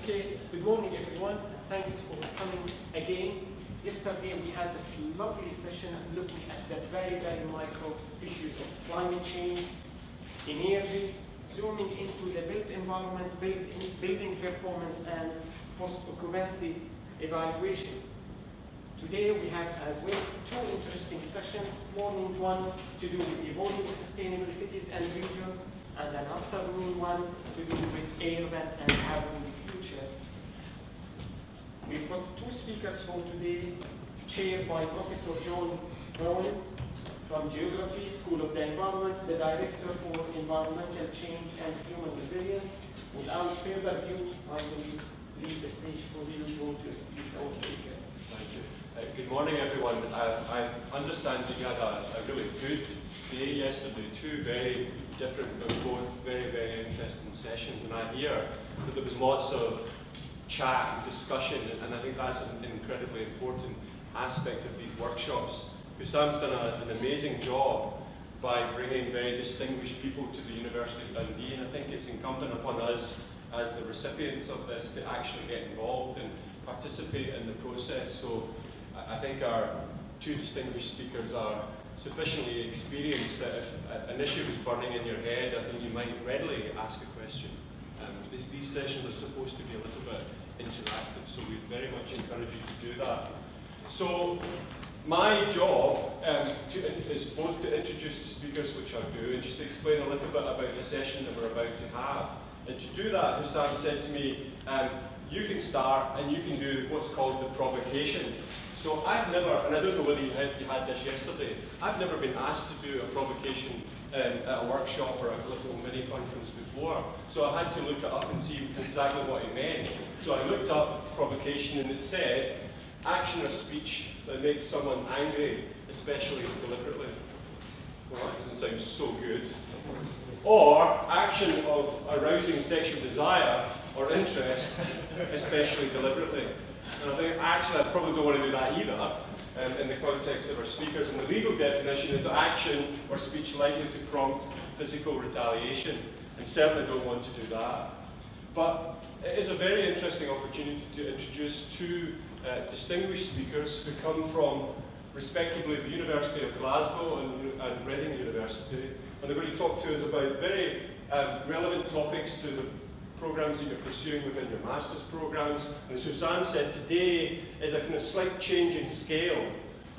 Okay, good morning everyone. Thanks for coming again. Yesterday we had lovely sessions looking at the very micro issues of climate change, energy, zooming into the built environment, building performance, and post-occupancy evaluation. Today we have as well two interesting sessions, morning one to do with evolving sustainable cities and regions, and an afternoon one to do with urban and housing futures. We've got two speakers for today, chaired by Professor John Brown from Geography, School of the Environment, the Director for Environmental Change and Human Resilience. Without further ado, I will leave the stage for you to introduce our speakers. Thank you. Good morning, everyone. I understand that you had a really good day yesterday, two very different but both very interesting sessions, and I hear that there was lots of chat and discussion, and I think that's an incredibly important aspect of these workshops. Husam's done an amazing job by bringing very distinguished people to the University of Dundee, and I think it's incumbent upon us as the recipients of this to actually get involved and participate in the process. So I think our two distinguished speakers are sufficiently experienced that if an issue is burning in your head, I think you might readily ask a question. These sessions are supposed to be a little bit interactive, so we very much encourage you to do that. So my job is both to introduce the speakers, which I do, and just to explain a little bit about the session that we're about to have. And to do that, Husam said to me, you can start and you can do what's called the provocation. So I've never, and I don't know whether you had this yesterday, I've never been asked to do a provocation at a workshop or a little mini-conference before. So I had to look it up and see exactly what it meant. So I looked up provocation and it said, action or speech that makes someone angry, especially deliberately. Well, that doesn't sound so good. Or action of arousing sexual desire or interest, especially deliberately. And I think actually I probably don't want to do that either in the context of our speakers. And the legal definition is action or speech likely to prompt physical retaliation, and certainly don't want to do that. But it is a very interesting opportunity to introduce two distinguished speakers who come from, respectively, the University of Glasgow and Reading University. And they're going to talk to us about very relevant topics to the programs that you're pursuing within your master's programs. And as Suzanne said, today is a kind of slight change in scale.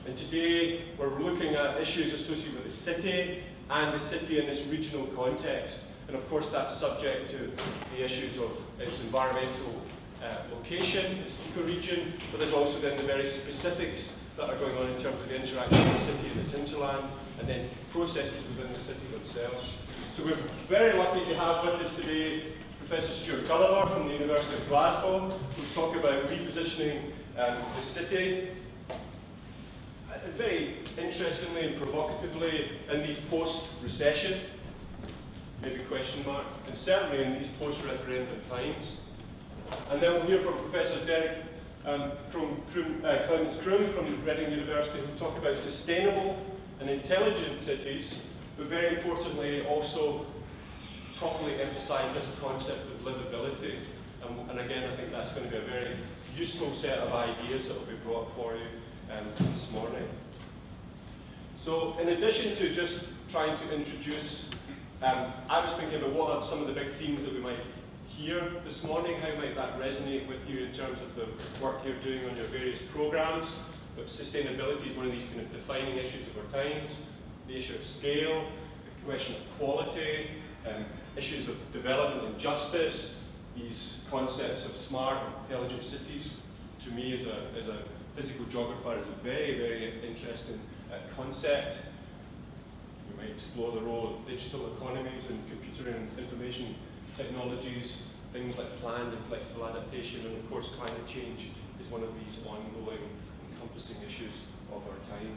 And today we're looking at issues associated with the city and the city in its regional context. And of course that's subject to the issues of its environmental location, its ecoregion, but there's also then the very specifics that are going on in terms of the interaction with the city and its hinterland, and then processes within the city themselves. So we're very lucky to have with us today Professor Stuart Gulliver from the University of Glasgow, who'll talk about repositioning the city. Very interestingly and provocatively, in these post-recession, maybe question mark, and certainly in these post-referendum times. And then we'll hear from Professor Derek Clements-Croom from Reading University, who'll talk about sustainable and intelligent cities, but very importantly also properly emphasise this concept of livability. And again, I think that's going to be a very useful set of ideas that will be brought for you this morning. So in addition to just trying to introduce, I was thinking about what are some of the big themes that we might hear this morning, how might that resonate with you in terms of the work you're doing on your various programs. But sustainability is one of these kind of defining issues of our times, the issue of scale, the question of quality, issues of development and justice, these concepts of smart, intelligent cities, to me as a physical geographer, is a very interesting concept. We might explore the role of digital economies and computer and information technologies, things like planned and flexible adaptation, and of course climate change is one of these ongoing, encompassing issues of our time.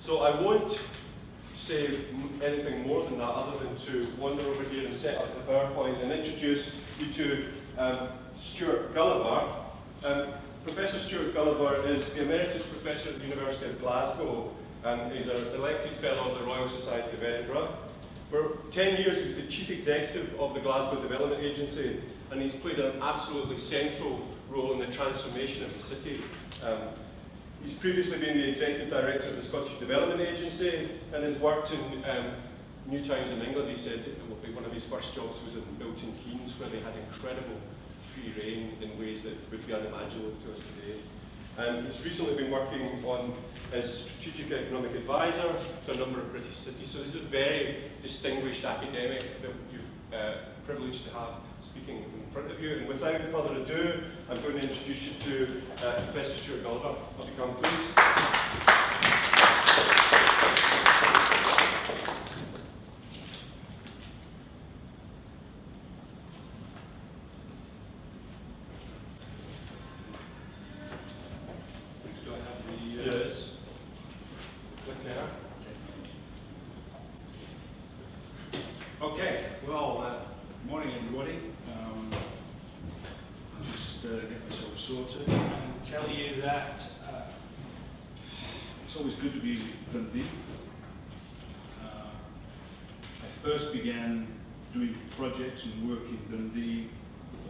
So I won't say anything more than that other than to wander over here and set up the PowerPoint and introduce you to Stuart Gulliver. Professor Stuart Gulliver is the Emeritus Professor at the University of Glasgow, and he's an elected Fellow of the Royal Society of Edinburgh. For 10 years, he was the chief executive of the Glasgow Development Agency, and he's played an absolutely central role in the transformation of the city. He's previously been the executive director of the Scottish Development Agency and has worked in New Towns in England. He said that one of his first jobs was in Milton Keynes, where they had incredible free rein in ways that would be unimaginable to us today. He's recently been working on as strategic economic advisor to a number of British cities. So this is a very distinguished academic that you've privileged to have speaking in front of you. And without further ado, I'm going to introduce you to Professor Stuart Gulliver. Will you come, please? Okay, well, good morning everybody. I'll just get myself sorted and tell you that it's always good to be in Dundee. I first began doing projects and work in Dundee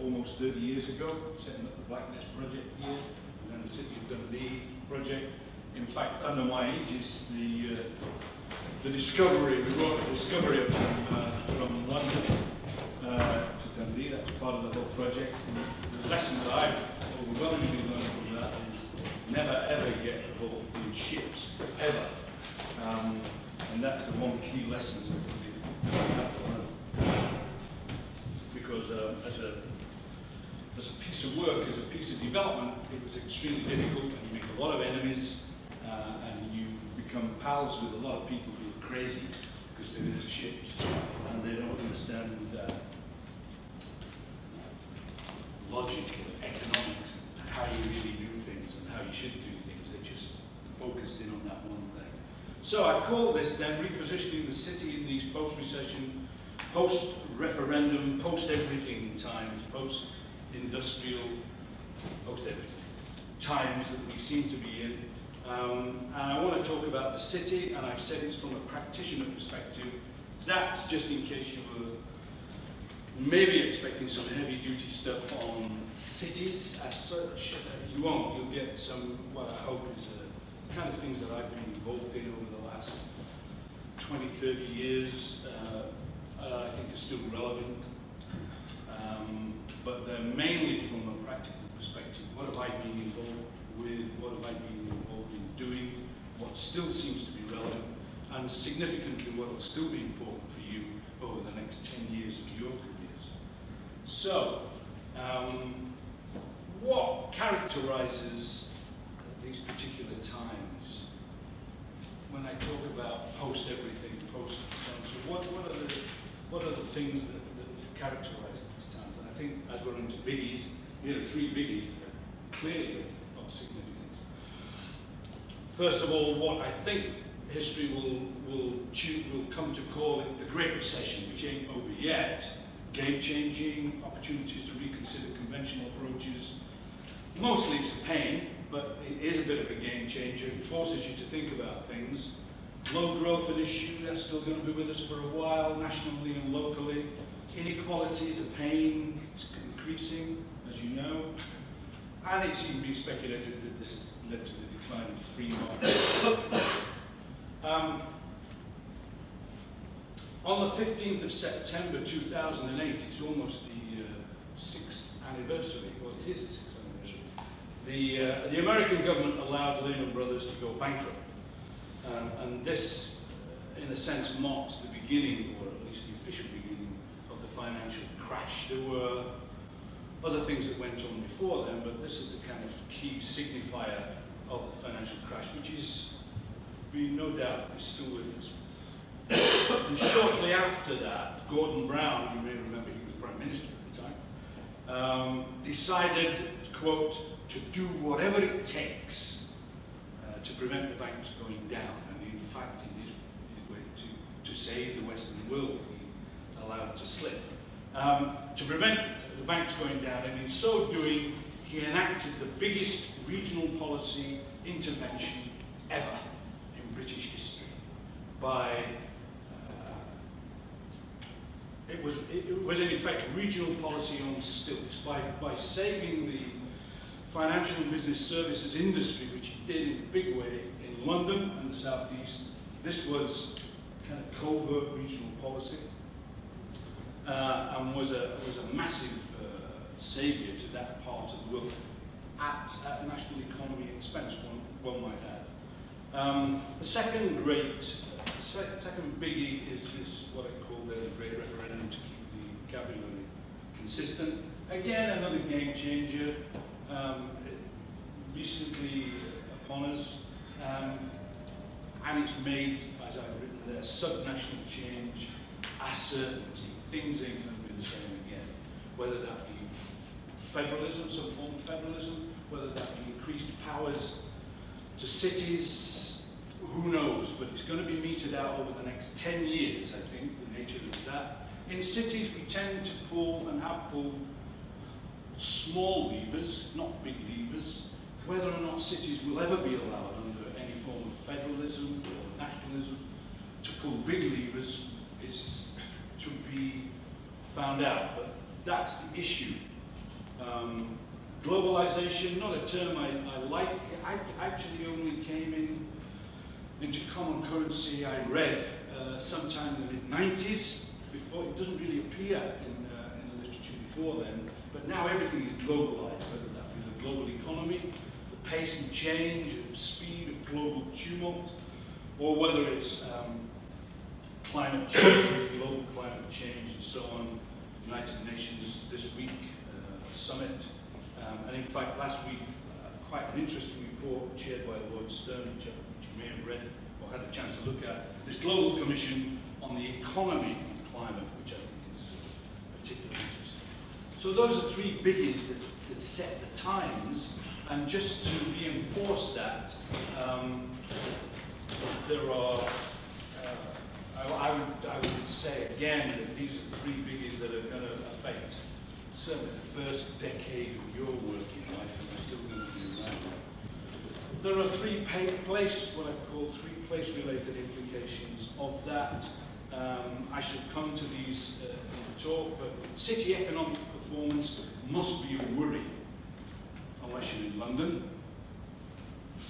almost 30 years ago, setting up the Blackness project here, and then the City of Dundee project. In fact, under my aegis, the discovery, we brought the discovery from London to Dundee. That was part of the whole project. And the lesson that I've overwhelmingly learned from that is never ever get involved in ships, ever. And that's the one key lesson that we have to learn. Because as a piece of work, as a piece of development, it was extremely difficult, and you make a lot of enemies, and you become pals with a lot of people who are crazy because they're into ships and they don't understand logic and economics and how you really do things and how you should do things. They're just focused in on that one thing. So I call this then repositioning the city in these post-recession, post-referendum, post-everything times, post-industrial, post-everything times that we seem to be in. And I want to talk about the city, and I've said it's from a practitioner perspective. That's just in case you were maybe expecting some heavy-duty stuff on cities as such. You won't. You'll get some, what I hope is the kind of things that I've been involved in over the last 20, 30 years. I think are still relevant. But they're mainly from a practical perspective. What have I been involved with? What have I been involved in doing? What still seems to be relevant? And significantly, what will still be important for you over the next 10 years of your careers. So, what characterizes these particular times? When I talk about post-everything, post-so what are the things that characterize these times? And I think as we're into biggies, here are three biggies that are clearly of significance. First of all, what I think history will come to call it the Great Recession, which ain't over yet. Game-changing, opportunities to reconsider conventional approaches. Mostly it's a pain, but it is a bit of a game changer. It forces you to think about things. Low growth an issue, that's still going to be with us for a while, nationally and locally. Inequality is a pain, it's increasing, as you know. And it's even been speculated that this has led to the decline of free market. On the 15th of September 2008, it's almost the 6th anniversary, well it is the 6th anniversary, the American government allowed Lehman Brothers to go bankrupt. And this, in a sense, marks the beginning, or at least the official beginning, of the financial crash. There were other things that went on before then, but this is the kind of key signifier of the financial crash, which is, no doubt, is still with us. And shortly after that, Gordon Brown, you may remember he was Prime Minister at the time, decided, quote, to do whatever it takes to prevent the banks going down. And in fact, in his way to save the Western world, he allowed to slip. To prevent the banks going down, and in so doing, he enacted the biggest regional policy intervention ever in British history by it was in effect regional policy on stilts. By saving the financial and business services industry, which it did in a big way in London and the South East, this was kind of covert regional policy and was a massive saviour to that part of the world at national economy expense, one might add. The second biggie is this, what I call the great referendum, to keep the vocabulary consistent. Again, another game changer, recently upon us, and it's made, as I've written there, subnational change, uncertainty. Things ain't going to be the same again. Whether that be federalism, some form of federalism, whether that be increased powers to cities, who knows? But it's going to be meted out over the next 10 years, I think, the nature of that. In cities, we tend to pull and have pulled small levers, not big levers. Whether or not cities will ever be allowed under any form of federalism or nationalism to pull big levers is to be found out, but that's the issue. Globalization, not a term I like. I actually only came into common currency, I read sometime in the mid-90s. Before, it doesn't really appear in the literature before then, but now everything is globalized, whether that be the global economy, the pace and change and speed of global tumult, or whether it's climate change, global climate change, and so on. United Nations this week, summit, and in fact last week, quite an interesting report chaired by Lord Stern, which you may have read or had a chance to look at, this Global Commission on the Economy and Climate, which I think is particularly interesting. So those are three biggies that set the times, and just to reinforce that, there are, I would say again that these are three biggies that are going to affect certainly the first decade of your working life, and we're still going to do that. There are what I call three place-related implications of that. I should come to these in the talk, but city economic performance must be a worry, unless you're in London.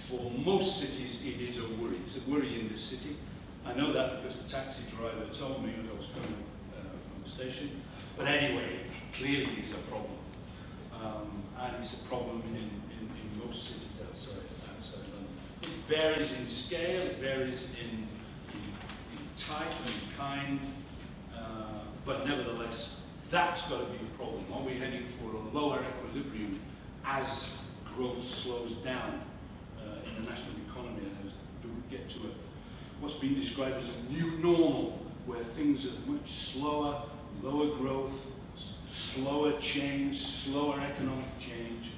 For most cities, it is a worry. It's a worry in this city. I know that because the taxi driver told me as I was coming from the station. But anyway, clearly it's a problem. And it's a problem in most cities outside London. It varies in scale, it varies in type and in kind, but nevertheless, that's got to be a problem. Are we heading for a lower equilibrium as growth slows down in the national economy, and as we get to what's been described as a new normal, where things are much slower, lower growth, slower change, slower economic change?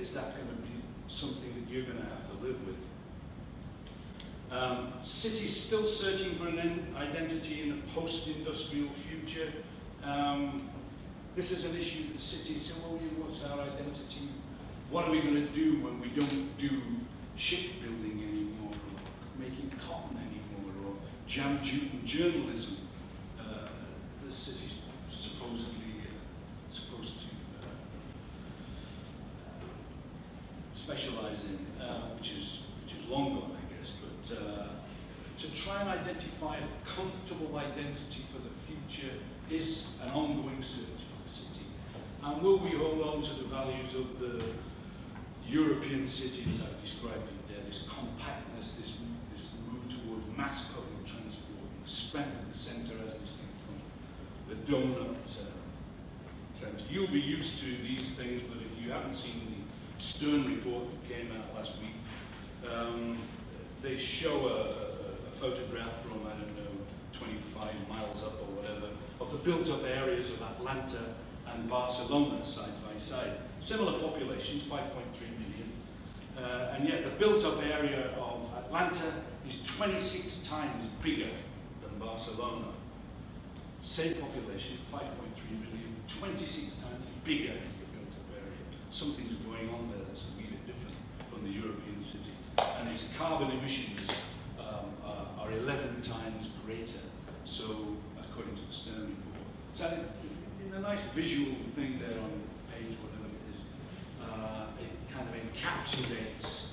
Is that going to be something that you're going to have to live with? Cities still searching for an identity in a post-industrial future. This is an issue that cities say, well, what's our identity? What are we going to do when we don't do shipbuilding anymore, or making cotton anymore, or journalism? The city's supposedly supposed to specialize in, which is long gone, I guess. But to try and identify a comfortable identity for the future is an ongoing search for the city. And will we hold on to the values of the European city, as I've described it there, this compactness, this move towards mass public transport, the strength of the centre as distinct from the donut terms. You'll be used to these things, but if you haven't seen the Stern report that came out last week, they show a photograph from, I don't know, 25 miles up or whatever, of the built-up areas of Atlanta and Barcelona side by side. Similar populations, 5.3 million, and yet the built-up area of Atlanta is 26 times bigger than Barcelona. Same population, 5.3 million, 26 times bigger is the built-up area. Something's going on there that's a wee bit different from the European city. And its carbon emissions are 11 times greater. So, according to the Stern report. So in a nice visual thing there on page whatever it is, it kind of encapsulates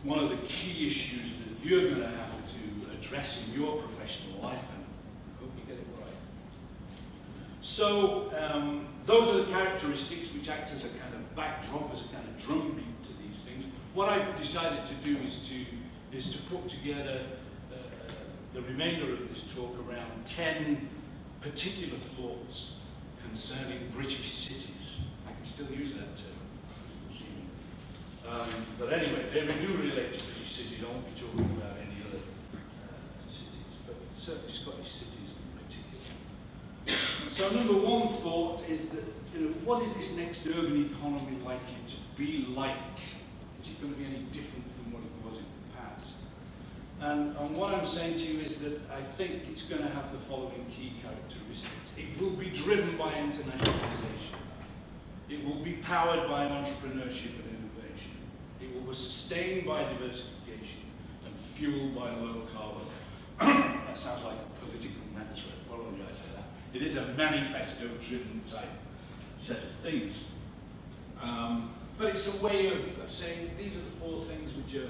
one of the key issues that you're going to have to address in your professional life, and I hope you get it right. So those are the characteristics which act as a kind of backdrop, as a kind of drumbeat to these things. What I've decided to do is to put together the remainder of this talk around 10 particular thoughts concerning British cities. I can still use that term. But anyway, they do relate to British cities. I won't be talking about any other cities, but certainly Scottish cities in particular. So number one thought is that, what is this next urban economy likely to be like? Is it going to be any different from what it was in the past? And what I'm saying to you is that I think it's going to have the following key characteristics. It will be driven by internationalization. It will be powered by entrepreneurship and innovation. It will be sustained by diversification and fueled by low carbon. That sounds like a political mantra. I apologize for that. It is a manifesto-driven type set of things. But it's a way of saying these are the 4 things which are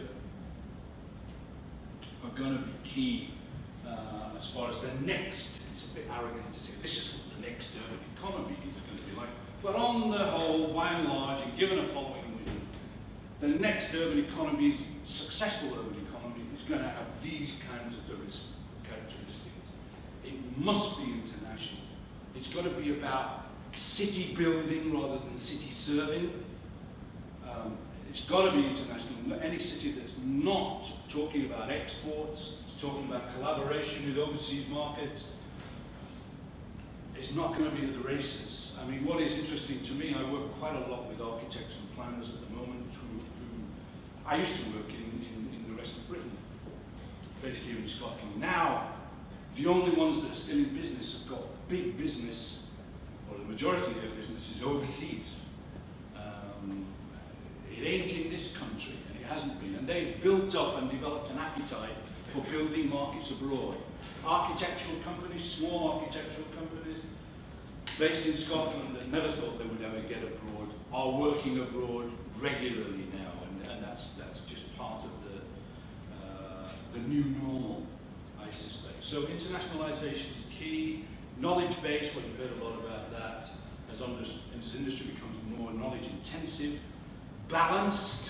going to be key as far as the next. It's a bit arrogant to say this is what the next urban economy is going to be like. But on the whole, by and large, and given a following vision, the next urban economy, successful urban economy, is going to have these kinds of characteristics. It must be international. It's got to be about city building rather than city serving. It's got to be international. Any city that's not talking about exports, it's talking about collaboration with overseas markets, it's not going to be at the races. I mean, what is interesting to me, I work quite a lot with architects and planners at the moment who I used to work in the rest of Britain, based here in Scotland. Now, the only ones that are still in business have got big business, or the majority of their business is overseas. It ain't in this country, and it hasn't been. And they've built up and developed an appetite for building markets abroad. Architectural companies, small architectural companies, based in Scotland that never thought they would ever get abroad, are working abroad regularly now, and that's just part of the new normal, I suspect. So internationalization is key. Knowledge base, well, you've heard a lot about that, as industry becomes more knowledge intensive. Balanced,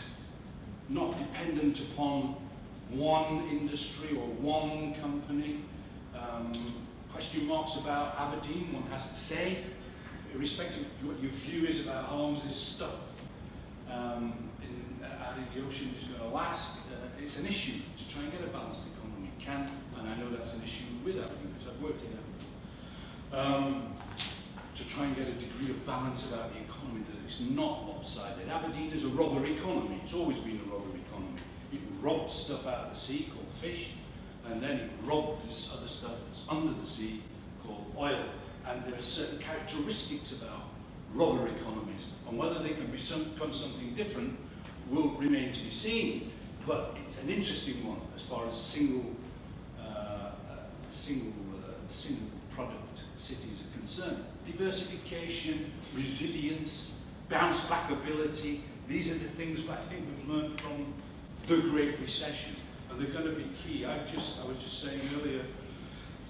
not dependent upon one industry or one company. Question marks about Aberdeen, one has to say, irrespective of what your view is about how long this stuff out in the ocean is going to last. It's an issue to try and get a balanced economy. Can, and I know that's an issue with Aberdeen because I've worked in Aberdeen. To try and get a degree of balance about the economy that it's not lopsided. Aberdeen is a robber economy. It's always been a robber economy. It robbed stuff out of the sea called fish, and then it robbed this other stuff that's under the sea called oil. And there are certain characteristics about robber economies, and whether they can become something different will remain to be seen. But it's an interesting one as far as single product cities are concerned. Diversification, resilience, bounce back ability, these are the things that I think we've learned from the Great Recession, and they're going to be key. I was just saying earlier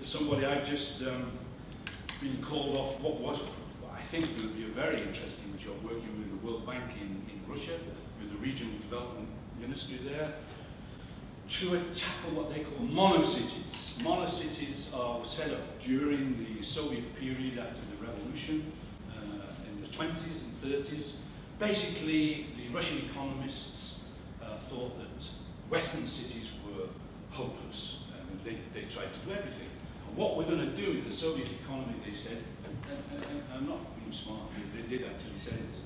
to somebody, I've just been called off what was, I think, will be a very interesting job working with the World Bank in Russia, with the Regional Development Ministry there, to tackle what they call monocities. Monocities are set up during the Soviet period after the revolution in the 20s and 30s. Basically, the Russian economists thought that Western cities were hopeless. They tried to do everything. And what we're going to do in the Soviet economy, they said, and I'm not being smart, they did actually say this,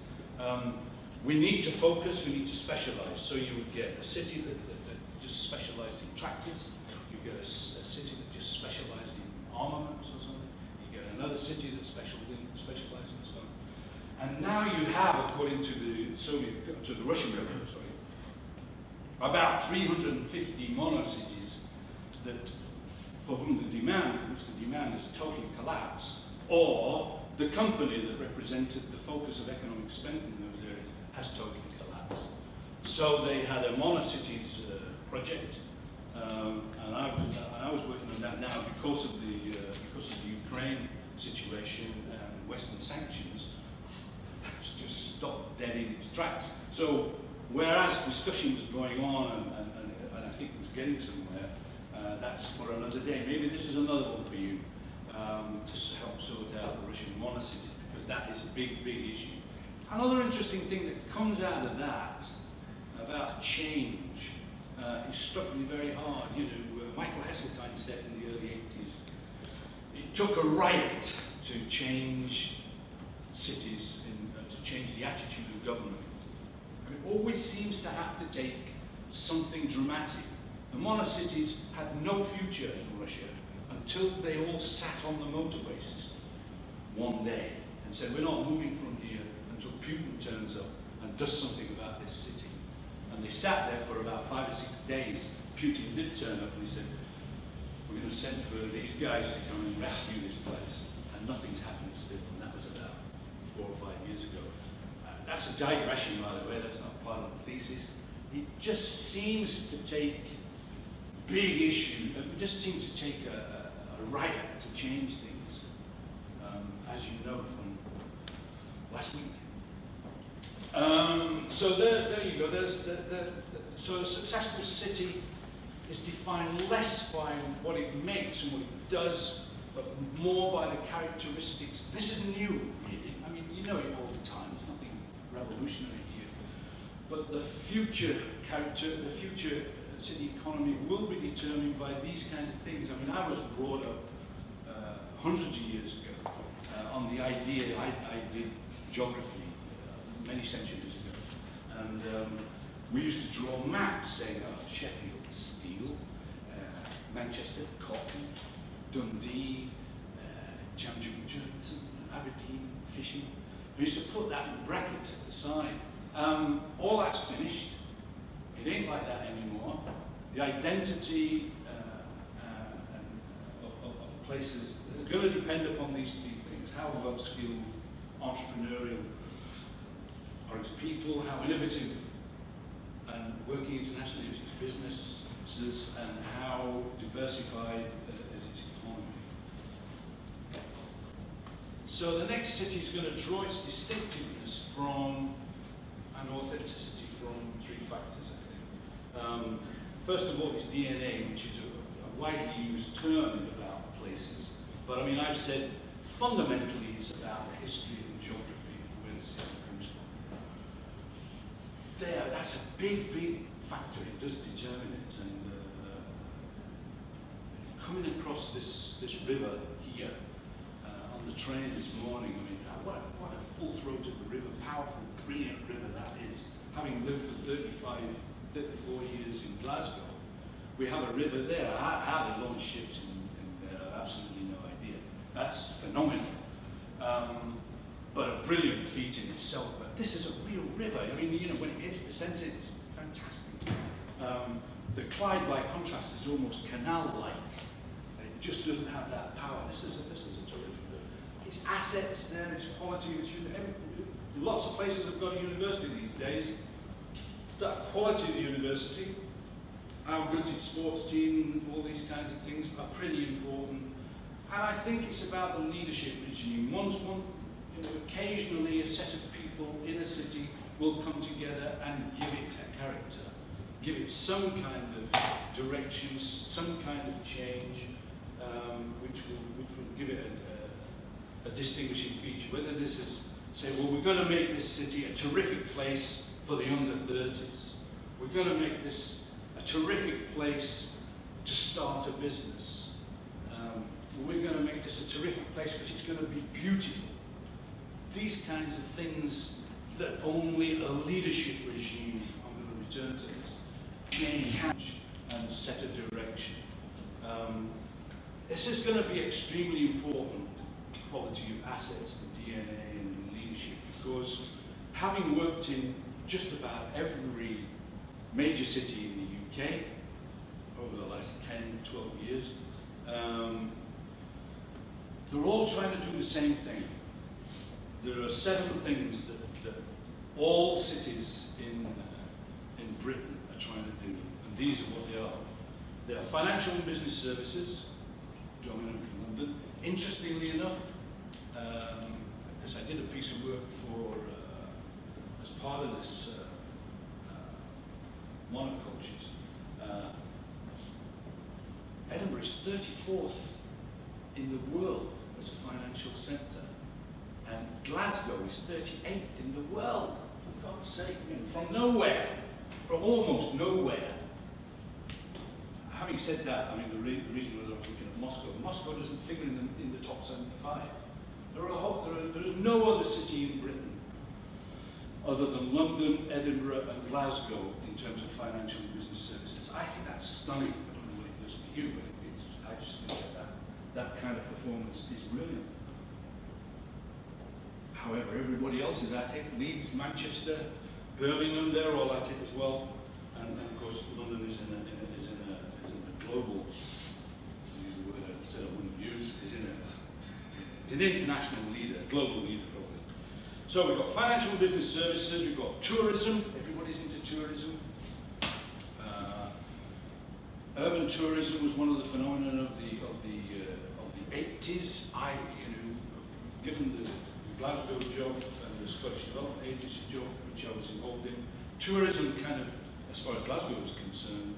we need to focus, we need to specialize. So you would get a city that just specialized in tractors, you get a city that just specialized in armaments or something, you get another city that specialized in so on. And now you have, according to the Russian government, about 350 monocities that for whom the demand, for which the demand has totally collapsed, or the company that represented the focus of economic spending in those areas has totally collapsed. So they had a monocities project, and I was working on that now because of the Ukraine situation and Western sanctions. It's just stopped dead in its tracks. So whereas discussion was going on and I think it was getting somewhere, that's for another day. Maybe this is another one for you to help sort out the Russian monocity, because that is a big, big issue. Another interesting thing that comes out of that about change, it struck me very hard. You know, Michael Heseltine said in the early 80s, it took a riot to change cities, to change the attitude of government. And it always seems to have to take something dramatic. The monocities had no future in Russia until they all sat on the motorway system one day and said, we're not moving from here until Putin turns up and does something about this city. And they sat there for about 5 or 6 days. Putin did turn up and he said, we're going to send for these guys to come and rescue this place. And nothing's happened still, and that was about 4 or 5 years ago. That's a digression, by the way, that's not part of the thesis. It just seems to take big issue, it just seems to take a riot to change things, as you know from last week. So there you go. So a successful city is defined less by what it makes and what it does, but more by the characteristics. This is new, really. I mean, you know it all the time. There's nothing revolutionary here. But the future character, the future city economy will be determined by these kinds of things. I mean, I was brought up hundreds of years ago on the idea, I did geography many centuries ago, and we used to draw maps saying, Sheffield, steel, Manchester, cotton, Dundee, Jamjuja, Aberdeen, fishing. We used to put that in brackets at the side. All that's finished. It ain't like that anymore. The identity of places is going to depend upon these 3 things. How well skilled, entrepreneurial are its people, how innovative and working internationally is its businesses, and how diversified is its economy. So the next city is going to draw its distinctiveness from and authenticity from 3 factors, I think. First of all, it's DNA, which is a widely used term about places. But I mean, I've said fundamentally it's about the history and geography of where the city comes from. That's a big, big factor. It does determine it. And coming across this river here on the train this morning, I mean, what a full-throated river, powerful, brilliant river that is. Having lived for 34 years in Glasgow, we have a river there. How they launch ships in there, I have absolutely no idea. That's phenomenal. But a brilliant feat in itself. But this is a real river. I mean, you know, when it hits the centre, it's fantastic. The Clyde, by contrast, is almost canal-like. It just doesn't have that power. This is a terrific river. Its assets there, its quality, lots of places have got a university these days. That quality of the university, how good's its sports team, all these kinds of things are pretty important. And I think it's about the leadership regime. Occasionally a set of people in a city will come together and give it a character, give it some kind of direction, some kind of change, which will give it a distinguishing feature. Whether this is, say, well, we're going to make this city a terrific place for the under 30s. We're going to make this a terrific place to start a business. We're going to make this a terrific place because it's going to be beautiful. These kinds of things that only a leadership regime, I'm going to return to this, change and set a direction. This is going to be extremely important, quality of assets, the DNA and leadership, because having worked in just about every major city in the UK over the last 10, 12 years, They're all trying to do the same thing. There are 7 things that all cities in Britain are trying to do, and these are what they are. They are financial and business services, dominant in London. Interestingly enough, because I did a piece of work as part of this monocultures, Edinburgh is 34th in the world as a financial centre, and Glasgow is 38th in the world. For God's sake, from nowhere, from almost nowhere. Having said that, I mean, the reason was I was looking at Moscow. Moscow doesn't figure in the top 75. There is no other city in Britain other than London, Edinburgh, and Glasgow in terms of financial and business services. I think that's stunning. I don't know what it does for you, but I just think that kind of performance is brilliant. However, everybody else is at it. Leeds, Manchester, Birmingham, they're all at it as well. And of course, London is in a global, to use the word I said I wouldn't use, is an international leader, global leader probably. So we've got financial and business services, we've got tourism, everybody's into tourism. Urban tourism was one of the phenomena of the 80s. Given the Glasgow job and the Scottish Development Agency job, which I was involved in, tourism kind of, as far as Glasgow was concerned,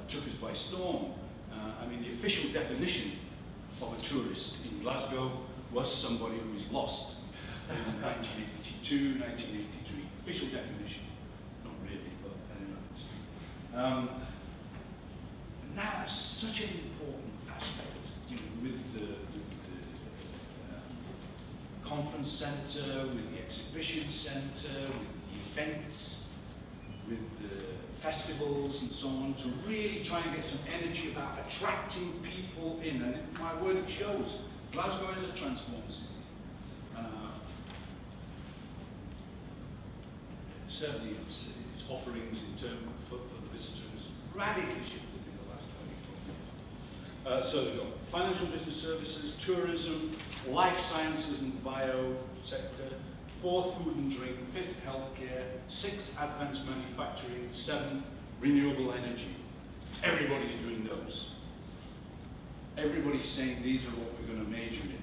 took us by storm. I mean, the official definition of a tourist in Glasgow was somebody who was lost in 1982, 1983. Official definition. Not really, but anyway. Now, it's such an important aspect, with the conference centre, with the exhibition centre, with the events, with the festivals and so on, to really try and get some energy about attracting people in. And my word, it shows. Glasgow is a transformed city. Certainly its offerings in terms for the visitors radically shifted in the last 20 years. So we've got financial business services, tourism, life sciences and bio sector, 4th food and drink, 5th healthcare, 6th advanced manufacturing, 7th renewable energy. Everybody's doing those. Everybody's saying these are what we're going to major in.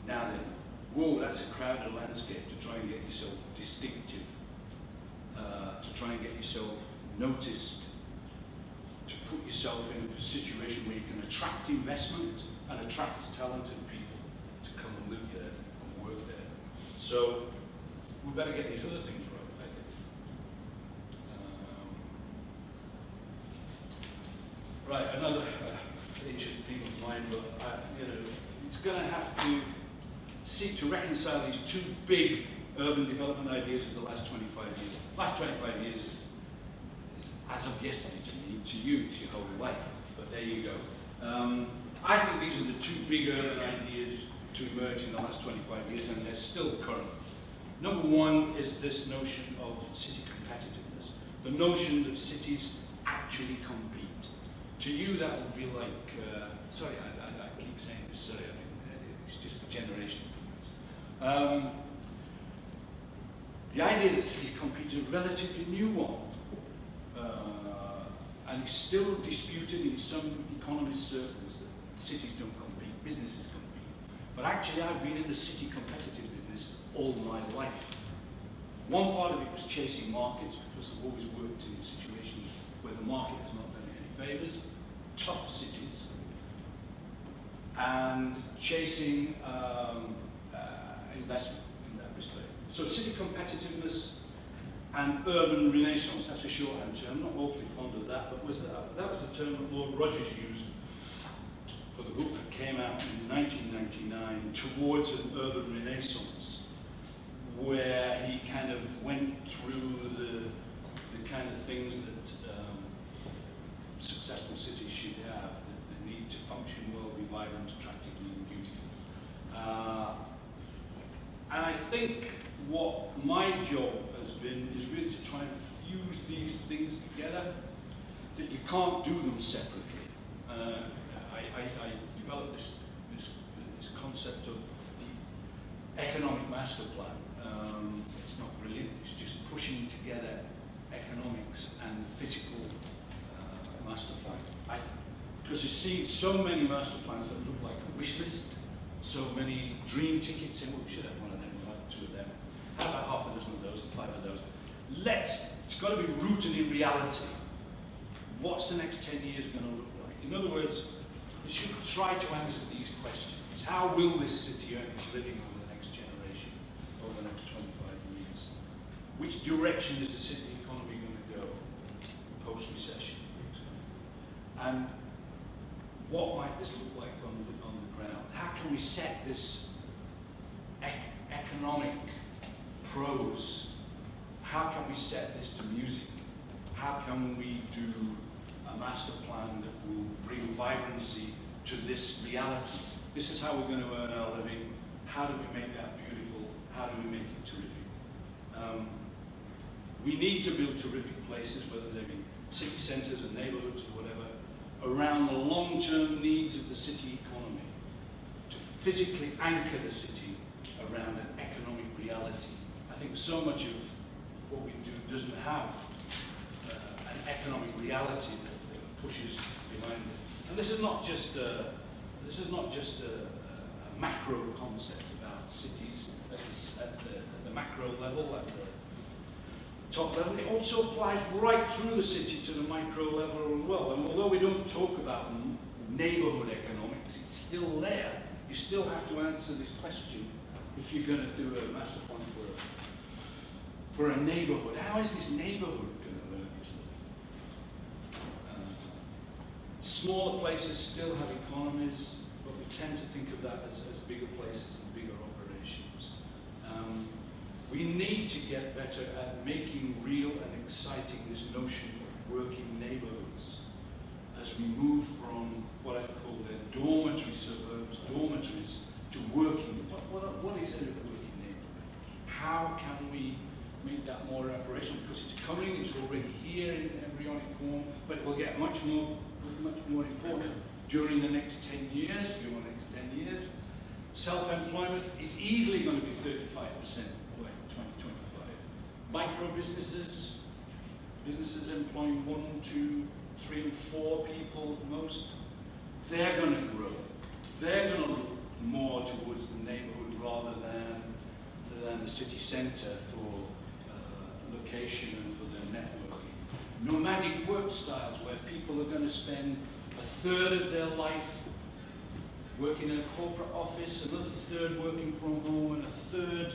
Now then, whoa, that's a crowded landscape to try and get yourself distinctive, to try and get yourself noticed, to put yourself in a situation where you can attract investment and attract talented people to come and live there and work there. So we better get these other things right, I think. Right, another interesting thing of mine, but it's going to have to seek to reconcile these 2 big urban development ideas of the last 25 years. Last 25 years is as of yesterday to me, to you, it's your whole life, but there you go. I think these are the 2 big urban ideas to emerge in the last 25 years, and they're still current. Number 1 is this notion of city competitiveness, the notion that cities actually compete. To you, that would be like, sorry, I keep saying this, sorry, I mean, it's just a generation difference. The idea that cities compete is a relatively new one, and it's still disputed in some economist circles that cities don't compete, businesses compete. But actually, I've been in the city competitive business all my life. One part of it was chasing markets, because I've always worked in situations where the market has not done any favours, tough cities, and chasing investment in that respect. So city competitiveness and urban renaissance, that's a shorthand term. I'm not awfully fond of that, but that was the term that Lord Rogers used for the book that came out in 1999, Towards an Urban Renaissance, where he kind of went through the kind of things that successful cities should have, the need to function well, be vibrant, attractive, and beautiful. And I think what my job has been is really to try and fuse these things together, that you can't do them separately. I developed this concept of the economic master plan. It's not brilliant, it's just pushing together economics and physical master plan. Because you see so many master plans that look like a wish list, so many dream tickets, and well, we should have one of them, we'll have two of them. How about half a dozen of those and 5 of those? It's got to be rooted in reality. What's the next 10 years going to look like? In other words, we should try to answer these questions. How will this city earn its living over the next generation, over the next 25 years? Which direction is the city economy going to go post-recession, for example? And what might this look like on the ground? How can we set this economic prose? How can we set this to music? How can we do a master plan that will bring vibrancy to this reality? This is how we're going to earn our living. How do we make that beautiful? How do we make it terrific? We need to build terrific places, whether they be city centres and neighbourhoods or whatever, around the long-term needs of the city economy, to physically anchor the city around an economic reality. I think so much of what we do doesn't have an economic reality that pushes behind it. And this is not just a macro concept about cities at the macro level, at the top level. It also applies right through the city to the micro level as well. And although we don't talk about neighbourhood economics, it's still there. You still have to answer this question if you're going to do a master plan for a neighbourhood. How is this neighbourhood going to earn its living? Smaller places still have economies, but we tend to think of that as bigger places and bigger operations. We need to get better at making real and exciting this notion of working neighbourhoods as we move from what I've called dormitory suburbs, dormitories, to working. What is a working neighbourhood? How can we make that more operational? Because it's coming, it's already here in embryonic form, but it will get much more important during the next 10 years. Self-employment is easily going to be 35% by 2025. Micro businesses employing 1, 2, 3, and 4 people at most, they're going to grow. They're going to look more towards the neighbourhood rather than the city centre for location and for their networking. Nomadic work styles where people are going to spend a third of their life working in a corporate office, another third working from home, and a third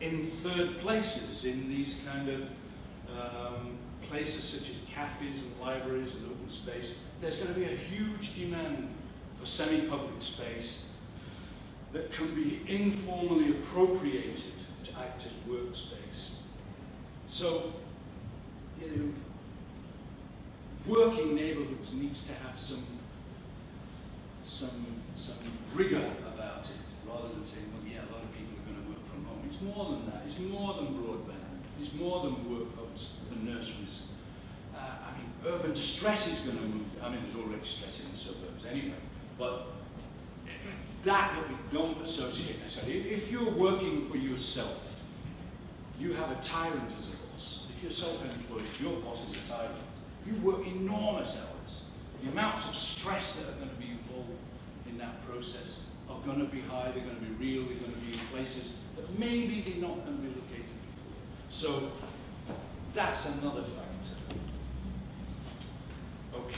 in third places in these kind of places such as cafes and libraries and open space. There's going to be a huge demand for semi-public space that can be informally appropriated to act as workspace. So, working neighbourhoods needs to have some rigor about it, rather than saying, well, yeah, a lot of people are going to work from home. It's more than that. It's more than broadband. It's more than work hubs and nurseries. Urban stress is going to move. There's already stress in the suburbs anyway, but that we don't associate necessarily. If you're working for yourself, you have a tyrant as a boss. If you're self-employed, your boss is a tyrant. You work enormous hours. The amounts of stress that are going to be involved in that process are going to be high, they're going to be real, they're going to be in places that maybe they're not going to be located before. So that's another factor. Okay,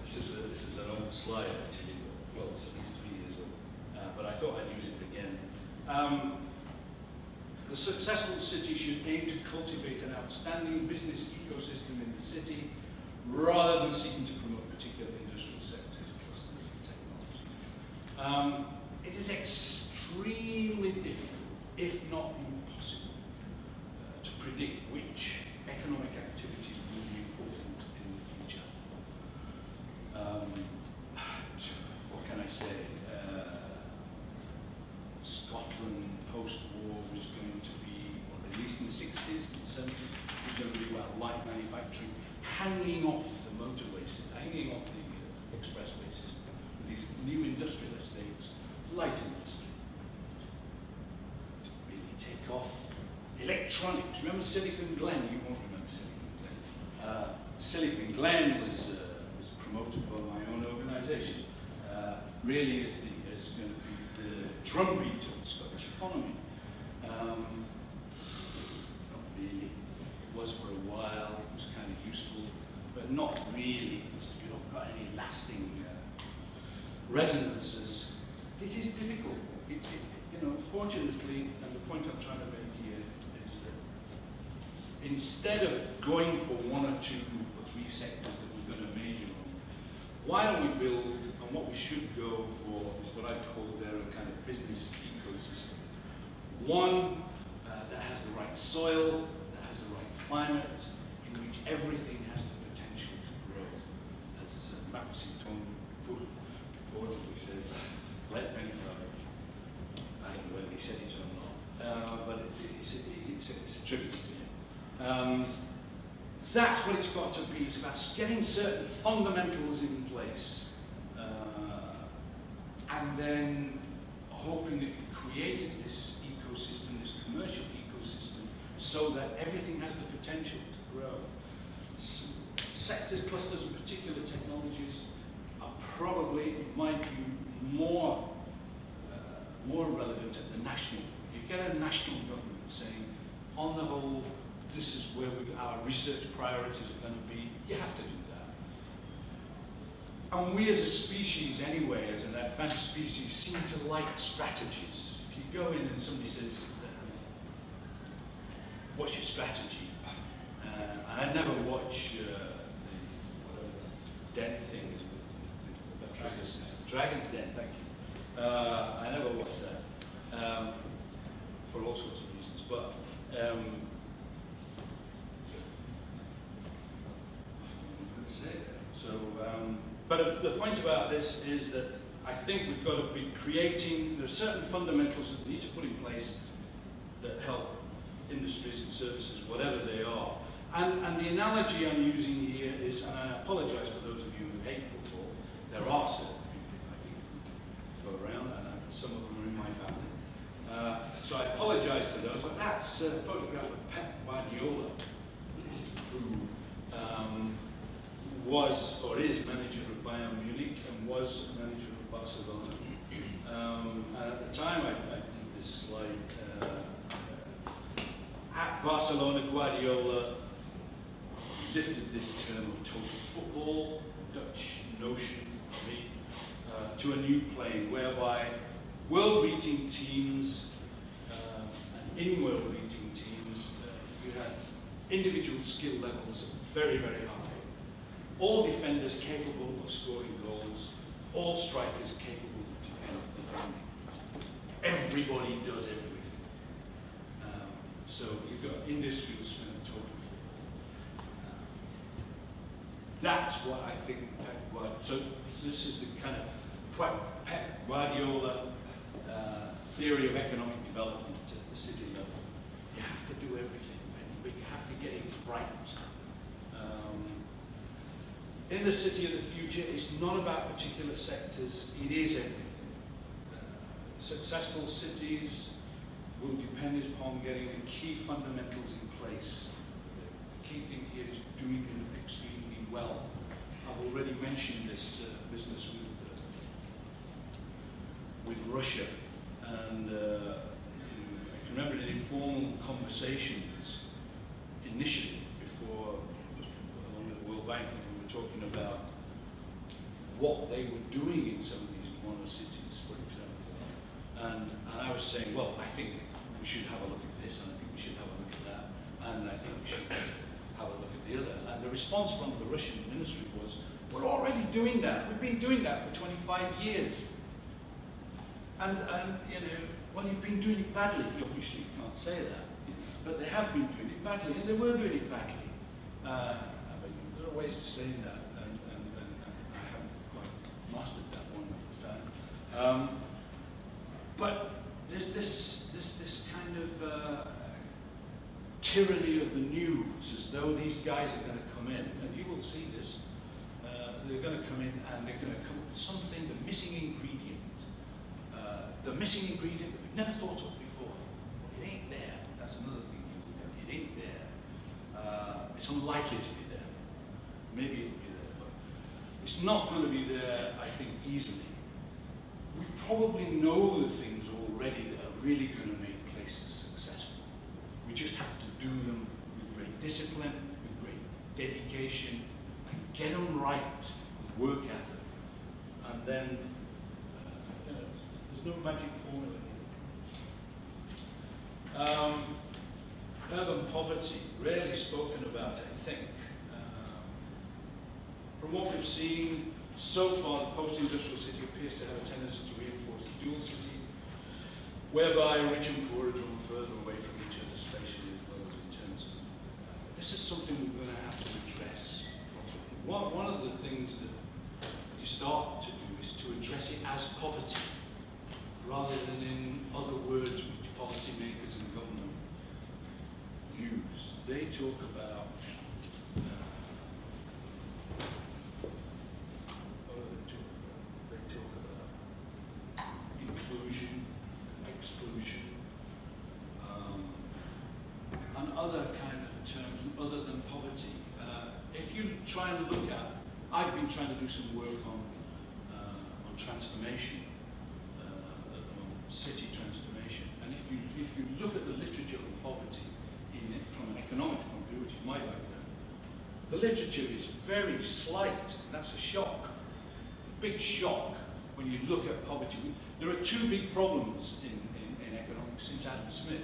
this is an old slide actually. Well, it's at least 3 years old, but I thought I'd use it again. The successful city should aim to cultivate an outstanding business ecosystem in the city, rather than seeking to promote particular industrial sectors, clusters, and technology. It is extremely difficult, if not impossible, to predict which economic activities will be important in the future. What can I say? Scotland post-war was going to be, or at least in the 60s and 70s, was going to be about light manufacturing, hanging off the motorways, hanging off expressway system, with these new industrial estates, light industry. To really take off electronics. Remember Silicon Glen? You won't remember Silicon Glen. Silicon Glen was promoted by my own organisation. Really is going to be the drumbeat of the Scottish economy. Not really. It was for a while. It was kind of useful, but not really. It's not got any lasting resonances. It is difficult. Fortunately, and the point I'm trying to make here is that instead of going for one or two or three sectors that we're going to major on, why don't we build, and what we should go for is what I call there a kind of business ecosystem. One that has the right soil, that has the right climate, in which everything has the potential to grow. As Mao Zedong reportedly said, let many flower. I don't know whether he said it or not, but it's attributed to him. That's what it's got to be. It's about getting certain fundamentals in place, and then hoping that you've created this ecosystem, this commercial ecosystem, so that everything has the potential to grow. Sectors, clusters, and particular technologies are probably, in my view, more relevant at the national. You get a national government saying, on the whole, this is where our research priorities are going to be. You have to do that. And we as a species anyway, as an advanced species, seem to like strategies. If you go in and somebody says, what's your strategy? And I never watch the Den thing. Dragon's Den, thank you. I never watched that for all sorts of reasons. But but the point about this is that I think we've got to be creating, there are certain fundamentals that we need to put in place that help industries and services, whatever they are. And the analogy I'm using here is, and I apologize for those of you who hate football, there are certain people, I think, who go around, and some of them are in my family. So I apologize to those, but that's a photograph of Pep Guardiola, who was or is manager of Bayern Munich and was manager of Barcelona. And at the time I did this slide, at Barcelona, Guardiola lifted this term of total football, Dutch notion for me, to a new plane whereby world-beating teams and in world-beating teams, you had individual skill levels very, very high. All defenders capable of scoring goals, all strikers capable of defending. Everybody does everything. So you've got industrial strength total football. That's what I think Pep Guardiola, so this is the kind of Pep Guardiola theory of economic development at the city level. You have to do everything, but you have to get it right. In the city of the future, it's not about particular sectors, it is everything. Successful cities will depend upon getting the key fundamentals in place. The key thing here is doing them extremely well. I've already mentioned this business with Russia, and I can remember in informal conversations initially before along with the World Bank, we were talking about what they were doing in some of these mono-cities, for example. And I was saying, well, I think we should have a look at this, and I think we should have a look at that, and I think we should have a look at the other. And the response from the Russian ministry was, we're already doing that. We've been doing that for 25 years. And you know, well, you've been doing it badly. Obviously, you can't say that. But they have been doing it badly, and they were doing it badly. I mean, there are ways to say that, and I haven't quite mastered that one at the time. But there's this kind of tyranny of the news, as though these guys are going to come in, and you will see this. they're going to come in and they're going to come up with something, the missing ingredient. The missing ingredient that we've never thought of before. Well, it ain't there. That's another thing. It ain't there. It's unlikely to be there. Maybe it'll be there, but it's not going to be there, I think, easily. We probably know the things already that are really going to make places successful. We just have to do them with great discipline, with great dedication, and get them right, and work at it. And then, there's no magic formula here. Urban poverty, rarely spoken about, I think. From what we've seen so far, the post-industrial city appears to have a tendency to reinforce the dual city, whereby rich and poor are drawn further away from each other spatially as well as in terms of. This is something we're going to have to address properly. One of the things that you start to do is to address it as poverty, rather than in other words which policymakers and government use. They talk about inclusion, exclusion, and other kind of terms other than poverty. If you try and look at, I've been trying to do some work on transformation, city transformation, and if you look at the literature on poverty from an economic point of view, which is my background, the literature is very slight. That's a shock, a big shock when you look at poverty. There are two big problems in economics since Adam Smith: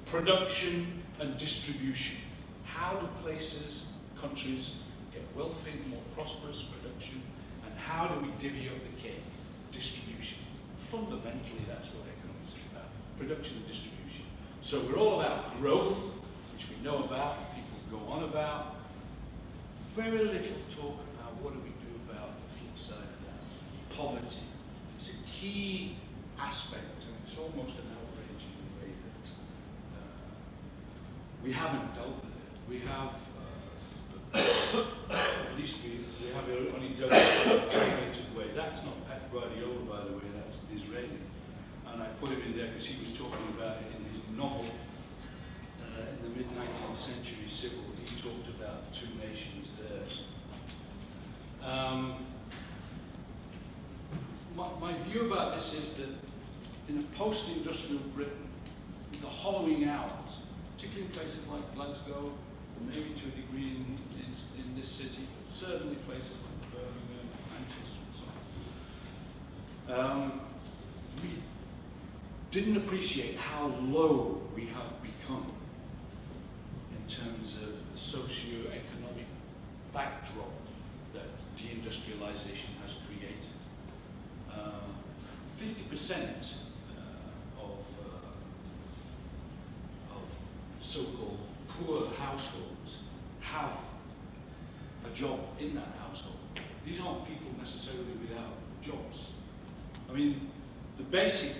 production and distribution. How do places, countries get wealthy, more prosperous production, and how do we divvy up the cake? Distribution. Fundamentally, that's what economics is about: production and distribution. So we're all about growth, which we know about, people go on about. Very little talk about what do we do about the flip side of that: poverty. It's a key aspect, and it's almost an outrage in the way that we haven't dealt with it. We have, at least we have only dealt with it in a fragmented way. That's not Pep Guardiola, by the way, that's Disraeli. And I put him in there because he was talking about it in his novel in the mid-19th century, Sybil. He talked about two nations there. My view about this is that in a post-industrial Britain, the hollowing out, particularly in places like Glasgow, maybe to a degree in this city, but certainly places like Birmingham, Manchester, and so on, we didn't appreciate how low we have become in terms of the socio-economic backdrop that deindustrialization has created. 50% of so-called poor households have a job in that household. These aren't people necessarily without jobs. I mean, the basic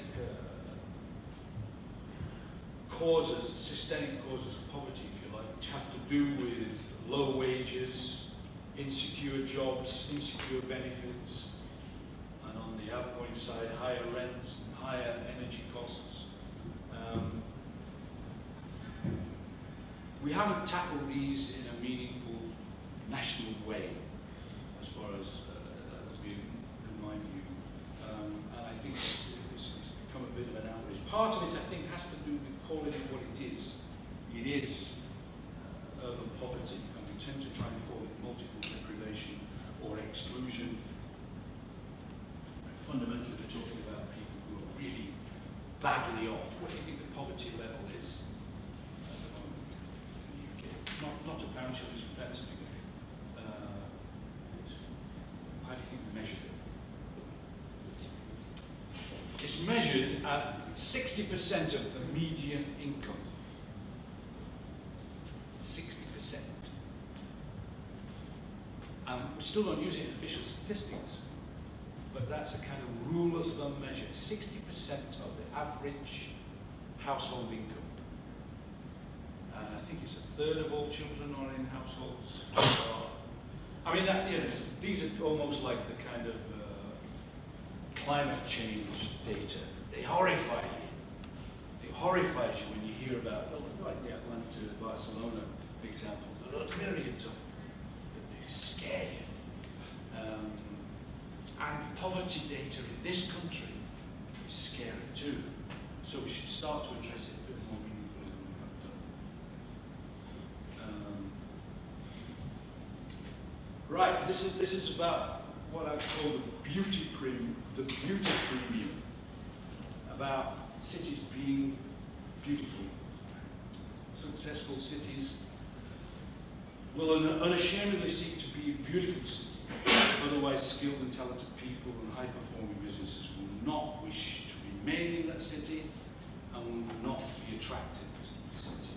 causes, systemic causes of poverty, if you like, which have to do with low wages, insecure jobs, insecure benefits, and on the outgoing side, higher rents and higher energy costs. We haven't tackled these in a meaningful national way, as far as has been in my view. And I think it's become a bit of an outrage. Part of it, I think, has to do with calling it what it is. It is urban poverty, and we tend to try and call it multiple deprivation or exclusion. Fundamentally, we're talking about people who are really badly off. What do you think the poverty level is at the moment in the UK? Not a pound shillings competitive figure. How do you think we measured it? It's measured at 60% of the median income. 60%. We're still not using official statistics, but that's a kind of rule of thumb measure. 60% of the average household income. And I think it's a third of all children are in households I mean, that, you know, these are almost like the kind of climate change data. They horrify you. It horrifies you when you hear about, like the Atlanta, Barcelona example. There are myriads of them. They scare you. And poverty data in this country is scary too. So we should start to address it a bit more meaningfully than we have done. Right, this is about what I call the beauty premium, about cities being beautiful. Successful cities will unashamedly seek to be a beautiful city. Otherwise, skilled and talented people and high-performing businesses will not wish to remain in that city and will not be attracted to the city.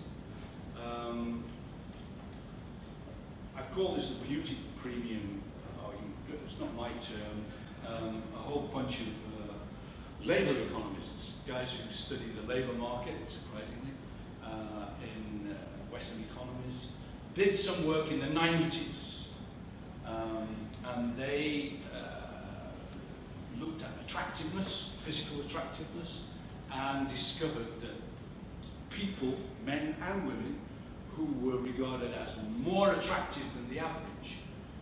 I've called this the beauty premium argument. It's not my term. A whole bunch of labour economists, guys who study the labour market, surprisingly, in Western economies, did some work in the 90s. And they looked at attractiveness, physical attractiveness, and discovered that people, men and women, who were regarded as more attractive than the average,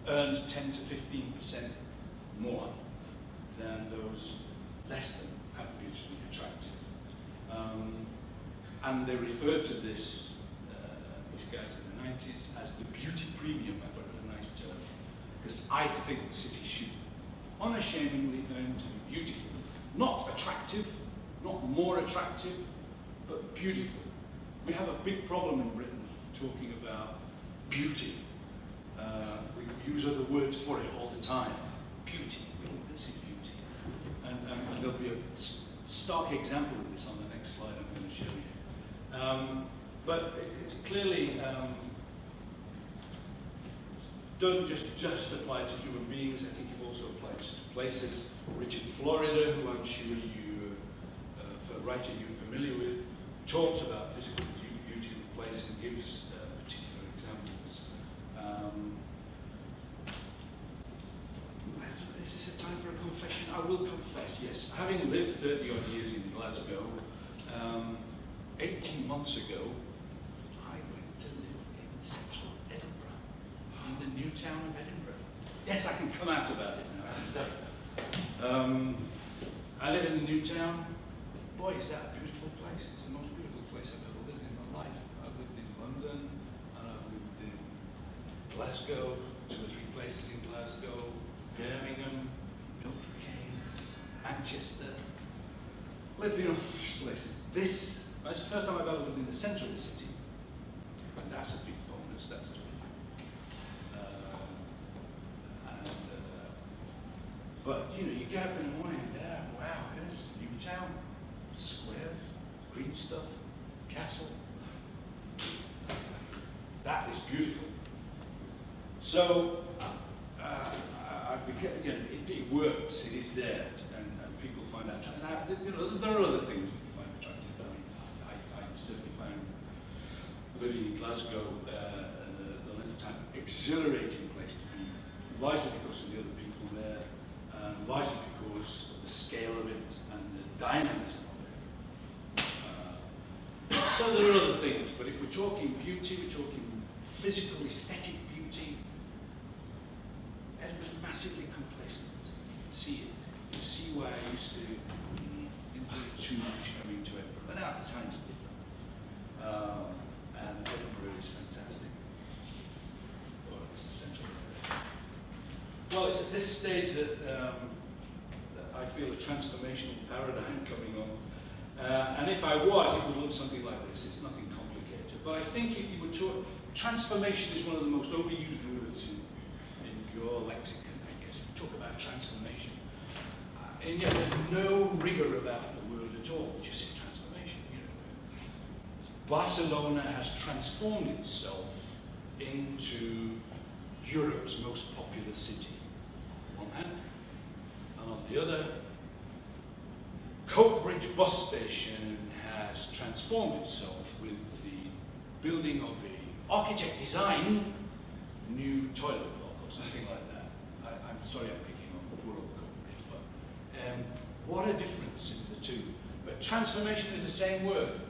earned 10 to 15% more than those less than averagely attractive. And they referred to this, these guys in the 90s, as the beauty premium. I thought it was a nice term, because I think cities should unashamedly earn to be beautiful. Not attractive, not more attractive, but beautiful. We have a big problem in Britain talking about beauty. We use other words for it all the time. Beauty, this is beauty. And there'll be a stark example of this on the next slide I'm going to show you. But it's clearly doesn't just apply to human beings. I think it also applies to places. Richard Florida, who I'm sure you, a writer you're familiar with, talks about physical beauty of the place and gives particular examples. Is this a time for a confession? I will confess, yes. Having lived 30 odd years in Glasgow, 18 months ago, I went to live in central Edinburgh, in the new town of Edinburgh. Yes, I can come out about it now. I live in the new town. Boy, is that a beautiful place. It's the most beautiful place I've ever lived in my life. I've lived in London, and I've lived in Glasgow, 2 or 3 places in Glasgow, Birmingham, Milton Keynes, Manchester. Lived in all these places. This is the first time I've ever lived in the centre of the city, and that's a big bonus. That's terrific. But you know, you get up in the morning, there, wow, here's new town, squares, green stuff, castle. That is beautiful. So, it works. It is there, and people find that attractive. You know, there are other things that you find attractive. I mean, I certainly find living in Glasgow the length of time exhilarating place to be, largely because of the other people there. Largely because of the scale of it and the dynamism of it. So there are other things, but if we're talking beauty, we're talking physical, aesthetic beauty, Edinburgh's massively complacent. You can see it. You see why I used to enjoy too much coming to Edinburgh. But now the times are different. And Edinburgh is fantastic. Well, it's the central area. Well, it's at this stage that I feel a transformational paradigm coming on. And if I was, it would look something like this. It's nothing complicated. But I think if you were to, transformation is one of the most overused words in your lexicon, I guess. We talk about transformation. And yet there's no rigor about the word at all. You just say transformation. You know. Barcelona has transformed itself into Europe's most popular city, on one hand, and on the other, Coatbridge bus station has transformed itself with the building of a architect-designed new toilet block or something like that. I'm sorry I'm picking on poor old Coleridge, but what a difference in the two. But transformation is the same word.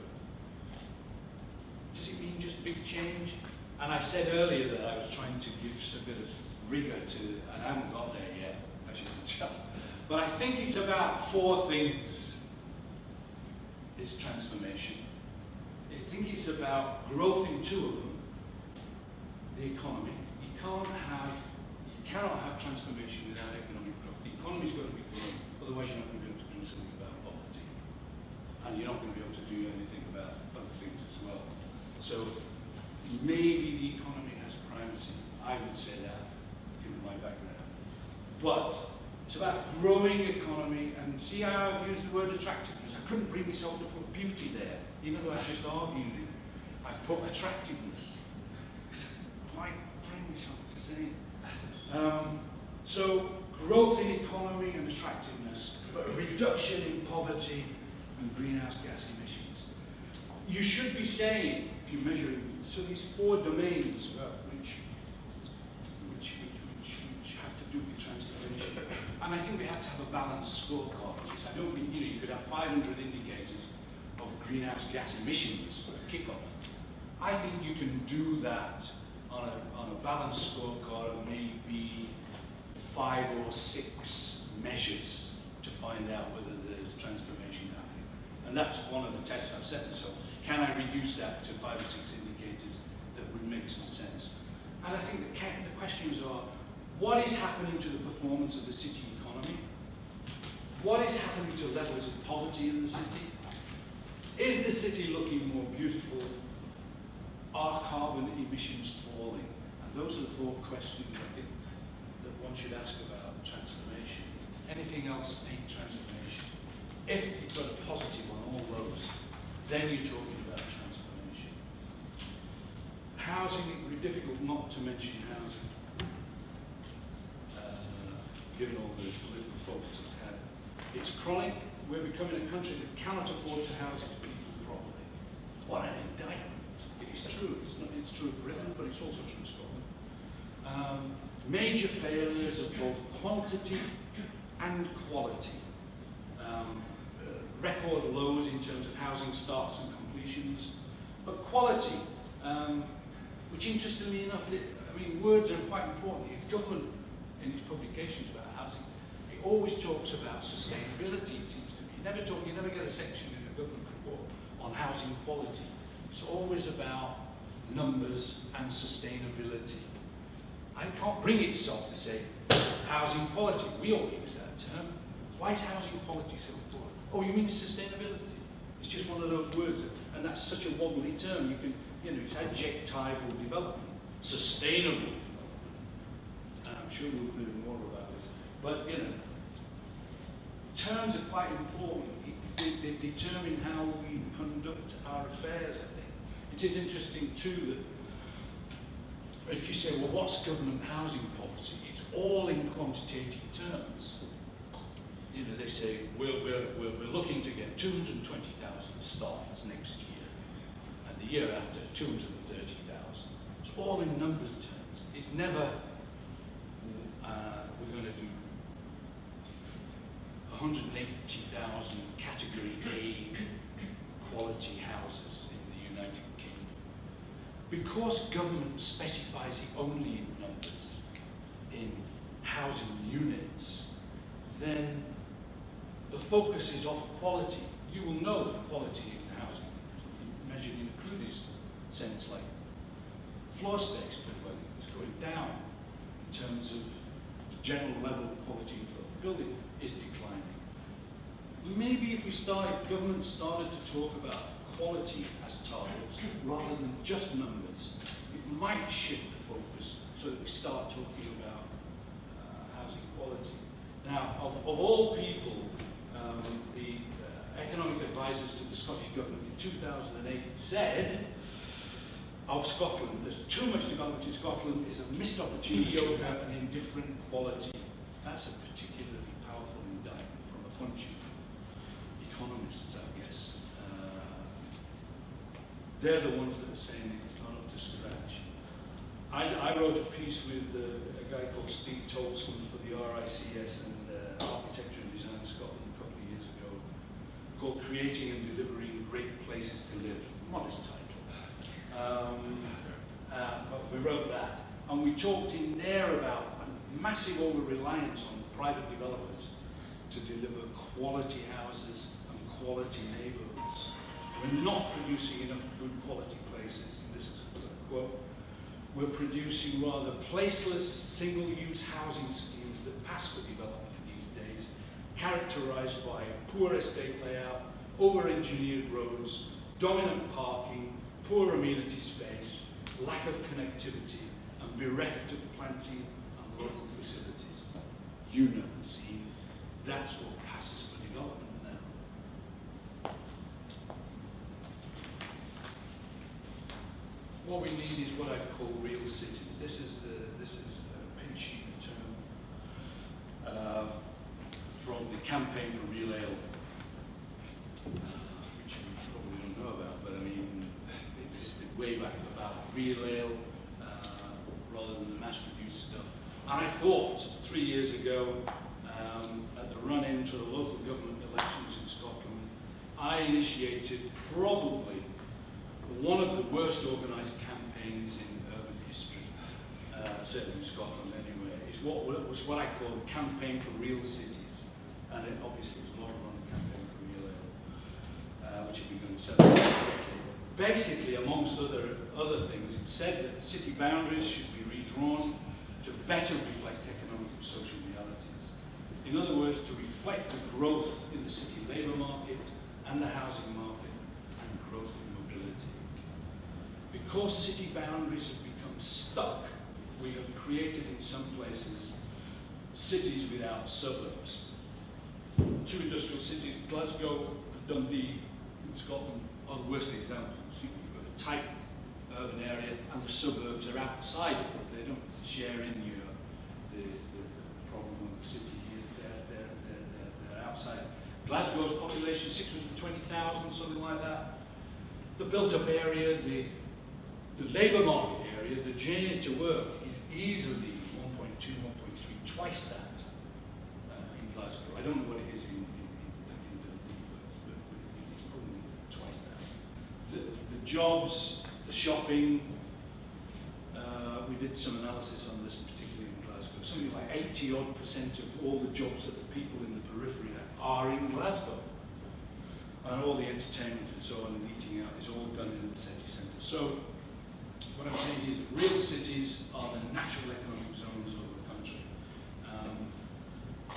Does it mean just big change? And I said earlier that I was trying to give a bit of rigor to, and I haven't got there yet, as you can tell. But I think it's about four things, this transformation. I think it's about growth in two of them. The economy. You cannot have transformation without economic growth. The economy's got to be growing, otherwise you're not going to be able to do something about poverty. And you're not going to be able to do anything about other things as well. So maybe the economy has primacy. I would say that, given my background. But it's about growing economy, and see how I've used the word attractiveness. I couldn't bring myself to put beauty there, even though I just argued it. I've put attractiveness. Quite bring myself to say. So growth in economy and attractiveness, but a reduction in poverty and greenhouse gas emissions. You should be saying, if you're measuring, so these four domains which have to do with transformation. And I think we have to have a balanced scorecard. I don't mean, you could have 500 indicators of greenhouse gas emissions for a kickoff. I think you can do that on a balanced scorecard of maybe 5 or 6 measures to find out whether there's transformation happening. And that's one of the tests I've set myself. Can I reduce that to 5 or 6 indicators that would make some sense? And I think the questions are, what is happening to the performance of the city economy? What is happening to levels of poverty in the city? Is the city looking more beautiful? Are carbon emissions falling? And those are the 4 questions I think that one should ask about transformation. Anything else ain't transformation. If you've got a positive on all those, then you're talking about transformation. Housing, it would be difficult not to mention housing, given all the political focus it's had. It's chronic. We're becoming a country that cannot afford to house its people properly. What an indictment. It is true. It's true of Britain, but it's also true of Scotland. Major failures of both quantity and quality. Record lows in terms of housing starts and completions. But quality, which interestingly enough, words are quite important. The government, in its publications about housing, it always talks about sustainability, it seems to be. You never get a section in a government report on housing quality. It's always about numbers and sustainability. And it can't bring itself to say housing quality. We all use that term. Why is housing quality so important? Oh, you mean sustainability? It's just one of those words, and that's such a wobbly term. You can, it's adjectival development, sustainable development. And I'm sure we'll hear more about this. But, terms are quite important. They determine how we conduct our affairs, I think. It is interesting, too, that if you say, well, what's government housing policy? It's all in quantitative terms. They say, we're looking to get 220,000 starts next year, and the year after, 230,000. It's all in numbers terms. It's never, we're going to do 180,000 category A quality houses in the United Kingdom. Because government specifies it only in numbers, in housing units, then the focus is off quality. You will know that quality in housing, measured in the crudest sense, like floor space per dwelling, is going down in terms of the general level of quality of the building is declining. Maybe if government started to talk about quality as targets rather than just numbers, it might shift the focus so that we start talking about housing quality. Now, of all people, the economic advisors to the Scottish Government in 2008 said of Scotland, there's too much development in Scotland, is a missed opportunity over an indifferent quality. That's a particularly powerful indictment from a bunch of economists, I guess. They're the ones that are saying it's not up to scratch. I wrote a piece with a guy called Steve Tolson for the RICS and Architecture and Design Scotland a couple of years ago, called Creating and Delivering Great Places to Live. Modest title. But we wrote that. And we talked in there about a massive over-reliance on private developers to deliver quality houses and quality neighbourhoods. We're not producing enough good quality places, and this is a quote. We're producing rather placeless, single-use housing schemes that pass for development these days, characterised by poor estate layout, over-engineered roads, dominant parking, poor amenity space, lack of connectivity, and bereft of planting and local facilities. You know, see, that's what passes for development now. What we need is what I call real cities. This is a pin sheet term from the Campaign for Real Ale, which you probably don't know about, but I mean, it existed way back about real ale rather than the mass-produced stuff. And I thought 3 years ago, at the run-in to the local government elections in Scotland, I initiated probably one of the worst organised campaigns in urban history, certainly in Scotland anyway. It's what I call the Campaign for Real Cities, and it obviously was not run the Campaign for Real Ale, which had begun 7 years ago. Basically, amongst other things, it said that city boundaries should be redrawn to better reflect economic and social realities. In other words, to reflect the growth in the city labour market and the housing market and growth in mobility. Because city boundaries have become stuck, we have created in some places cities without suburbs. 2 industrial cities, Glasgow and Dundee in Scotland, are the worst examples. You've got a tight urban area and the suburbs are outside of it. They don't share in the problem of the city here. They're outside. Glasgow's population, 620,000, something like that. The built-up area, the labour market area, the journey to work is easily 1.2, 1.3, twice that in Glasgow. I don't know what it is in Dundee, but it's probably twice that. The jobs, the shopping, we did some analysis on this, particularly in Glasgow. Something like 80-odd% of all the jobs that the people in the periphery are in Glasgow. And all the entertainment and so on, and eating out, is all done in the city centre. So, what I'm saying is that real cities are the natural economic zones of the country.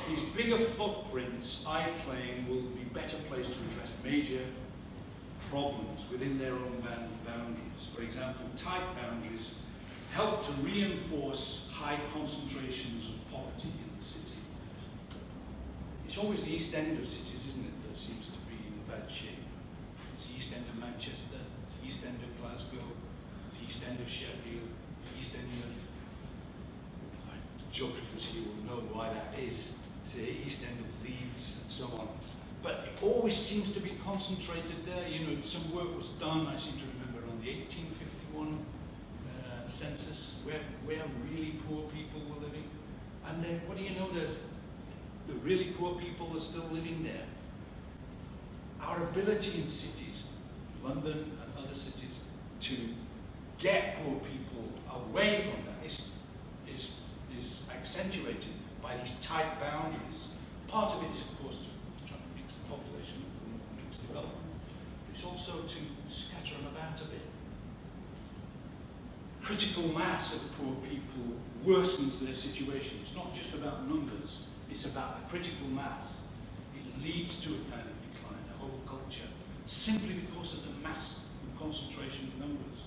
These bigger footprints, I claim, will be better placed to address major problems within their own boundaries. For example, tight boundaries help to reinforce high concentrations of poverty in the city. It's always the east end of cities, isn't it, that seems to be in bad shape. It's the east end of Manchester, it's the east end of Glasgow, it's the east end of Sheffield, it's the east end of... Geographers here will know why that is. It's the east end of Leeds and so on. But it always seems to be concentrated there. You know, some work was done, I seem to remember, on the 1851 census, where really poor people were living. And then, what do you know, the really poor people are still living there. Our ability in cities, London and other cities, to get poor people away from that is accentuated by these tight boundaries. Part of it is, of course, to try to mix the population and mix development. But it's also to scatter them about a bit. Critical mass of poor people worsens their situation. It's not just about numbers, it's about the critical mass. It leads to a kind of decline, a whole culture, simply because of the mass and concentration of numbers.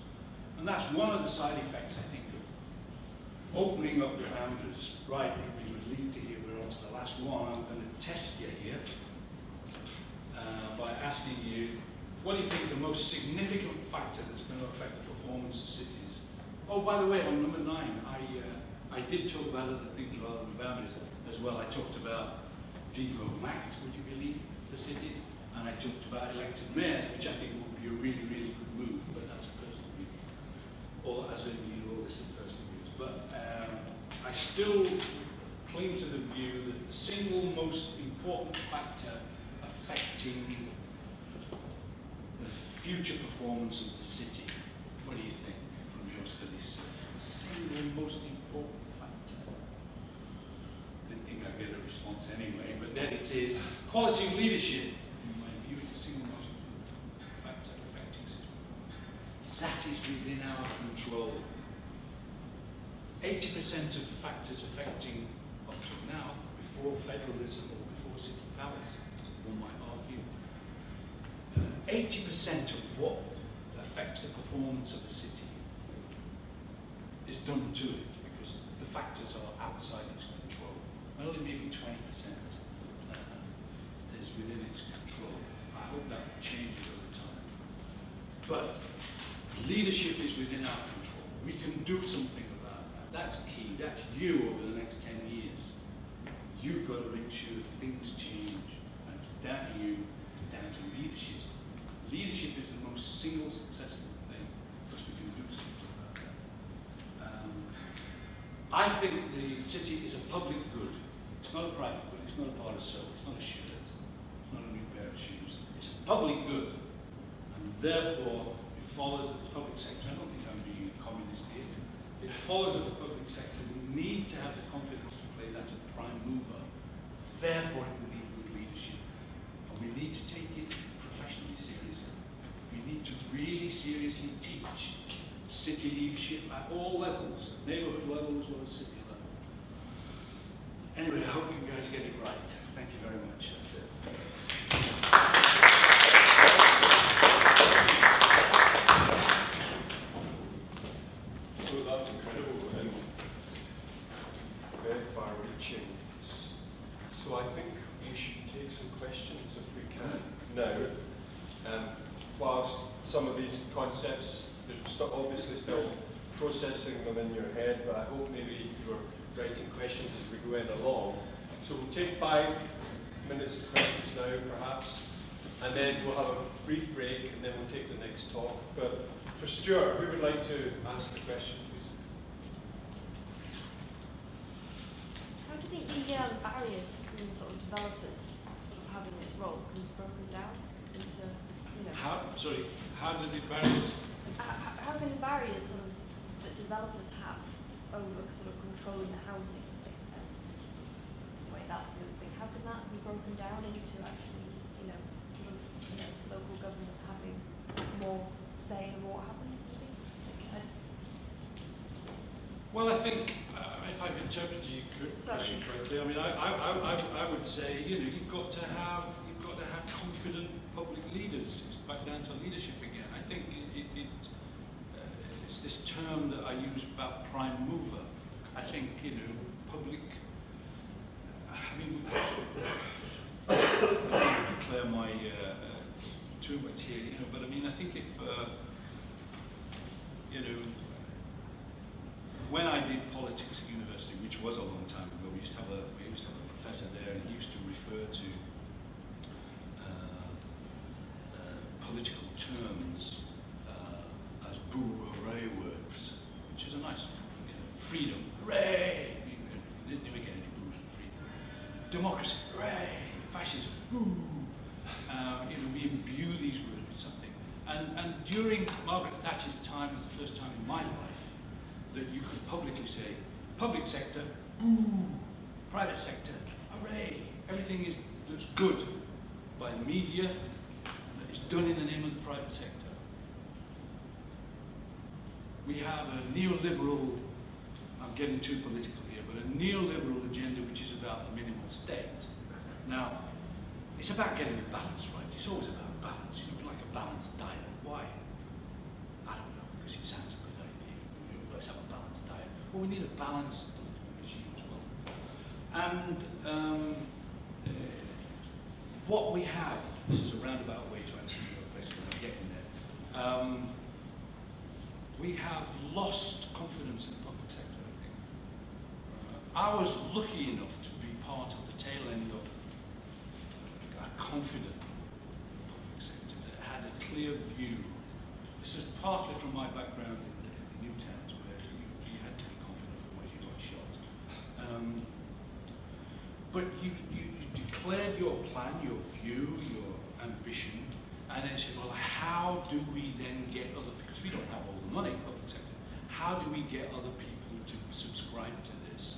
And that's one of the side effects, I think, of opening up the boundaries. Right, you'll be relieved to hear we're on to the last one. I'm going to test you here by asking you, what do you think the most significant factor that's going to affect the performance of cities? Oh, by the way, on number 9, I did talk about other things rather than boundaries as well. I talked about Devo Max, would you believe, for cities, and I talked about elected mayors, which I think would be a really, really good move, but that's a personal view. Or as a view, or this is personal. still cling to the view that the single most important factor affecting the future performance of the city, what do you think from your studies? The single most important factor. Didn't think I'd get a response anyway, but then it is quality of leadership. In my view, it's the single most important factor affecting city performance. That is within our control. 80% of factors affecting, up to now, before federalism or before city powers, one might argue, 80% of what affects the performance of the city is done to it because the factors are outside its control. Only maybe 20% is within its control. I hope that changes over time. But leadership is within our control. We can do something about that. That's key. That's you over the next 10 years. You've got to make sure things change. And down to you, down to leadership. Leadership is the most single successful thing because we can do something about that. I think the city is a public good. It's not a private good. It's not a part of soul. It's not a shirt. It's not a new pair of shoes. It's a public good. And therefore, it follows that the public sector, I don't think I'm being a communist here, it follows that the public sector will need to have the confidence to play that as a prime mover. Therefore, it will need good leadership. And we need to take it professionally seriously. We need to really seriously teach city leadership at all levels, neighbourhood level as well as city level. Anyway, I hope you guys get it right. Thank you very much. That's it. So that's incredible and very far-reaching. So I think we should take some questions if we can now. Whilst some of these concepts, you're obviously still processing them in your head, but I hope maybe you're writing questions as we go in along. So we'll take 5 minutes of questions now, perhaps, and then we'll have a brief break, and then we'll take the next talk. But for Stuart, who would like to ask the question, please? How do you think the barriers between sort of developers sort of having this role can be broken down into, you know? How do the barriers? How can the barriers sort of that developers have over sort of controlling the housing, the way that's moving, how can that be broken down into actually, you know, sort of, you know, local government having more say in what happens and things? Well, I think if I've interpreted your question correctly, I mean, I would say, you know, you've got to have confident public leaders. It's back down to leadership again. I think it's this term that I use about prime mover. I think, you know, public. I mean, I don't want to declare my too much here, you know, but I mean, I think if you know. When I did politics at university, which was a long time ago, we used to have a professor there, and he used to refer to political terms as boo hooray words, which is a nice, you know, freedom, hooray! You didn't even get any boos and freedom. Democracy, hooray! Fascism, boo! You know, we imbue these words with something. And during Margaret Thatcher's time, it was the first time in my life that you could publicly say, public sector, boo, private sector, hooray. Everything that's good by the media, that is done in the name of the private sector. We have a neoliberal, I'm getting too political here, but a neoliberal agenda which is about the minimal state. Now, it's about getting the balance right. It's always about balance. You know, like a balanced diet. Why? I don't know, because it sounds a good idea. Let's have a balanced diet. Well, we need a balanced regime as well. And what we have, this is a roundabout way to answer your question, I'm getting there. We have lost confidence in the public sector, I think. I was lucky enough to be part of the tail end of a confident public sector that had a clear view. This is partly from my background in New Towns, where you had to be confident otherwise you got shot. But you declared your plan, your view, your ambition, and then said, well, how do we then get other, because we don't have all the money, public sector, how do we get other people to subscribe to this?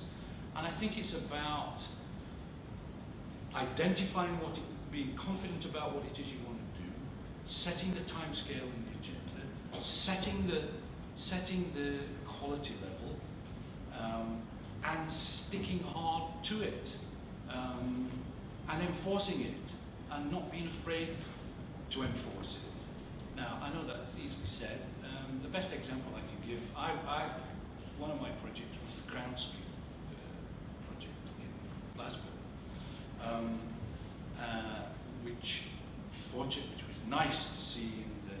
And I think it's about identifying what it, being confident about what it is you want to do, setting the time scale in the agenda, setting the quality level, and sticking hard to it, and enforcing it, and not being afraid to enforce it. Now, I know that's easily said. The best example I can give, one of my projects was the Crown Street project in Glasgow, which was nice to see in the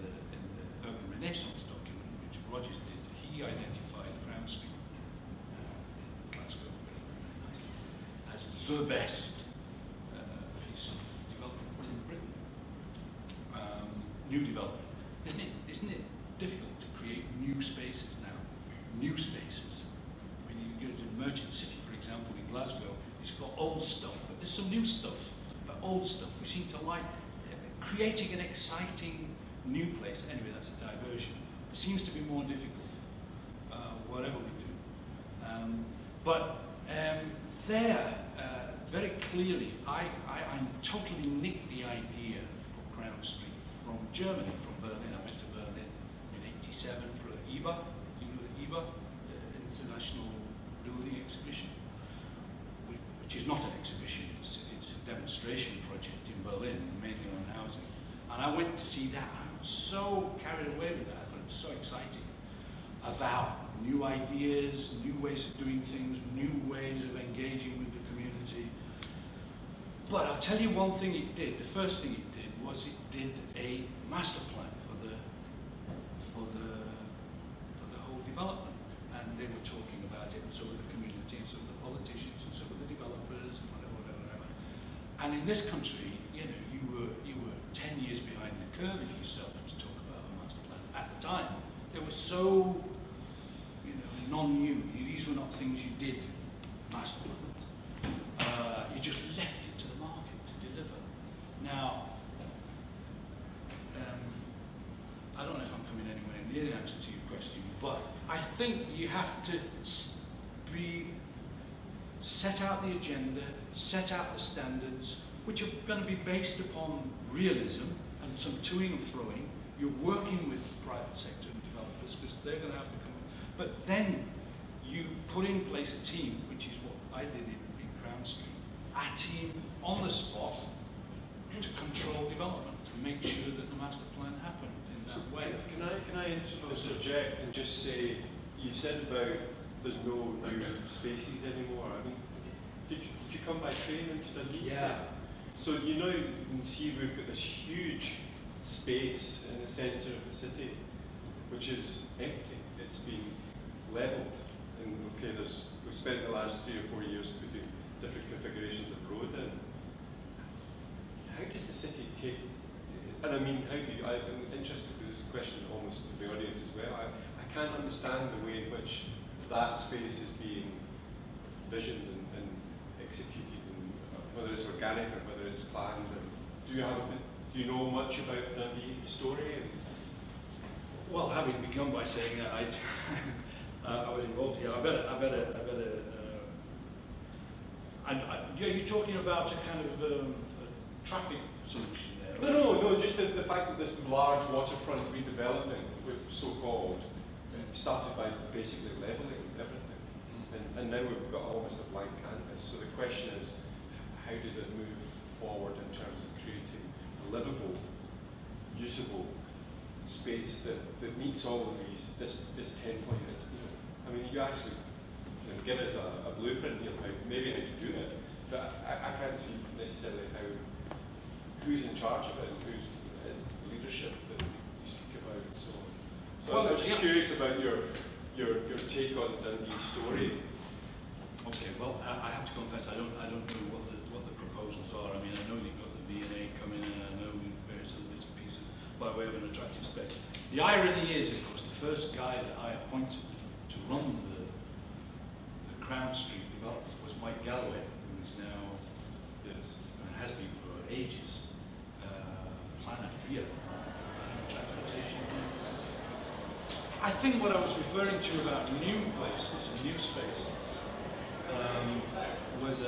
Urban Renaissance document, which Rogers did. He identified Crown Street in Glasgow very nicely as the best piece of development in Britain. New development. Isn't it difficult to create new spaces now? New spaces. When you go to Merchant City, for example, in Glasgow, it's got old stuff, but there's some new stuff. But old stuff, we seem to like creating an exciting new place. Anyway, that's a diversion. It seems to be more difficult, whatever we do. Very clearly, I totally nicked the idea for Crown Street from Germany, from Berlin. I went to Berlin in '87 for IBA. You know the IBA, the International Building Exhibition, which is not an exhibition, it's a demonstration project in Berlin, mainly on housing. And I went to see that. I was so carried away with that. I thought it was so exciting about new ideas, new ways of doing things, new ways of engaging with the community. But I'll tell you one thing it did. The first thing it did was it did a master plan for the whole development. And they were talking about it, and so were the community, and so were the politicians, and so were the developers, and whatever. And in this country, you know, you were 10 years behind the curve if you started to talk about a master plan. At the time, they were so, you know, non-new. These were not things you did, master plans. You just left it to the market to deliver. Now, I don't know if I'm coming anywhere near the answer to your question, but I think you have to set out the agenda, set out the standards, which are going to be based upon realism and some toing and froing. You're working with the private sector and developers because they're going to have to come in. But then you put in place a team, which is what I did in Crown Street, a team on the spot to control development, to make sure that the master plan happened in that way. Can I interject and just say, you said about there's no new spaces anymore. I mean, did you come by train into Dundee? Yeah. So you know, you can see we've got this huge space in the centre of the city, which is empty. It's been levelled. And okay, we've spent the last 3 or 4 years putting different configurations of road in. How does the city take, and I mean, I'm interested because this question almost for the audience as well. I can't understand the way in which that space is being visioned and executed, and whether it's organic or whether it's planned. And do you know much about Dundee story? Well, having begun by saying that I was involved here, you're talking about a kind of a traffic solution there. No, just the fact that this large waterfront redevelopment, so-called, started by basically levelling everything. And now we've got almost a blank canvas. So the question is, how does it move forward in terms of creating a livable, usable space that meets all of this 10-point, I mean, you actually give us a blueprint here, maybe how to do it, but I can't see necessarily who's in charge of it and who's in leadership that you speak about and so on. So well, I'm just curious about your take on Dundee's story. Okay, well, I have to confess I don't know what the proposals are. I mean, I know you've got the V&A coming in, and I know various other bits and pieces by way of an attractive space. The irony is, of course, the first guy that I appointed to run the Crown Street development was Mike Galloway, who is now, and has been for ages, planner here, transportation. I think what I was referring to about new places, new spaces, was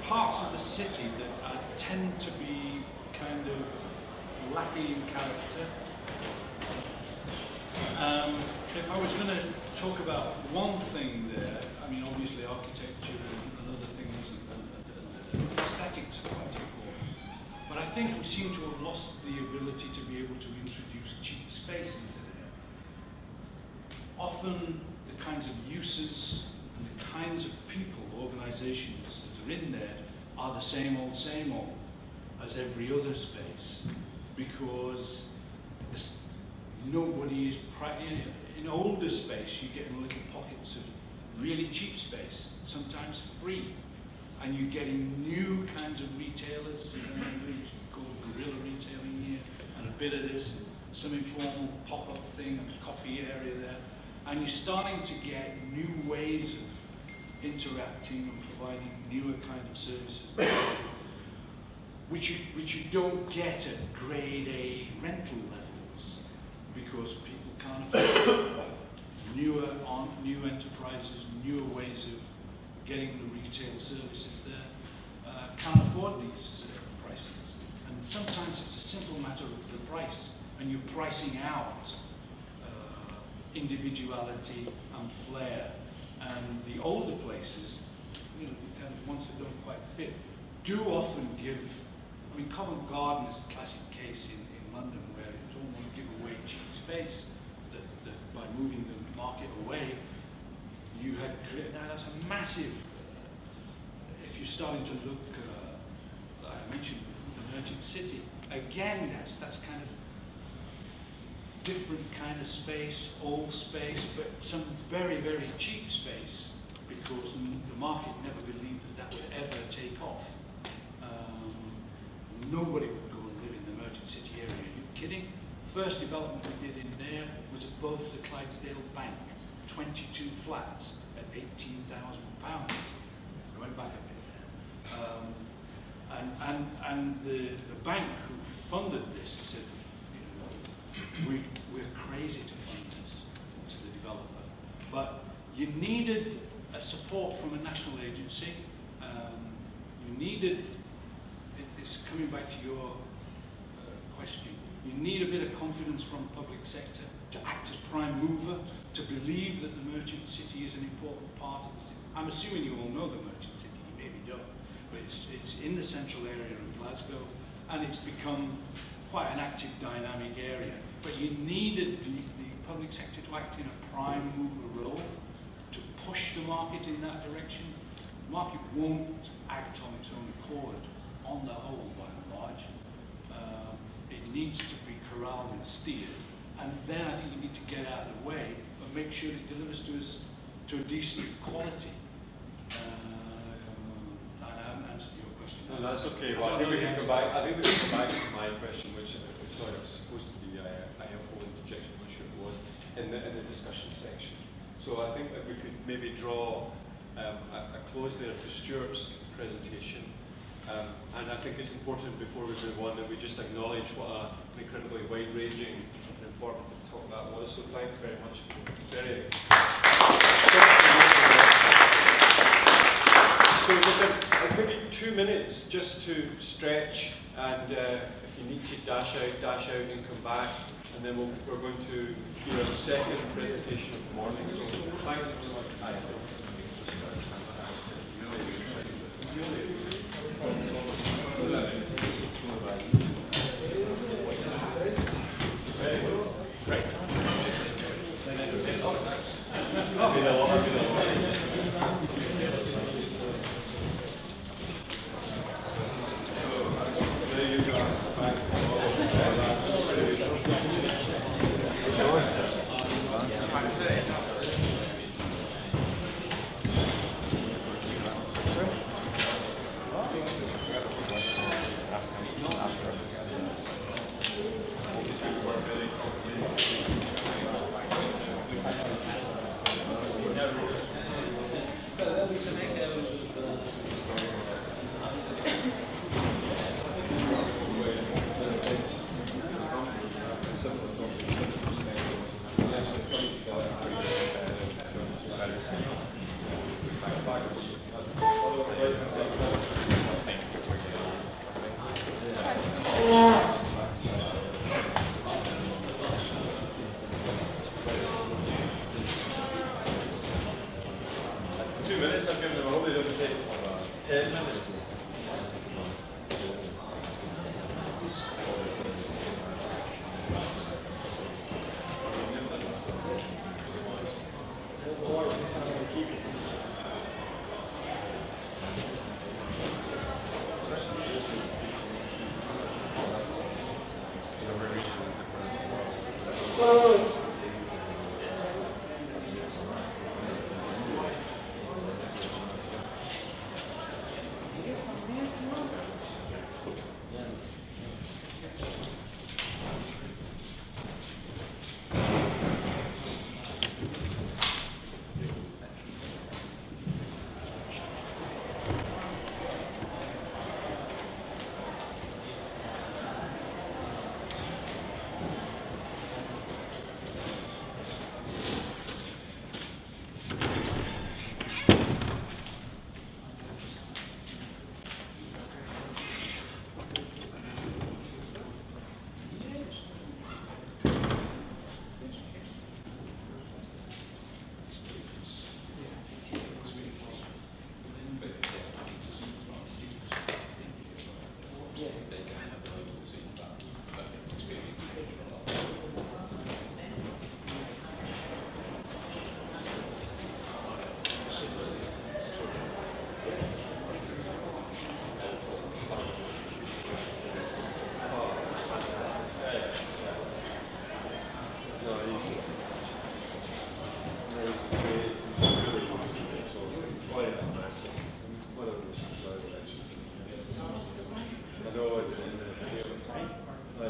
parts of the city that tend to be kind of lacking in character. If I was going to talk about one thing there, I mean, obviously architecture and other things and aesthetics are quite important. But I think we seem to have lost the ability to be able to introduce cheap space into there. Often the kinds of uses and the kinds of people, organizations that are in there are the same old as every other space, because nobody is, in older space you get in little pockets of really cheap space, sometimes free, and you're getting new kinds of retailers, which we call guerrilla retailing here, and a bit of this, some informal pop-up thing, coffee area there, and you're starting to get new ways of interacting and providing newer kind of services, which you don't get at grade A rental levels, because people can't afford new enterprises, newer ways of getting the retail services there, can't afford these prices. And sometimes it's a simple matter of the price, and you're pricing out individuality and flair. And the older places, the kind of ones that don't quite fit, do often give. I mean, Covent Garden is a classic case in London, where it was almost give away cheap space, that by moving the market away, you had created. Now that's a massive. If you're starting to look, like I mentioned, the Merchant City, again, that's kind of different kind of space, old space, but some very, very cheap space, because the market never believed that would ever take off. Nobody would go and live in the Merchant City area. Are you kidding? First development we did in there was above the Clydesdale Bank, 22 flats at £18,000. I went back a bit there. And the bank who funded this said, we're crazy to fund this to the developer. But you needed a support from a national agency. You needed, it's coming back to your question, you need a bit of confidence from the public sector to act as prime mover, to believe that the Merchant City is an important part of the city. I'm assuming you all know the Merchant City, you maybe don't, but it's in the central area of Glasgow, and it's become quite an active, dynamic area. But you needed the public sector to act in a prime mover role, to push the market in that direction. The market won't act on its own accord, on the whole, by and large. It needs to be corralled and steered, and then I think you need to get out of the way, but make sure it delivers to us to a decent quality. I haven't answered your question. No, that's okay. Well, I think we can come back. I think we can come back to my question, which sorry, it was supposed to be I have full interjection, I'm not sure it was, in the discussion section. So I think that we could maybe draw a close there to Stuart's presentation. And I think it's important before we move on that we just acknowledge what an incredibly wide-ranging and informative talk that was. So thanks very much. Very. So I'll give you 2 minutes just to stretch, and if you need to dash out and come back, and then we're going to hear a second presentation of the morning. So thanks very much. Very good. Great. There you go.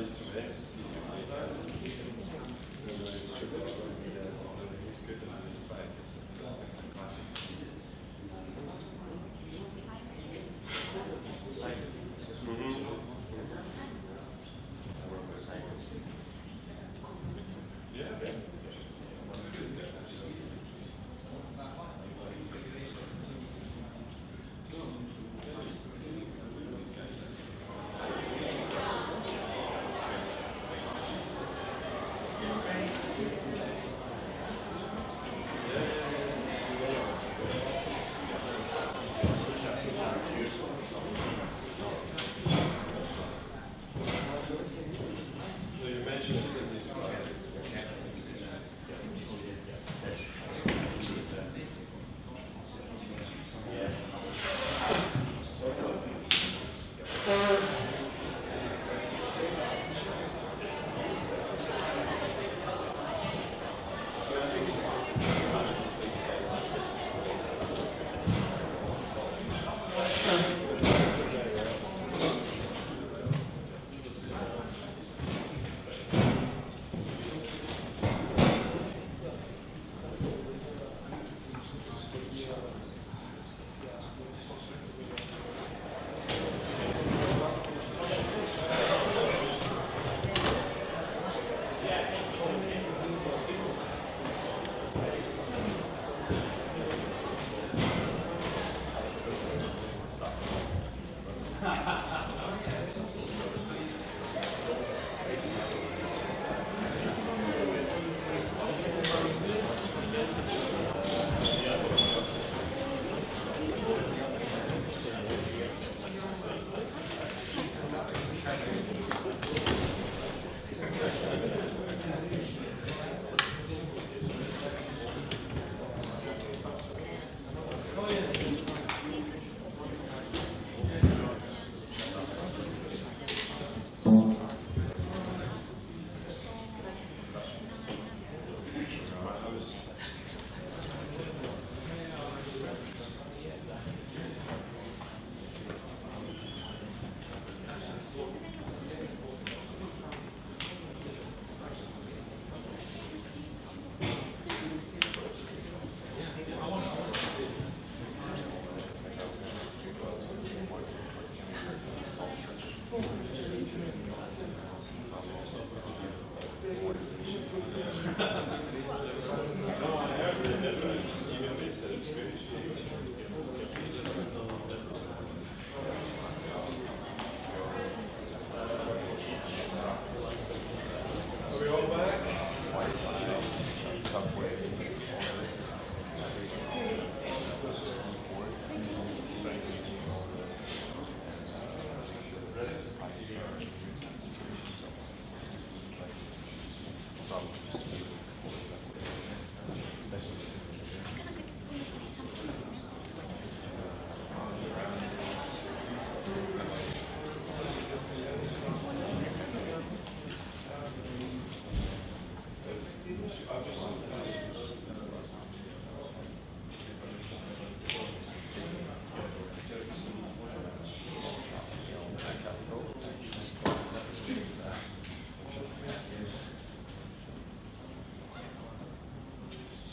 pleased to meet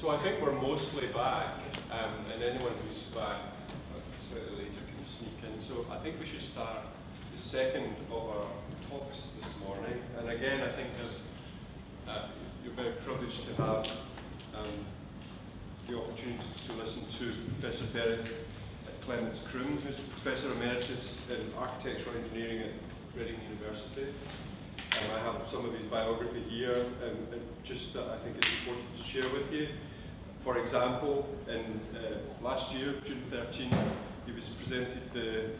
So I think we're mostly back, and anyone who's back slightly later can sneak in. So I think we should start the second of our talks this morning. And again, I think you're very privileged to have the opportunity to listen to Professor Derek Clements Croom, who's Professor Emeritus in Architectural Engineering at Reading University. I have some of his biography here, and just that I think it's important to share with you. For example, in last year, June 13, he was presented the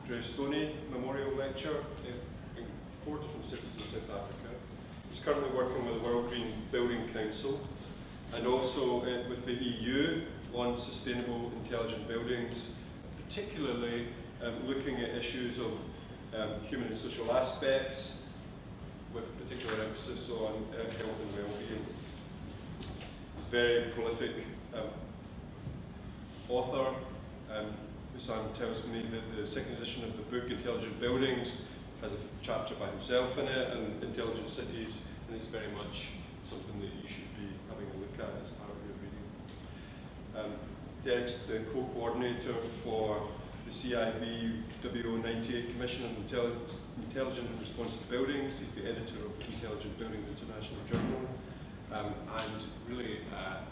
Drewstone Memorial Lecture in 4 different cities in South Africa. He's currently working with the World Green Building Council and also with the EU on sustainable intelligent buildings, particularly looking at issues of human and social aspects, with particular emphasis on health and well-being. He's a very prolific author. Hussam tells me that the second edition of the book, Intelligent Buildings, has a chapter by himself in it, and Intelligent Cities, and it's very much something that you should be having a look at as part of your reading. Derek's the co-coordinator for the CIB WO98 Commission on Intelligent and Responsive Buildings. He's the editor of Intelligent Buildings International Journal, and really a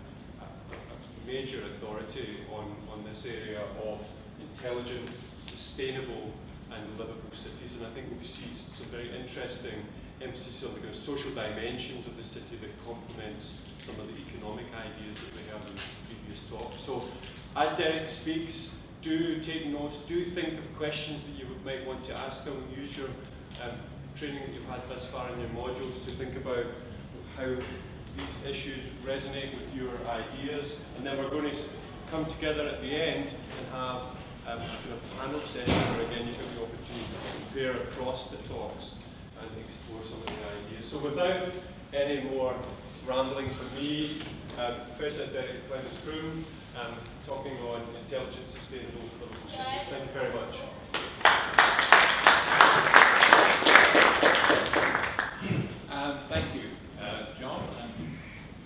major authority on this area of intelligent, sustainable and livable cities. And I think we see some very interesting emphasis on the kind of social dimensions of the city that complements some of the economic ideas that we have in previous talks. So as Derek speaks, do take notes, do think of questions that you might want to ask them. Use your training that you've had thus far in your modules to think about how these issues resonate with your ideas. And then we're going to come together at the end and have a kind of panel session where again you have the opportunity to compare across the talks and explore some of the ideas. So without any more rambling from me, Professor Derek Clements-Broom, talking on intelligent, sustainable livable cities. Thank you very much. Thank you, John, and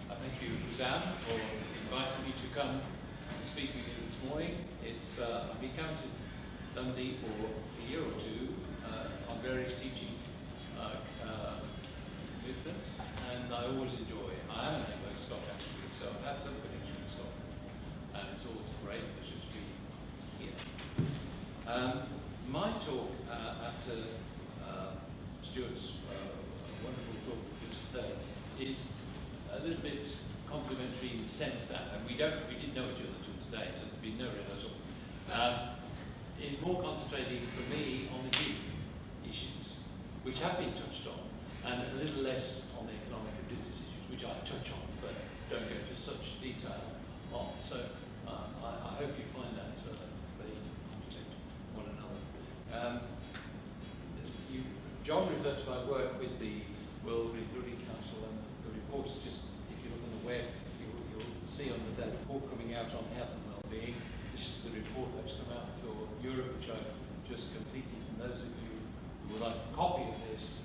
thank you, Suzanne, for inviting me to come and speak with you this morning. I've been coming to Dundee for a year or two on various teaching commitments, and I always enjoy it. I am an Anglo-Scot actually, so I have some connection with Scotland, and it's always a great pleasure to be here. My talk after Stuart's wonderful talk today is a little bit complimentary in the sense that, and we didn't know each other till today, so there'd be no rehearsal. Is more concentrating for me on the youth issues, which have been touched on, and a little less on the economic and business issues, which I touch on, but don't go into such detail on. So I hope you find that they complement one another. John referred to my work with the World Green Building Council, and the reports, just if you look on the web, you'll see on that report coming out on health and well-being. This is the report that's come out for Europe, which I've just completed. And those of you who would like a copy of this,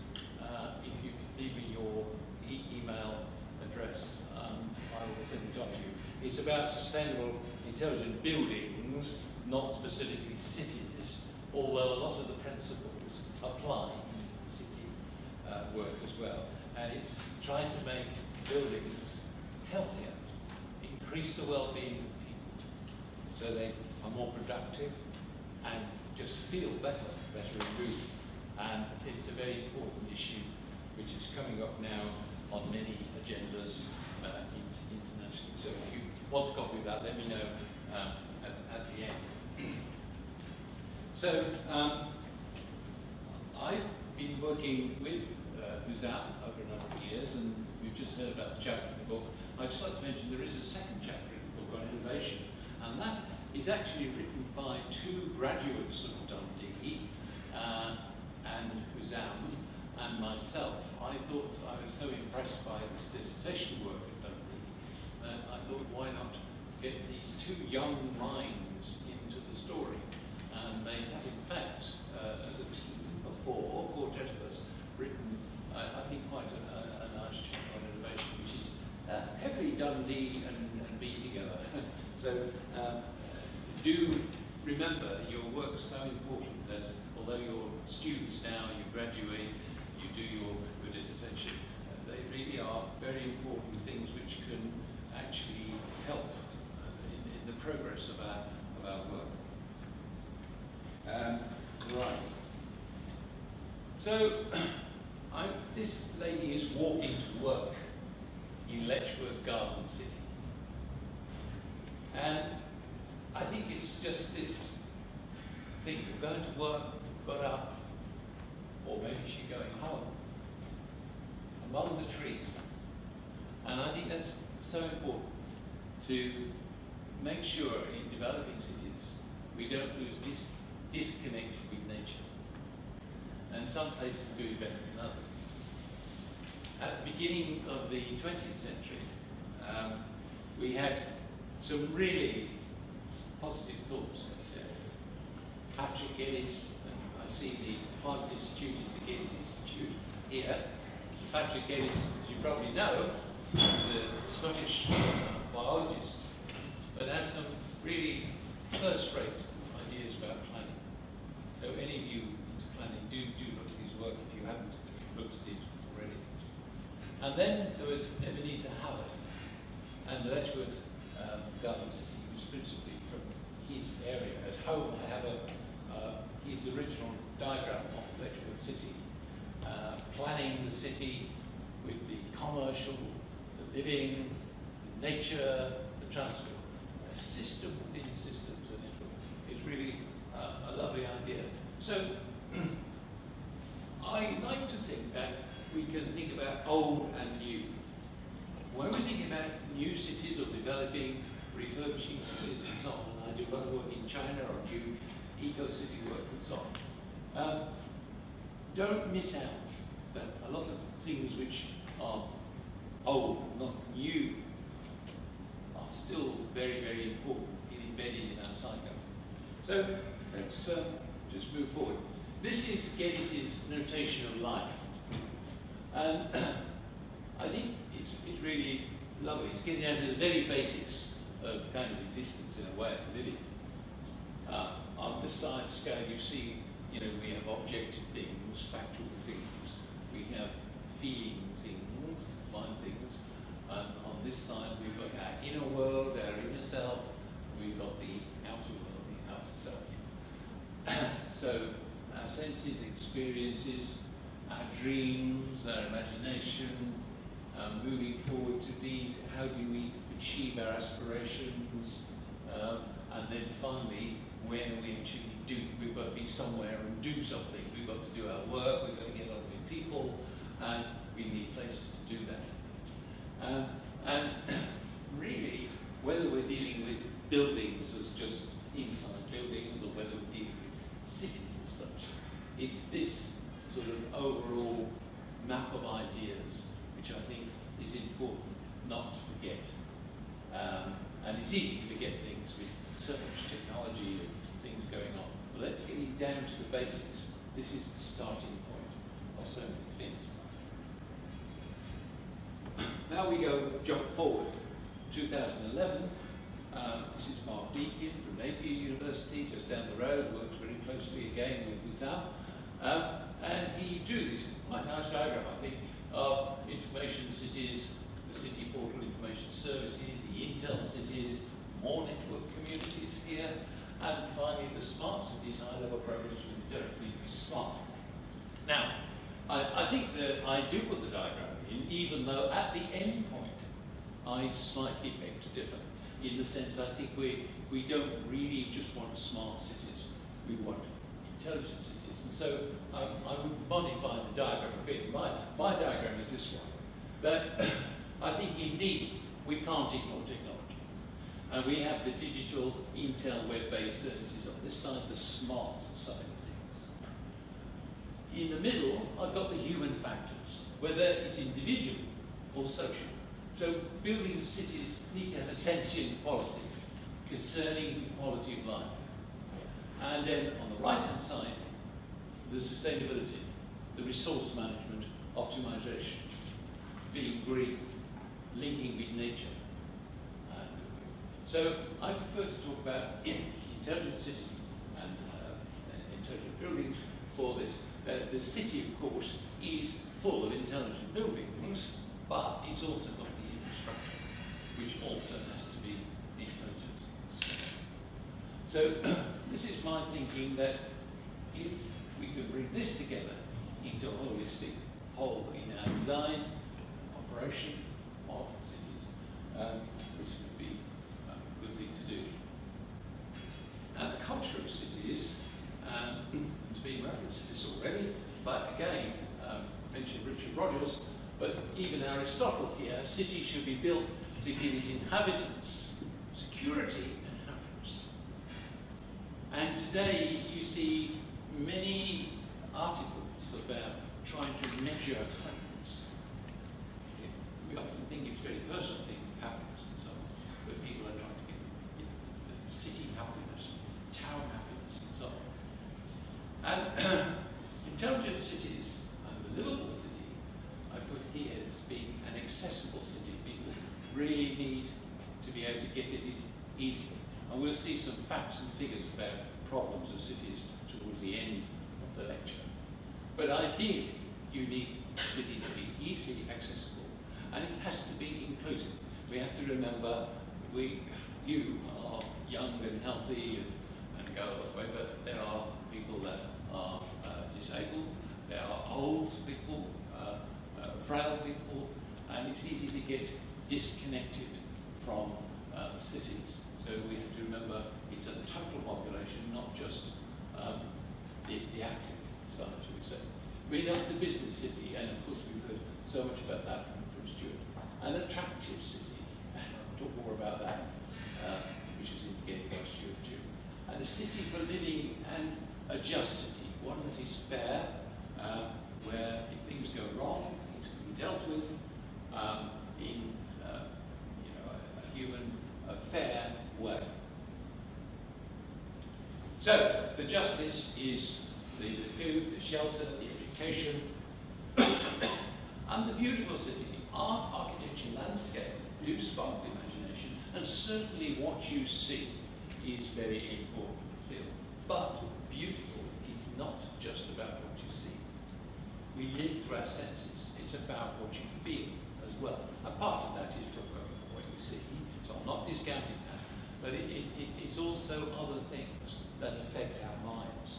if you leave me your email address, I will send it on to you. It's about sustainable, intelligent buildings, not specifically cities, although a lot of the principles apply into the city work as well. And it's trying to make buildings healthier, increase the well-being of people, so they are more productive and just feel better in mood. And it's a very important issue which is coming up now on many agendas internationally. So if you want a copy of that, let me know at the end. So I've been working with Suzanne over a number of years, and we've just heard about the chapter in the book. I'd just like to mention there is a second chapter in the book on innovation, and that is actually written by two graduates of Dundee, and Suzanne and myself. I thought I was so impressed by this dissertation work at Dundee that I thought, why not get these two young minds into the story? And they have, in fact, as a team of four, quartet of us, written, I think, quite a nice chapter on innovation, which is heavily Dundee and me together. So do remember your work's so important, as although you're students now, you graduate, you do your dissertation, they really are very important things which can actually help in the progress of our work. Right. So this lady is walking to work in Letchworth Garden City. And I think it's just this thing of going to work, got up, or maybe she's going home, among the trees. And I think that's so important to make sure in developing cities we don't lose disconnect with nature. And some places do it better than others. At the beginning of the 20th century, we had some really positive thoughts, I say. Patrick Ellis, and I see the Department Institute is the Geddes Institute here. Patrick Geddes, as you probably know, is a Scottish biologist, but has some really first-rate ideas about planning. So any of you into planning, do look at his work if you haven't looked at it already. And then there was Ebenezer Howard, and the Letchworth Garden City was principally from his area. At home I have his original diagram of Letchworth City, planning the city with the commercial, the living, the nature, the transport, a system within systems, and it's really a lovely idea. So I like to think that we can think about old and new. When we think about new cities or developing, refurbishing cities and so on, and I do a lot of work in China or new eco-city work and so on, don't miss out that a lot of things which are old, not new, are still very, very important and embedded in our psyche. So let's just move forward. This is Geddes' notation of life. And I think it's really lovely. It's getting down to the very basics of kind of existence in a way of living. On this side of the scale, you see, we have objective things, factual things. We have feeling things, mind things. And on this side, we've got our inner world, our inner self. We've got the outer world, the outer self. So our senses, experiences, our dreams, our imagination, moving forward to these, how do we achieve our aspirations, and then finally, when we actually do, we've got to be somewhere and do something. We've got to do our work, we've got to get on with people, and we need places to do that. And really, whether we're dealing with buildings as just inside buildings, or whether we're dealing with cities as such, it's this sort of overall map of ideas which I think is important not to forget. And it's easy to forget things with so much technology and things going on. But let's get it down to the basics. This is the starting point of so many things. Now we jump forward. 2011, this is Mark Deakin from Napier University, just down the road, works very closely again with Wissam. And he drew this quite nice diagram, I think, of information cities, the city portal information services, the Intel cities, more network communities here, and finally the smart cities, high-level programs with territory be smart. Now, I think that I do put the diagram in, even though at the end point I slightly beg to differ, in the sense I think we don't really just want smart cities, we want intelligent cities. And so I would modify the diagram a bit. My diagram is this one. That I think indeed we can't ignore technology. And we have the digital Intel web-based services on this side, the smart side of things. In the middle, I've got the human factors, whether it's individual or social. So building cities need to have a sentient quality concerning the quality of life. And then on the right-hand side, the sustainability, the resource management, optimization, being green, linking with nature. So I prefer to talk about intelligent cities and intelligent buildings for this. The city, of course, is full of intelligent buildings, but it's also got the infrastructure, which also has to be intelligent. So this is my thinking that if we could bring this together into a holistic whole in our design, operation of cities, this would be a good thing to do. And the culture of cities, there's been reference to this already, but again, mentioned Richard Rogers, but even Aristotle here, a city should be built to give its inhabitants security and happiness. And today you see many articles about trying to measure happiness. We often think it's a very personal thing, happiness and so on, but people are trying to get city happiness, town happiness and so on. And really need to be able to get at it easily. And we'll see some facts and figures about problems of cities towards the end of the lecture. But ideally, you need a city to be easily accessible, and it has to be inclusive. We have to remember you are young and healthy and go all the way, but there are people that are disabled, there are old people, frail people, and it's easy to get disconnected from cities. So we have to remember it's a total population, not just the active side, should we say. We love the business city, and of course we've heard so much about that from Stuart. An attractive city, we'll talk more about that, which is indicated by Stuart too. And a city for living and a just city, one that is fair, where if things go wrong, things can be dealt with in a human, fair way. So, the justice is the food, the shelter, the education, and the beautiful city. Art, architecture, landscape do spark the imagination, and certainly what you see is very important to feel. But beautiful is not just about what you see. We live through our senses. It's about what you feel as well. A part of that is from what you see, so I'm not discounting that. But it's also other things that affect our minds,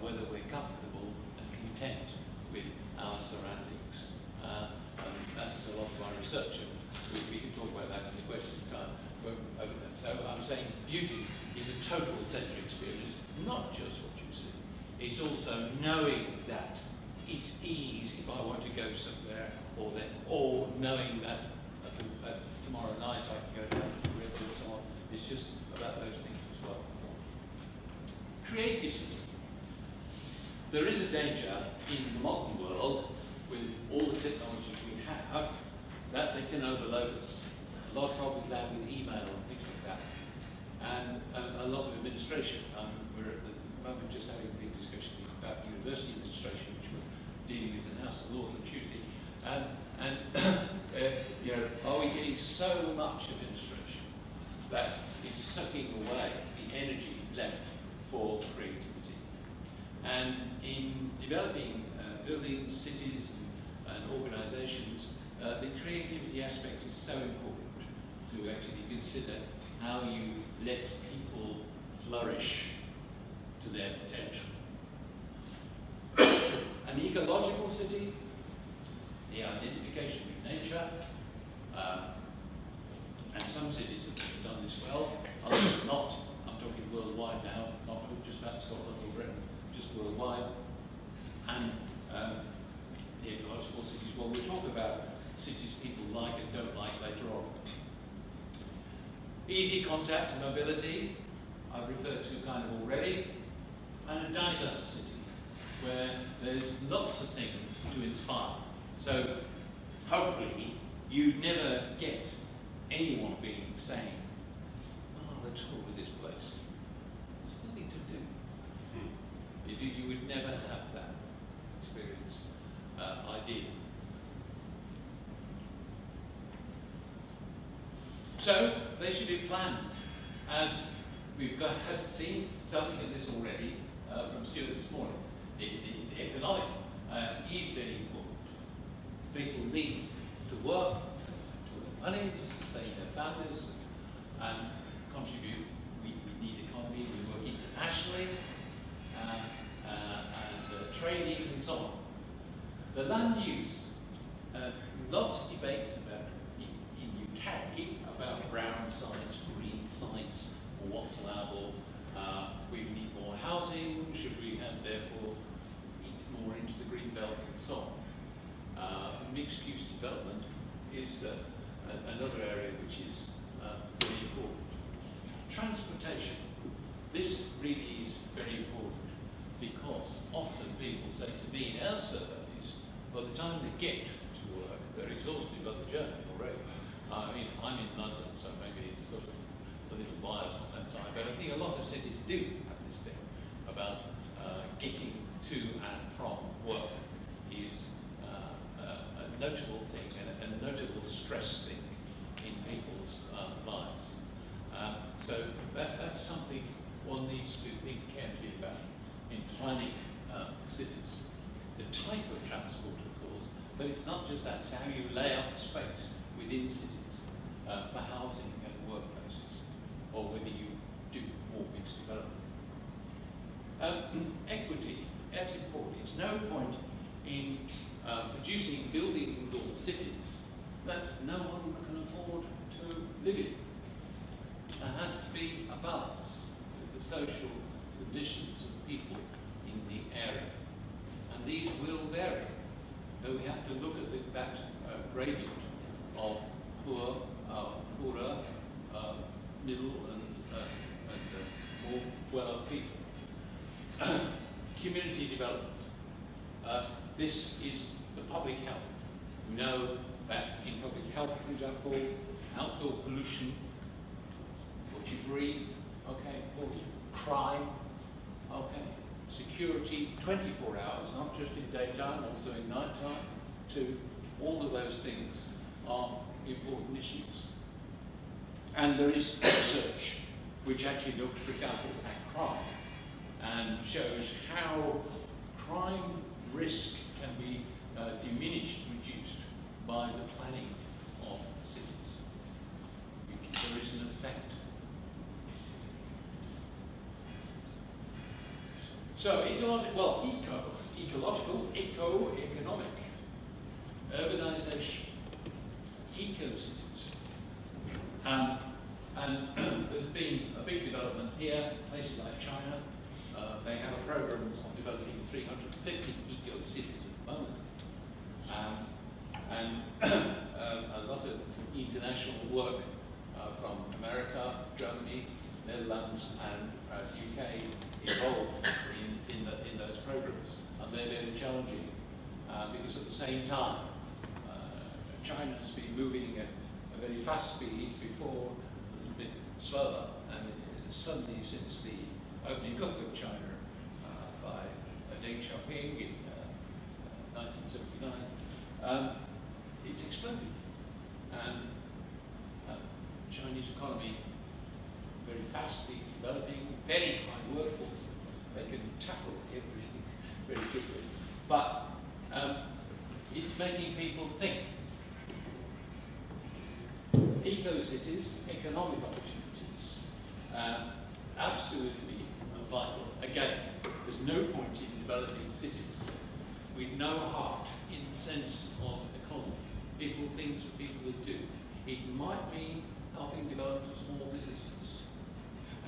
whether we're comfortable and content with our surroundings. And that is a lot of my research, and we can talk about that in the question time. So I'm saying beauty is a total sensory experience, not just what you see. It's also knowing that it's ease if I want to go somewhere, or knowing that tomorrow night I can go down to the river or so on. It's just about those things as well. Creative city. There is a danger in the modern world with all the technologies we have that they can overload us. A lot of problems now with email and things like that, and a lot of administration. We're at the moment just having a big discussion about university administration, which we're dealing with in the House of Lords on Tuesday. Are we getting so much administration that it's sucking away the energy left for creativity? And in developing buildings, cities, and organisations, the creativity aspect is so important to actually consider how you let people flourish to their potential. An ecological city, the identification with nature, and some cities have done this well, others not. I'm talking worldwide now, not just about Scotland or Britain, just worldwide. And the ecological cities, well, we'll talk about cities people like and don't like later on. Easy contact and mobility, I've referred to kind of already, and a diverse city, where there's lots of things to inspire. So hopefully you never get anyone saying, oh, let's go with this place. There's nothing to do. You would never have that experience, ideally. So they should be planned, as we've seen something of this already from Stuart this morning. The economic is very important. People need to work, to earn money, to sustain their families, and contribute. We need economy, we work internationally, and trading and so on. The land use, lots of debate about in UK about brown sites, green sites, or what's allowable. We need more housing, should we have therefore eat more into the green belt and so on. Mixed-use development is another area which is very important. Transportation. This really is very important because often people say to me in our surveys, by the time they get to work, they're exhausted by the journey already. I mean, I'm in London, so maybe it's sort of a little biased on that side, but I think a lot of cities do have this thing about getting to and from work is a notable thing and a notable stress thing people's lives. So that's something one needs to think carefully about in planning cities. The type of transport, of course, but it's not just that, it's how you lay out space within cities for housing and workplaces, or whether you do more mixed development. Equity, that's important. It's no point in producing buildings or cities that no one can afford to live in. There has to be a balance with the social conditions of people in the area. And these will vary. So we have to look at that gradient of poorer, middle and more well-off people. Community development. This is the public health. We know that in public health, for example, outdoor pollution, what you breathe, okay, important. Crime, okay, security, 24 hours, not just in daytime, also in nighttime, too. All of those things are important issues. And there is research which actually looks, for example, at crime and shows how crime risk can be diminished, reduced by the planning of cities. There is an effect. So, ecological, eco-economic, urbanization, eco-cities. And there's been a big development here, places like China. They have a program of developing 350 eco-cities at the moment. And a lot of international work from America, Germany, Netherlands, and UK involved in those programs. And they're very challenging because at the same time, China has been moving at a very fast speed before, a little bit slower, and suddenly since the opening up of China by Deng Xiaoping in 1979, it's exploded. And Chinese economy very fastly developing, very high workforce. They can tackle everything very quickly. But it's making people think. Eco-cities, economic opportunities, absolutely vital. Again, there's no point in developing cities with no heart in the sense of economy. People think that people would do. It might mean helping develop small businesses.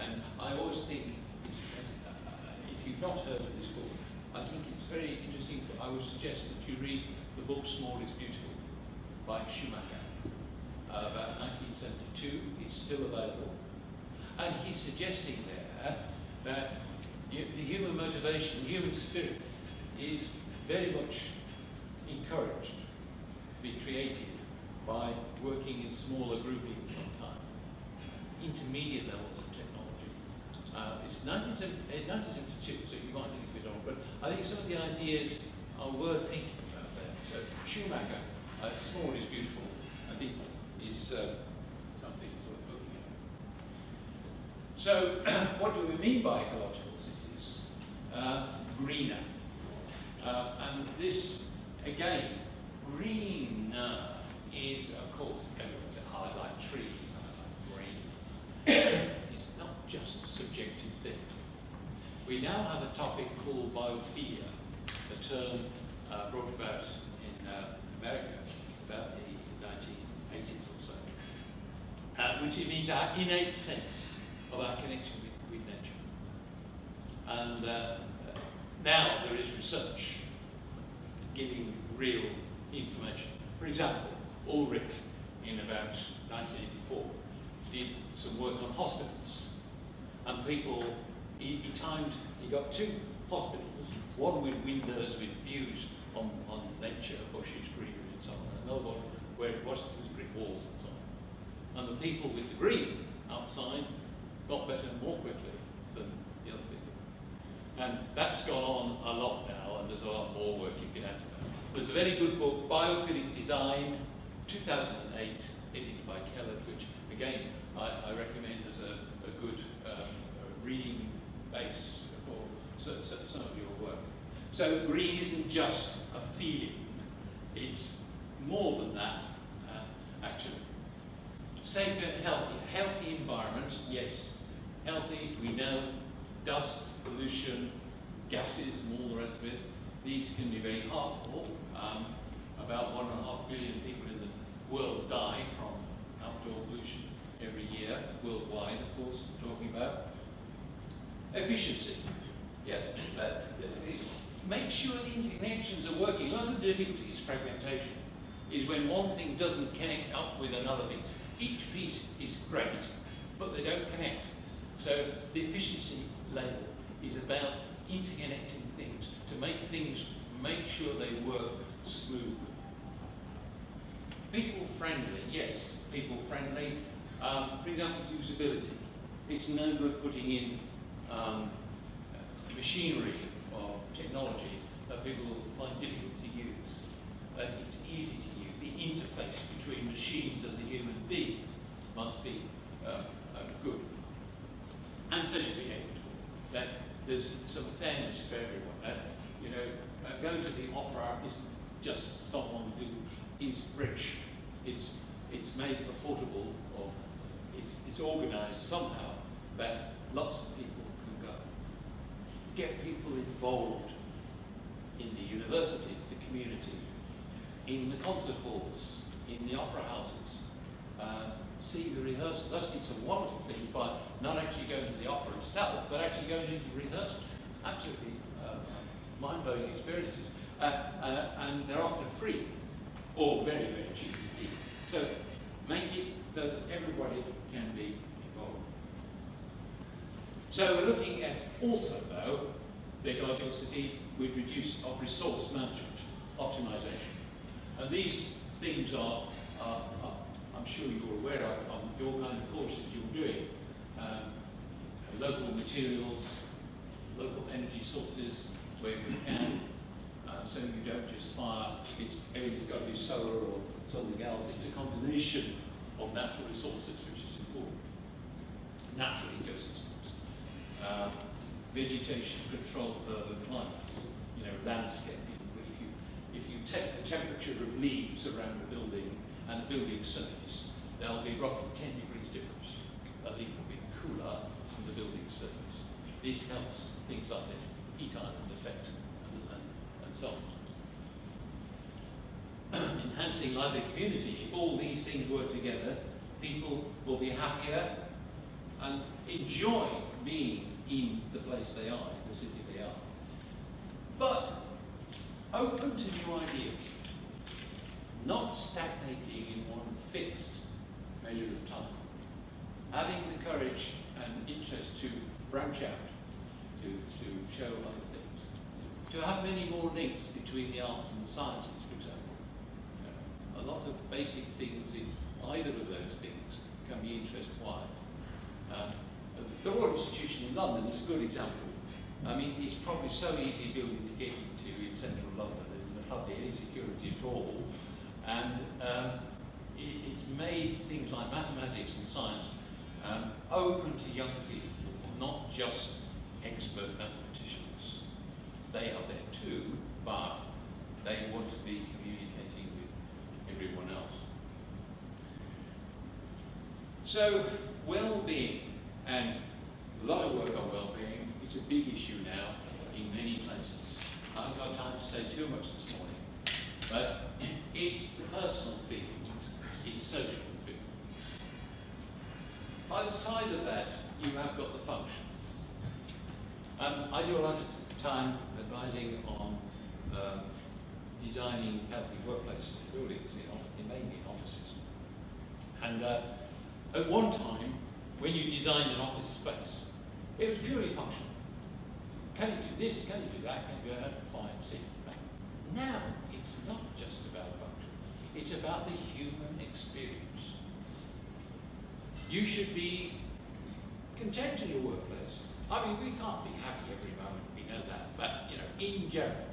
And I always think, if you've not heard of this book, I think it's very interesting. I would suggest that you read the book Small is Beautiful by Schumacher, about 1972. It's still available. And he's suggesting there that the human motivation, the human spirit is very much encouraged to be creative by working in smaller groupings sometimes, intermediate levels of technology. It's 1972, so you might think a bit old, but I think some of the ideas are worth thinking about there. So Schumacher, Small is Beautiful, I think is something worth looking at. So what do we mean by ecological cities? Greener. And this, again, green is, of course, I like trees, I like green. It's not just a subjective thing. We now have a topic called biosphere, a term brought about in America about the 1980s or so, which means our innate sense of our connection with nature. And now there is research giving real information. For example, Ulrich, in about 1984, did some work on hospitals. And people, he got 2 hospitals, one with windows with views on nature, bushes, greenery and so on, and another one where it was brick walls and so on. And the people with the green outside got better more quickly than the other people. And that's gone on a lot now, and there's a lot more work you can add to that. There's a very good book, Biophilic Design, 2008, edited by Kellogg, which again I recommend as a good reading base for some of your work. So green isn't just a feeling, it's more than that, actually. Safer and healthy. Healthy environment, yes. Healthy, we know, dust, pollution, gases and all the rest of it. These can be very harmful. About 1.5 billion people in the world die from outdoor pollution every year, worldwide, of course, I'm talking about. Efficiency, yes. Make sure the interconnections are working. One of the difficulties, fragmentation, is when one thing doesn't connect up with another piece. Each piece is great, but they don't connect. So the efficiency label is about interconnecting things to make sure they work smoothly. People friendly, yes, people friendly. For example, usability. It's no good putting in machinery or technology that people find difficult to use. It's easy to use. The interface between machines and the human beings must be good. And socially able. That there's some fairness for everyone. Going to the opera isn't just someone who is rich. It's made affordable, or it's organised somehow that lots of people can go. Get people involved in the universities, the community, in the concert halls, in the opera houses. See the rehearsal. That's a wonderful thing by not actually going to the opera itself, but actually going into the rehearsal. Absolutely mind-blowing experiences. And they're often free, or very, very cheap indeed. So make it that everybody can be involved. So we're looking at also, though, the ecological city with reduce of resource management, optimization. And these things are I'm sure you're aware of on your kind of courses you're doing. Local materials, local energy sources where you can, so you don't just fire, everything's got to be solar or something else. It's a combination of natural resources, which is important. Natural ecosystems. Vegetation control of urban climates, landscaping. If you take the temperature of leaves around the building and the building surface, there'll be roughly 10 degrees difference. A leaf will be cooler than the building surface. This helps things like the heat island effect and so on. Enhancing lively community. If all these things work together, people will be happier and enjoy being in the place they are, in the city they are. But open to new ideas, not stagnating in one fixed measure of time. Having the courage and interest to branch out, to show other things. To have many more links between the arts and the sciences, for example. A lot of basic things in either of those things can be interest-wide. The Royal Institution in London is a good example. I mean, it's probably so easy building to get into in central London. There's hardly any security at all. And it's made things like mathematics and science open to young people, not just expert mathematicians. They are there too, but they want to be communicating with everyone else. So, well-being, and a lot of work on well-being. It's a big issue now in many places. I haven't got time to say too much this morning, but it's the personal feelings, it's social feelings. By the side of that, you have got the function. I do a lot of time advising on designing healthy workplaces and buildings, mainly in offices. And at one time, when you designed an office space, it was purely functional. Can you do this? Can you do that? Can you do that? Fine, see. Now, it's not just about function. It's about the human experience. You should be content in your workplace. I mean, we can't be happy every moment, we know that. But, in general,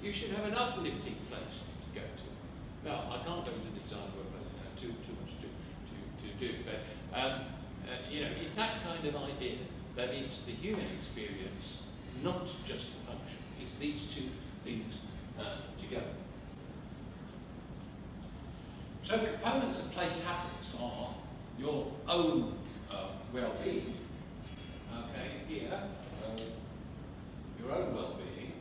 you should have an uplifting place to go to. Now, I can't go to that it's the human experience, not just the function. It's these two things together. So components of place haptics are your own well-being, okay, here, your own well-being,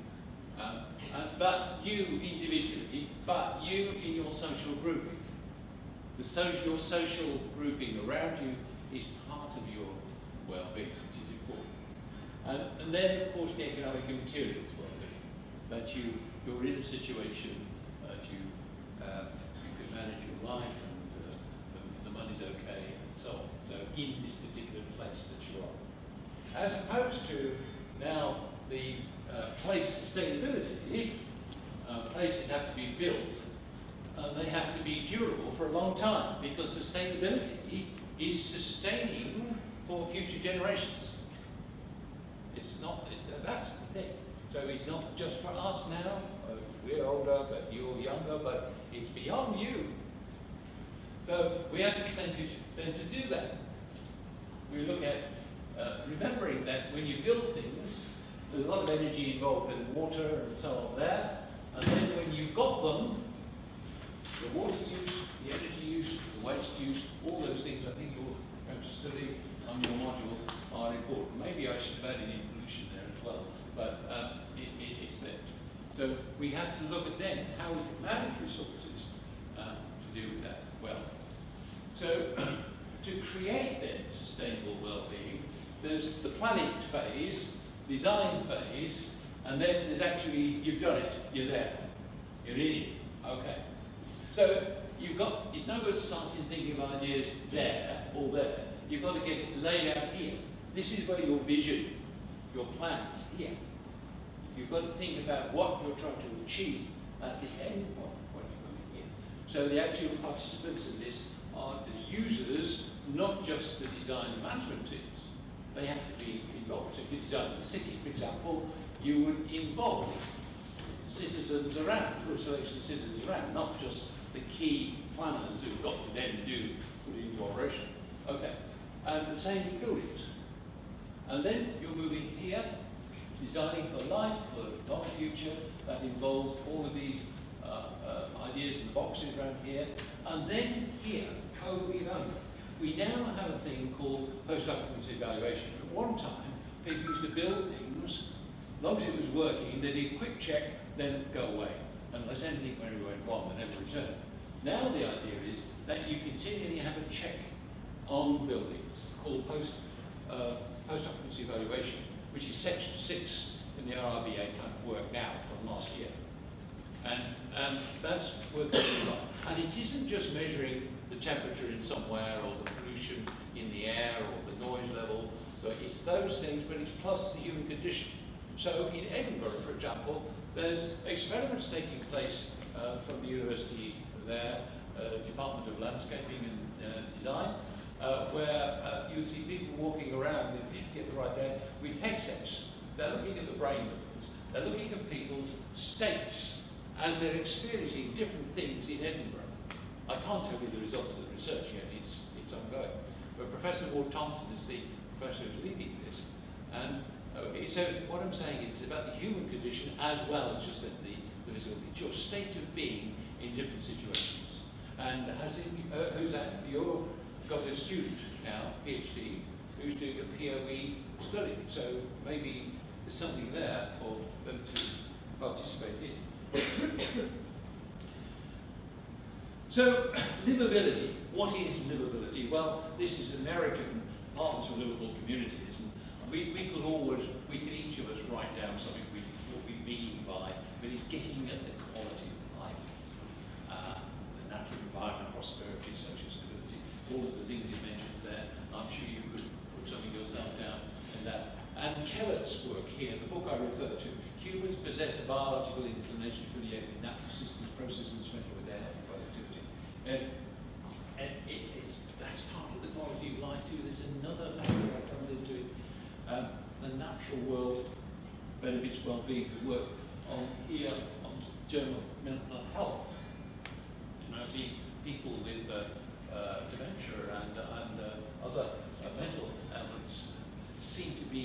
but you individually, but you in your social grouping. Your social grouping around you is part of your well-being, which is important. And then, of course, the economic and materials well-being, that you're in a situation that you can manage your life and the money's okay and so on. So in this particular place that you are. As opposed to now the place sustainability, places have to be built and they have to be durable for a long time, because sustainability is sustaining for future generations. That's the thing. So it's not just for us now, we're older, but you're younger, but it's beyond you. So we have to sustain future. Then to do that, we look at remembering that when you build things, there's a lot of energy involved in water and so on there, and then when you've got them, the water use, the energy use, the waste use, all those things I think you're going to study on your module are important. Maybe I should have added in pollution there as well, but it's there. So we have to look at then how we can manage resources to do with that well. So to create then sustainable well-being, there's the planning phase, design phase, and then there's actually, you've done it, you're there, you're in it, okay. So you've got, it's no good starting thinking of ideas there or there. You've got to get it laid out here. This is where your vision, your plans, here. You've got to think about what you're trying to achieve at the end point when you're coming here. So the actual participants in this are the users, not just the design and management teams. They have to be involved. So if you design the city, for example, you would involve citizens around, a selection of citizens around, not just the key planners who've got to then put it into operation. Okay, and the same with buildings. And then you're moving here, designing for life, for the future, that involves all of these ideas in the boxes around here. And then here, co-development. We now have a thing called post-occupancy evaluation. At one time, people used to build things, as long as it was working, they did a quick check, then go away. Unless anything very went wrong, they never returned. Now the idea is that you continually have a check on buildings called post-occupancy evaluation, which is section 6 in the RRBA kind of work now from last year. And that's working a lot. And it isn't just measuring the temperature in somewhere or the pollution in the air or the noise level. So it's those things, but it's plus the human condition. So in Edinburgh, for example, there's experiments taking place from the university there, Department of Landscaping and Design, where you see people walking around, if you get the right day, with headsets. They're looking at the brain movements. They're looking at people's states as they're experiencing different things in Edinburgh. I can't tell you the results of the research yet, it's ongoing. But Professor Ward Thompson is the professor who's leading this. And so what I'm saying is about the human condition as well as just the physical. It's your state of being in different situations. And who's that? You've got a student now, PhD, who's doing a POE study. So maybe there's something there for them to participate in. So, livability. What is livability? Well, this is American Partners for Livable Communities, and we could each of us write down something what we mean by, but it's getting at the quality of life, the natural environment, prosperity, social stability, all of the things you mentioned there. I'm sure you could put something yourself down in that. And Kellett's work here, the book I refer to, Humans Possess a Biological Inclination to Affiliate with Natural Systems, Processes, and with their health and productivity. That's part of the quality of life too. There's another factor that comes into it. The natural world benefits well-being. The work on here on Journal of Mental Health. People with dementia and other mental ailments seem to be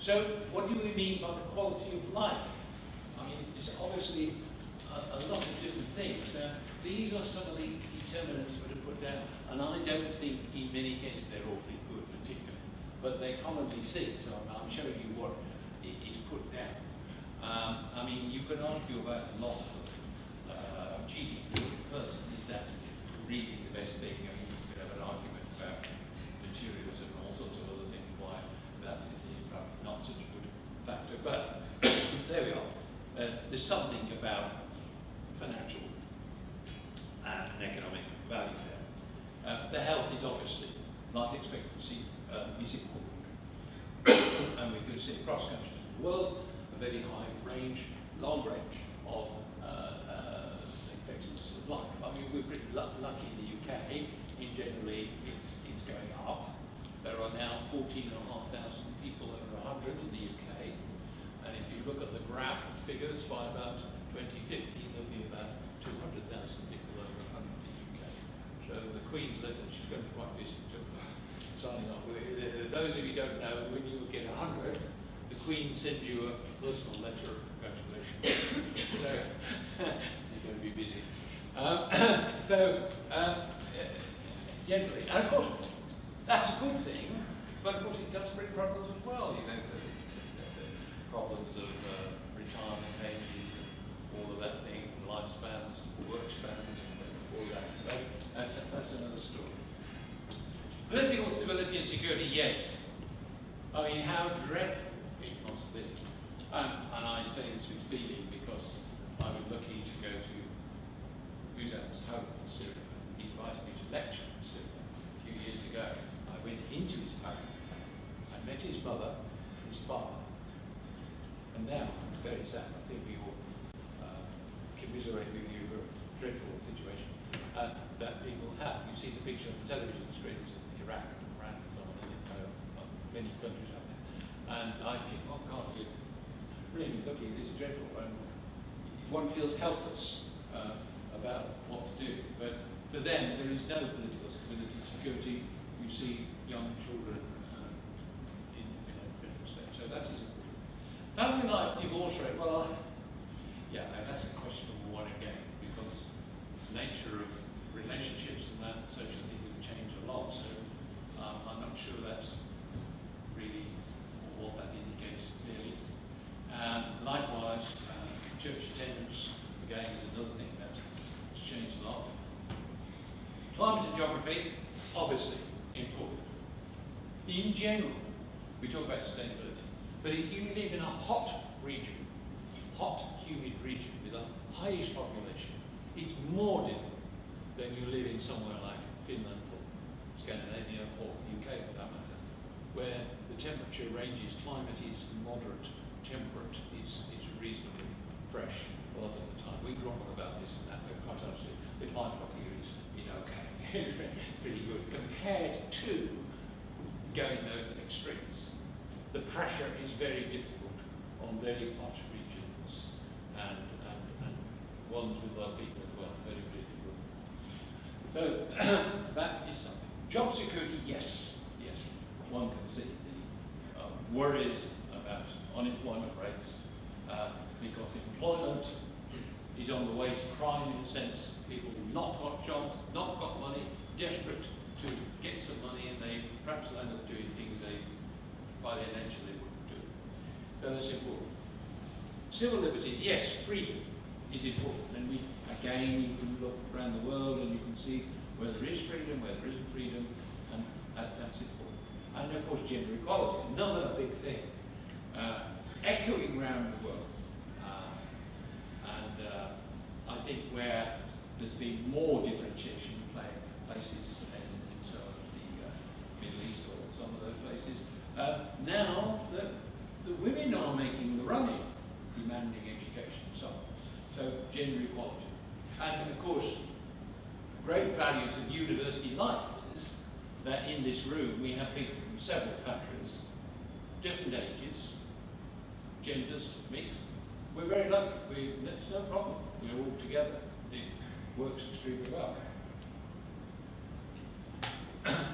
So what do we mean by the quality of life? I mean, it's obviously a lot of different things. These are some of the determinants that are put down, and I don't think in many cases they're awfully good particularly, but they're commonly seen, so I'm showing you what is put down. I mean, you can argue about a lot of GDP per person. Is that really the best thing? I mean, you could have an argument about materials and all sorts of other things, why that is probably not such a good factor, but there we are. There's something about financial and economic value there. The health is obviously, life expectancy is important. And we can see across countries in the world a very high range, long range of expectancy of life. I mean, we're pretty lucky in the UK. In generally, it's going up. There are now 14,500 people over 100 in the UK. And if you look at the graph of figures, by about 2050, there'll be about 200,000 people over 100 in the UK. So the Queen's letter, she's going to be quite busy signing up. Those of you who don't know, when you get 100, the Queen sends you a personal letter of congratulations. So you're going to be busy. Generally, and of course, that's a good thing, but of course it does bring problems as well. You know, the problems of retirement ages and all of that thing, lifespans, work spans, and all that. So that's another story. Political stability and security, yes. I mean, how dreadful it must be. And I say this with feeling because I was lucky to go to Hussein's home in Syria. He invited me to lecture in Syria a few years ago. I went into his home. I met his mother, his father. And now, it's very sad, I think we all commiserate with you for a dreadful situation that people have. You see the picture on the television screens in Iraq and Iran and so on, and many countries out there. And I think, oh God, you're really looking, this is dreadful. And one feels helpless about what to do. But for them, there is no political stability, security. You see young children in a critical state. So that is important. Family life, divorce rate, well, yeah, that's a questionable one again, because the nature of relationships and that social thing will change a lot, so I'm not sure that's really what that indicates clearly. Likewise, church attendance, again, is another thing that's changed a lot. Climate and geography, obviously important. In general, we talk about sustainability, but if you live in a hot region, hot, humid region with a highest population, it's more difficult than you live in somewhere like Finland or Scandinavia or UK for that matter, where the temperature ranges, climate is moderate, temperate, it's reasonably fresh a lot of the time. We grumble about this and that, but quite honestly, the climate up here is okay, pretty good compared to going those extremes. The pressure is very difficult on very hot regions and ones with a lot of people as well, very, very difficult. So that is something. Job security, yes. One can see the worries about unemployment rates because employment is on the way to crime in a sense. People who've not got jobs, not got money, desperate to get some money, and they perhaps end up doing things they, by their nature, they wouldn't do. So that's important. Civil liberties, yes, freedom is important. And you can look around the world and you can see where there is freedom, where there isn't freedom, and that's important. And of course, gender equality, another big thing, echoing around the world. I think where there's been more differentiation in places in some of the Middle East or some of those places, now the women are making the running, demanding education and so on. So gender equality. And of course, great values of university life is that in this room we have people from several countries, different ages, genders, mixed. We're very lucky. It's no problem. We're all together. It works extremely well.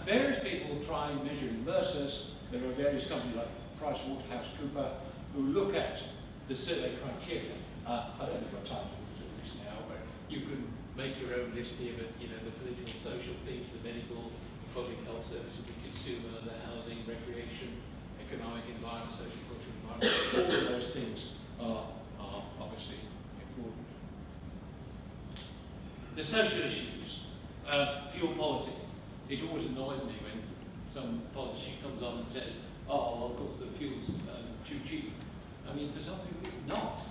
Various people try and measure in versus. There are various companies like PricewaterhouseCoopers, who look at the survey criteria. I don't think I've got time to go through this now, but you can make your own list here, but you know, the political, social things, the medical, public health services, the consumer, the housing, recreation, economic environment, social cultural environment, all of those things are obviously important. The social issues, fuel policy. It always annoys me when some politician comes on and says, oh, well, of course the fuel's too cheap. I mean, for some people it's not.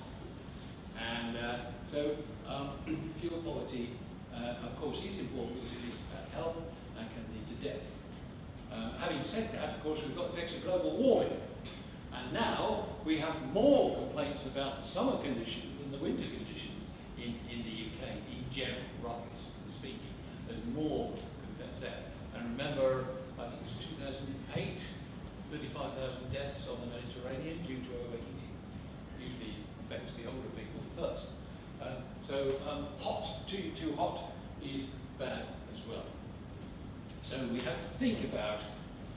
And so fuel quality, of course, is important because it is about health and can lead to death. Having said that, of course, we've got the effects of global warming. And now we have more complaints about the summer condition than the winter condition in the UK, in general, roughly speaking. There's more complaints there. And remember, I think it was 2008, 35,000 deaths on the Mediterranean due to overheating. Usually affects the older people first. Hot, too hot is bad as well. So we have to think about,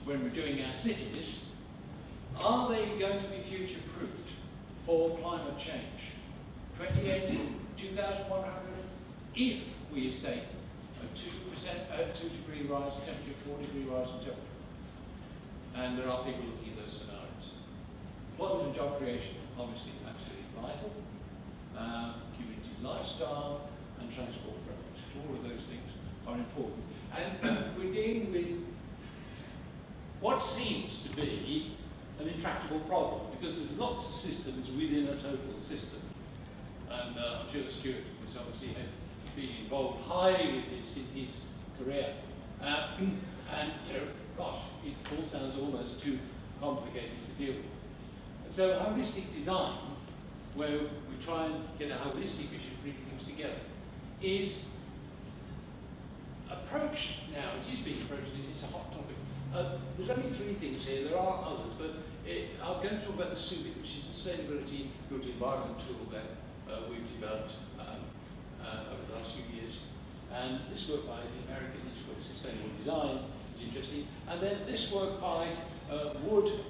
when we're doing our cities, are they going to be future-proofed for climate change? 2080, 2100, if we say a 2 degree rise in temperature, 4 degree rise in temperature. And there are people looking at those scenarios. Employment and job creation, obviously, absolutely vital. Community lifestyle and transport preferences, all of those things are important. And we're dealing with what seems to be an intractable problem, because there's lots of systems within a total system. And I'm sure Stuart has obviously been involved highly with this in his career. And, you know, gosh, it all sounds almost too complicated to deal with. And so holistic design, where we try and get a holistic vision, bring things together, is approached now. It is being approached, it's a hot topic. There's only 3 things here, there are others, but I'm going to talk about the SUBIC, which is the Sustainability Good Environment tool that we've developed over the last few years. And this work by the American Institute of Sustainable Design is interesting. And then this work by Wood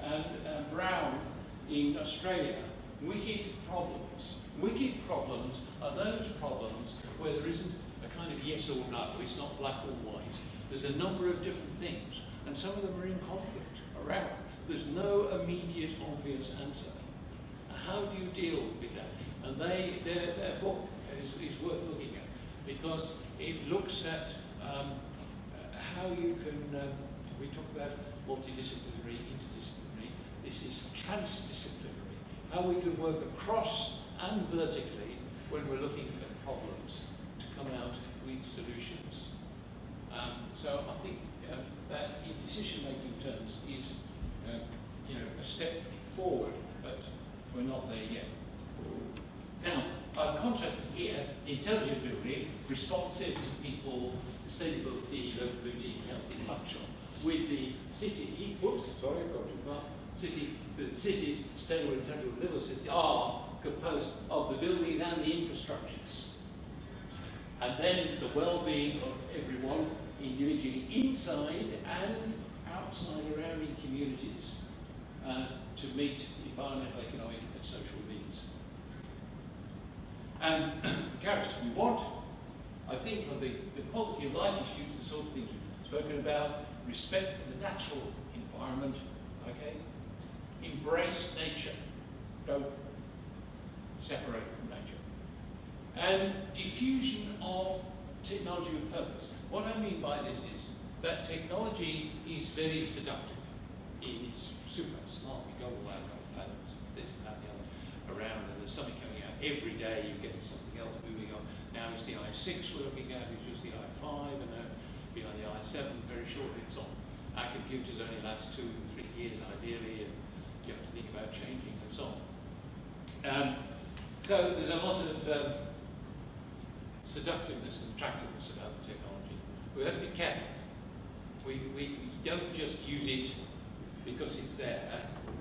and Brown in Australia, Wicked Problems. Wicked problems are those problems where there isn't a kind of yes or no, it's not black or white. There's a number of different things, and some of them are in conflict around. There's no immediate obvious answer. How do you deal with that? And their book is worth looking at, because it looks at how you can, we talk about multidisciplinary, interdisciplinary, this is transdisciplinary, how we can work across and vertically when we're looking at problems to come out with solutions. So I think that in decision-making terms is a step forward, but we're not there yet. Now, I've contrasted here intelligent building, responsive to people, sustainability, local-boutique, healthy, functional, with the city, the cities, sustainable, integral, livable cities are composed of the buildings and the infrastructures. And then the well-being of everyone, individually inside and outside around in communities, to meet environmental, economic and social needs. And the characters we want, I think, are the quality of life issues, the sort of things we've spoken about, respect for the natural environment, okay? Embrace nature, don't separate from nature. And diffusion of technology with purpose. What I mean by this is that technology is very seductive. It is super smart. We go all out, got phones, this and that, the other, around, and there's something coming out every day. You get something else moving on. Now it's the i6 we're looking at, it's just the i5, and then behind the i7 very shortly it's on. Our computers only last 2 or 3 years ideally, and you have to think about changing and so on. So there's a lot of seductiveness and attractiveness about the technology. We have to be careful. We don't just use it because it's there.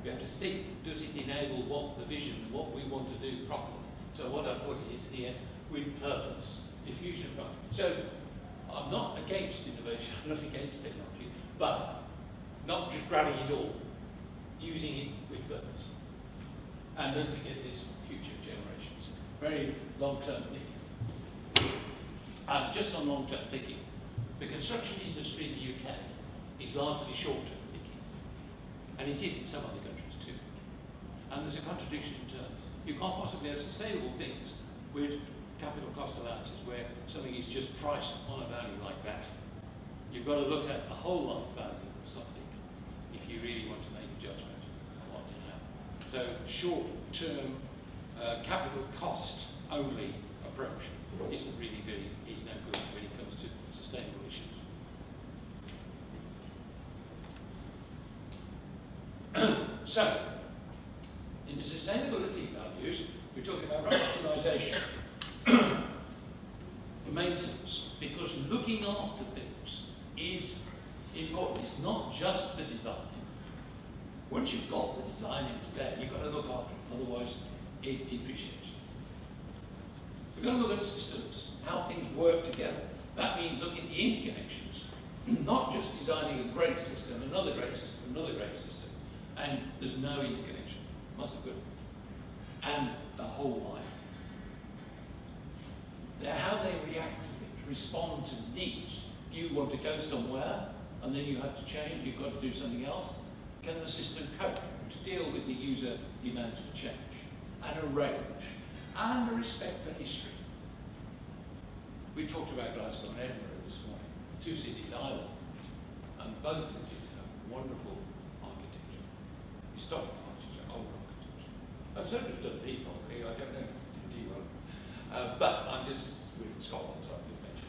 We have to think, does it enable what the vision, what we want to do properly? So what I've put is here, with purpose, diffusion of knowledge. So I'm not against innovation, I'm not against technology, but not just grabbing it all. using it with purpose. And don't forget this, future generations. Very long-term thinking. Just on long-term thinking, the construction industry in the UK is largely short-term thinking. And it is in some other countries too. And there's a contradiction in terms. You can't possibly have sustainable things with capital cost allowances where something is just priced on a value like that. You've got to look at the whole life value of something if you really want to make a judgment on what to have. So short-term capital cost only approach is no good when it comes to sustainable issues. So, in the sustainability values, we're talking about rationalisation, maintenance, because looking after things is important. It's not just the design. Once you've got the design and it's there, you've got to look after it, otherwise it depreciates. We've got to look at systems, how things work together. That means looking at the interconnections, not just designing a great system, another great system, another great system, and there's no interconnection. Must have good. And the whole life. They're how they react to things, respond to needs. You want to go somewhere, and then you have to change, you've got to do something else. Can the system cope to deal with the user demands for change? And a range, and a respect for history. We talked about Glasgow and Edinburgh this morning, two cities I love, and both cities have wonderful architecture, historic architecture, old architecture. I've certainly done deep probably, I don't know if it's deep but I'm just with Scotland, so I did mention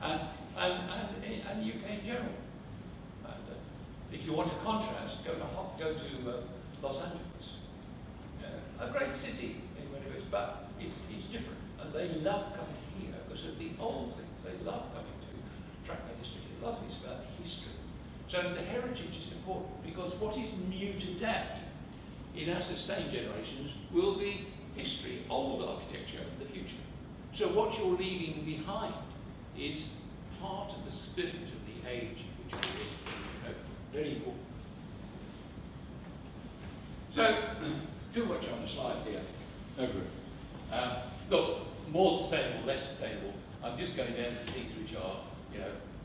that. And UK in general. And if you want a contrast, go to Los Angeles. A great city in many ways, but it's different. And they love coming here because of the old things. They love coming to track their history. They love this about the history. So the heritage is important because what is new today in our sustained generations will be history, old architecture of the future. So what you're leaving behind is part of the spirit of the age in which we live. Very important. So, too much on the slide here. No good. Look, more sustainable, less sustainable. I'm just going down to things which are,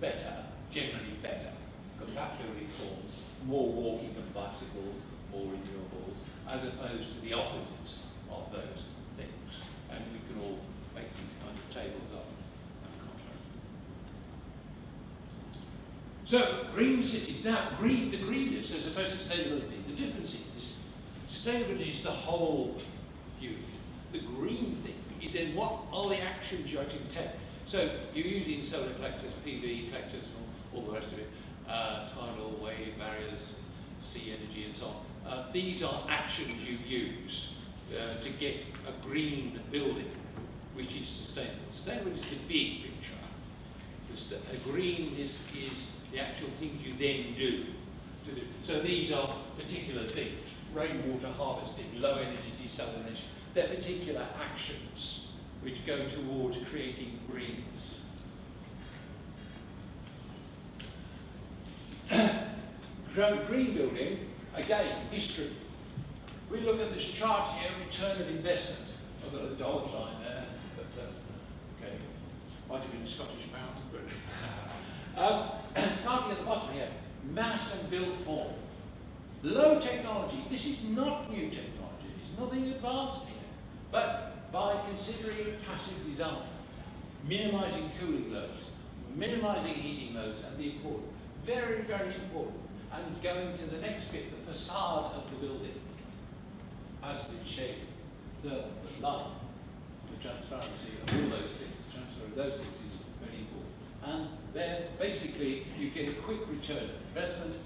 better, generally better. Compatible reforms, more walking and bicycles, more renewables, as opposed to the opposites of those things. And we can all make these kind of tables up and contrast. So, green cities. Now, the greenness as opposed to sustainability. The difference is sustainability is the whole view. The green thing is in what are the actions you actually take. So, you're using solar collectors, PV collectors, and all the rest of it, tidal, wave barriers, sea energy, and so on. These are actions you use to get a green building, which is sustainable. Sustainable is the big picture. Greenness is the actual things you then do. So these are particular things. Rainwater harvesting, low energy desalination. They're particular actions which go towards creating greenness. Green building, again, history. We look at this chart here, return of investment. I've got a dollar sign there, but okay, might have been Scottish pound. But starting at the bottom here, mass and built form. Low technology. This is not new technology. There's nothing advanced here. But by considering passive design, minimising cooling loads, minimising heating loads, and the important, very, very important, and going to the next bit, the facade of the building, positive shape, thermal, the light, the transparency of all those things, the transfer of those things is very important. And then basically you get a quick return of investment,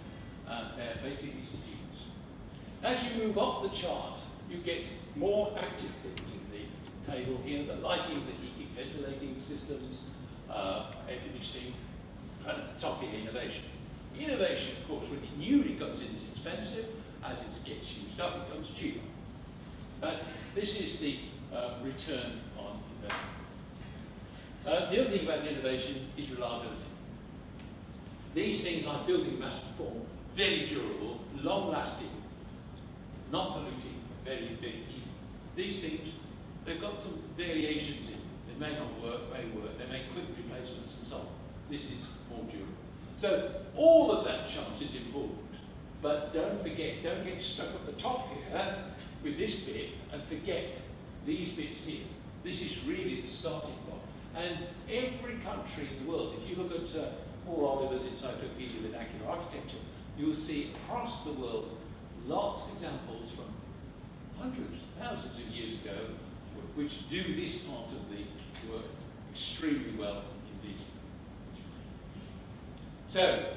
and they're basically students. As you move up the chart, you get more active things in the table here, the lighting, the heating, ventilating systems, air conditioning, and talking innovation. Innovation, of course, when it newly comes in, is expensive. As it gets used up, it becomes cheaper. But this is the return on investment. The other thing about innovation is reliability. These things like building mass form, very durable, long-lasting, not polluting, very, very easy. These things, they've got some variations in. They may not work, may work, they make quick replacements and so on. This is more durable. So all of that chart is important, but don't forget, don't get stuck at the top here with this bit and forget these bits here. This is really the starting point. And every country in the world, if you look at Paul Oliver's Encyclopedia of Vernacular Architecture, you'll see across the world lots of examples from hundreds, thousands of years ago, which do this part of the work extremely well indeed. So,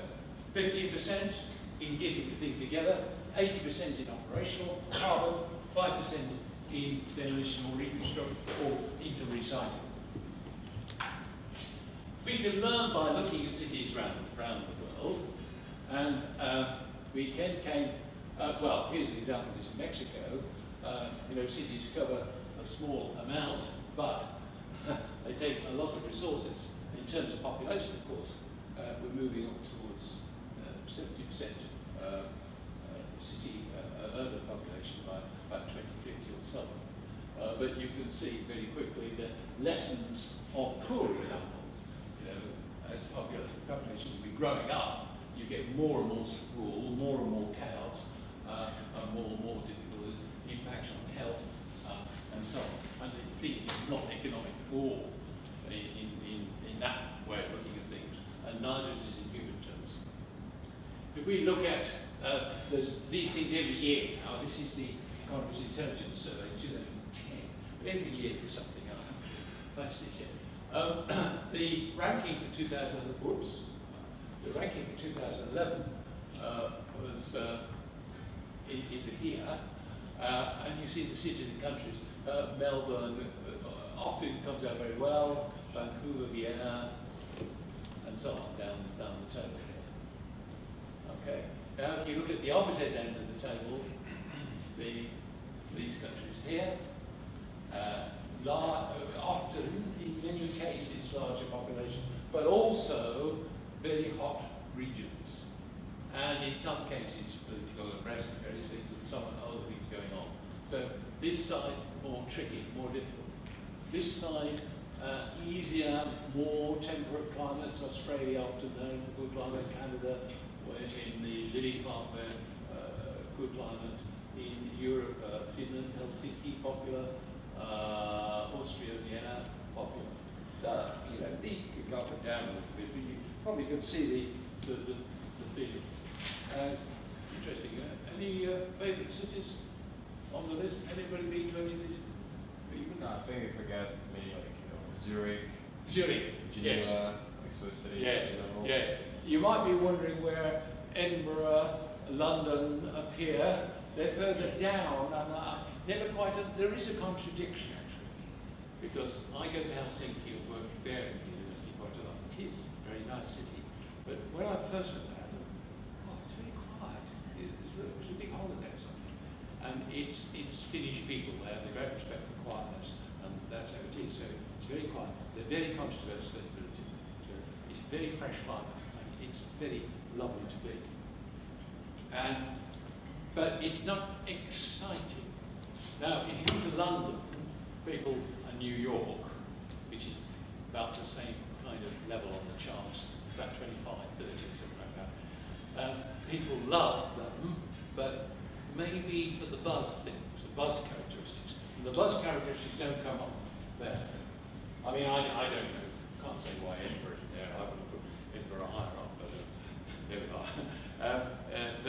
15% in getting the thing together, 80% in operational carbon, 5% in demolition or reconstruction or into recycling. We can learn by looking at cities around the world, and we came, well, here's an example of this in Mexico. Cities cover a small amount, but they take a lot of resources. In terms of population, of course, we're moving up towards 70% city urban population by about 2050 or so. But you can see very quickly the lessons of poor examples. As populations will be growing up, you get more and more sprawl, more and more chaos, and more difficult impacts on health, and so on. And the thing is not economic at all in that way of looking at things, and neither it is in human terms. If we look at these things every year now, this is the Economist Intelligence Survey 2010. Every year there's something I haven't flashed this yet. The ranking for 2011 was is here, and you see the cities and countries. Melbourne often comes out very well. Vancouver, Vienna, and so on down the table here. Okay. Now, if you look at the opposite end of the table, these countries here. Often, in many cases, larger populations, but also very hot regions. And in some cases, political unrest and various things, and some other things going on. So this side, more tricky, more difficult. This side, easier, more temperate climates. Australia, often known for good climate. Canada, where in the living climate, good climate. In Europe, Finland, Helsinki, popular. Austria, Vienna, popular. These could go up and down a little bit, but you probably could see the theme. Interesting. Any favourite cities on the list? Anybody been to any of these? No, I think we forget maybe Zurich, Geneva, yes. Swiss city. Yes, yes. You might be wondering where Edinburgh, London appear. They're further down, and never quite. There is a contradiction actually, because I go to Helsinki and work there at the university quite a lot. It is a very nice city, but when I first went there, I thought, oh, it's very quiet. It was a big holiday or something, and it's Finnish people. They have the great respect for quietness, and that's how it is. So it's very quiet. They're very conscious about sustainability. So it's a very fresh climate, and it's very lovely to be. But it's not exciting. Now, if you go to London, people, and New York, which is about the same kind of level on the charts, about 25, 30, something like that, people love them, but maybe for the buzz things, the buzz characteristics. And the buzz characteristics don't come up there. I mean, I don't know, can't say why Edinburgh is there. I would have put Edinburgh higher up, but there we are.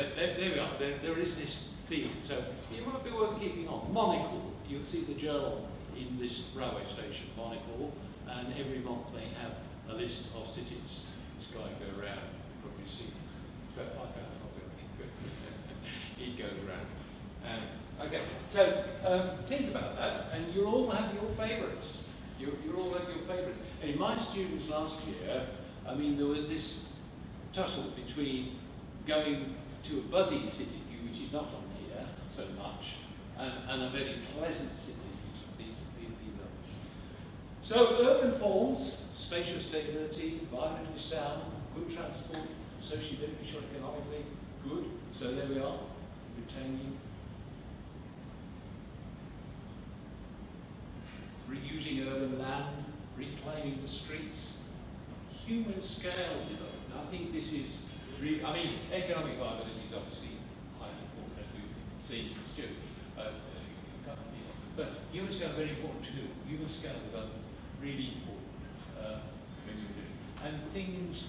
There we are. There is this feeling. So it might be worth keeping on. Monocle. You'll see the journal in this railway station, Monocle, and every month they have a list of cities. This guy go around. You probably see. It's about £5 I think. He goes around. Okay. So think about that, and you'll all have your favourites. You'll all have your favourites. And my students last year, I mean, there was this tussle between going to a buzzy city, which is not on here so much, and a very pleasant city. These are. So urban forms, spatial stability, environmentally sound, good transport, socially beneficial economically, good. So there we are, retaining land, reclaiming the streets, human scale development. I think this is really, I mean, economic viability is obviously highly important, as we've seen from Stuart. But human scale is very important too. Human scale development really important when you do. And things,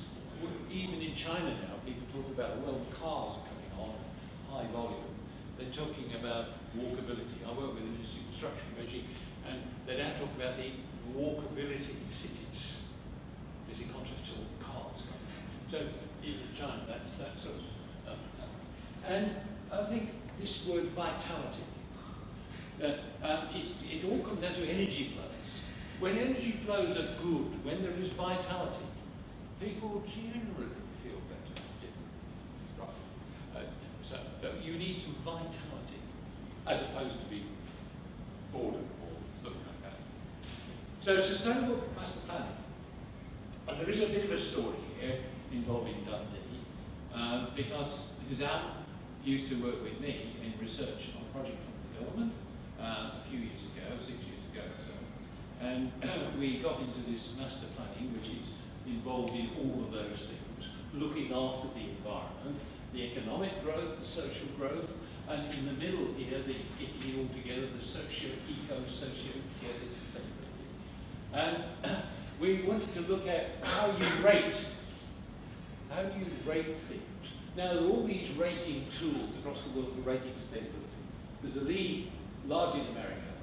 even in China now, people talk about, well, cars are coming on, high volume. They're talking about walkability. I work with an industry construction regime, and they now talk about the walkability cities. There's a concept of cars coming on. So even in China, that's that sort of. And I think this word vitality. It all comes down to energy flows. When energy flows are good, when there is vitality, people generally feel better. Right. So you need some vitality, as opposed to being boredom or something like that. So sustainable master planning. And there is a bit of a story here involving Dundee, because Huzam used to work with me in research on a project from the government a few years ago, 6 years ago or so. And we got into this master planning, which is involved in all of those things, looking after the environment, the economic growth, the social growth, and in the middle here, getting it all together, the socio-eco-socio-sustainability. And we wanted to look at how you rate things. Now, there are all these rating tools across the world for rating sustainability. There's a lead large in America,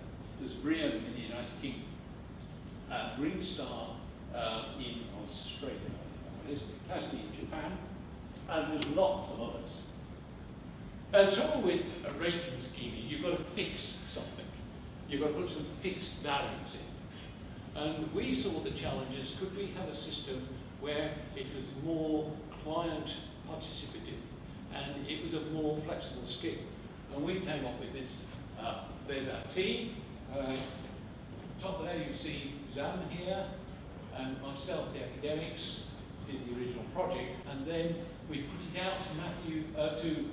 there's BREEAM in the United Kingdom, Green Star in Australia, I think it has to be in Japan, and there's lots of others. The trouble with a rating scheme is you've got to fix something. You've got to put some fixed values in. And we saw the challenges, could we have a system where it was more client participative and it was a more flexible scheme? And we came up with this. There's our team. Top there you see Zam here, and myself, the academics, did the original project, and then we put it out to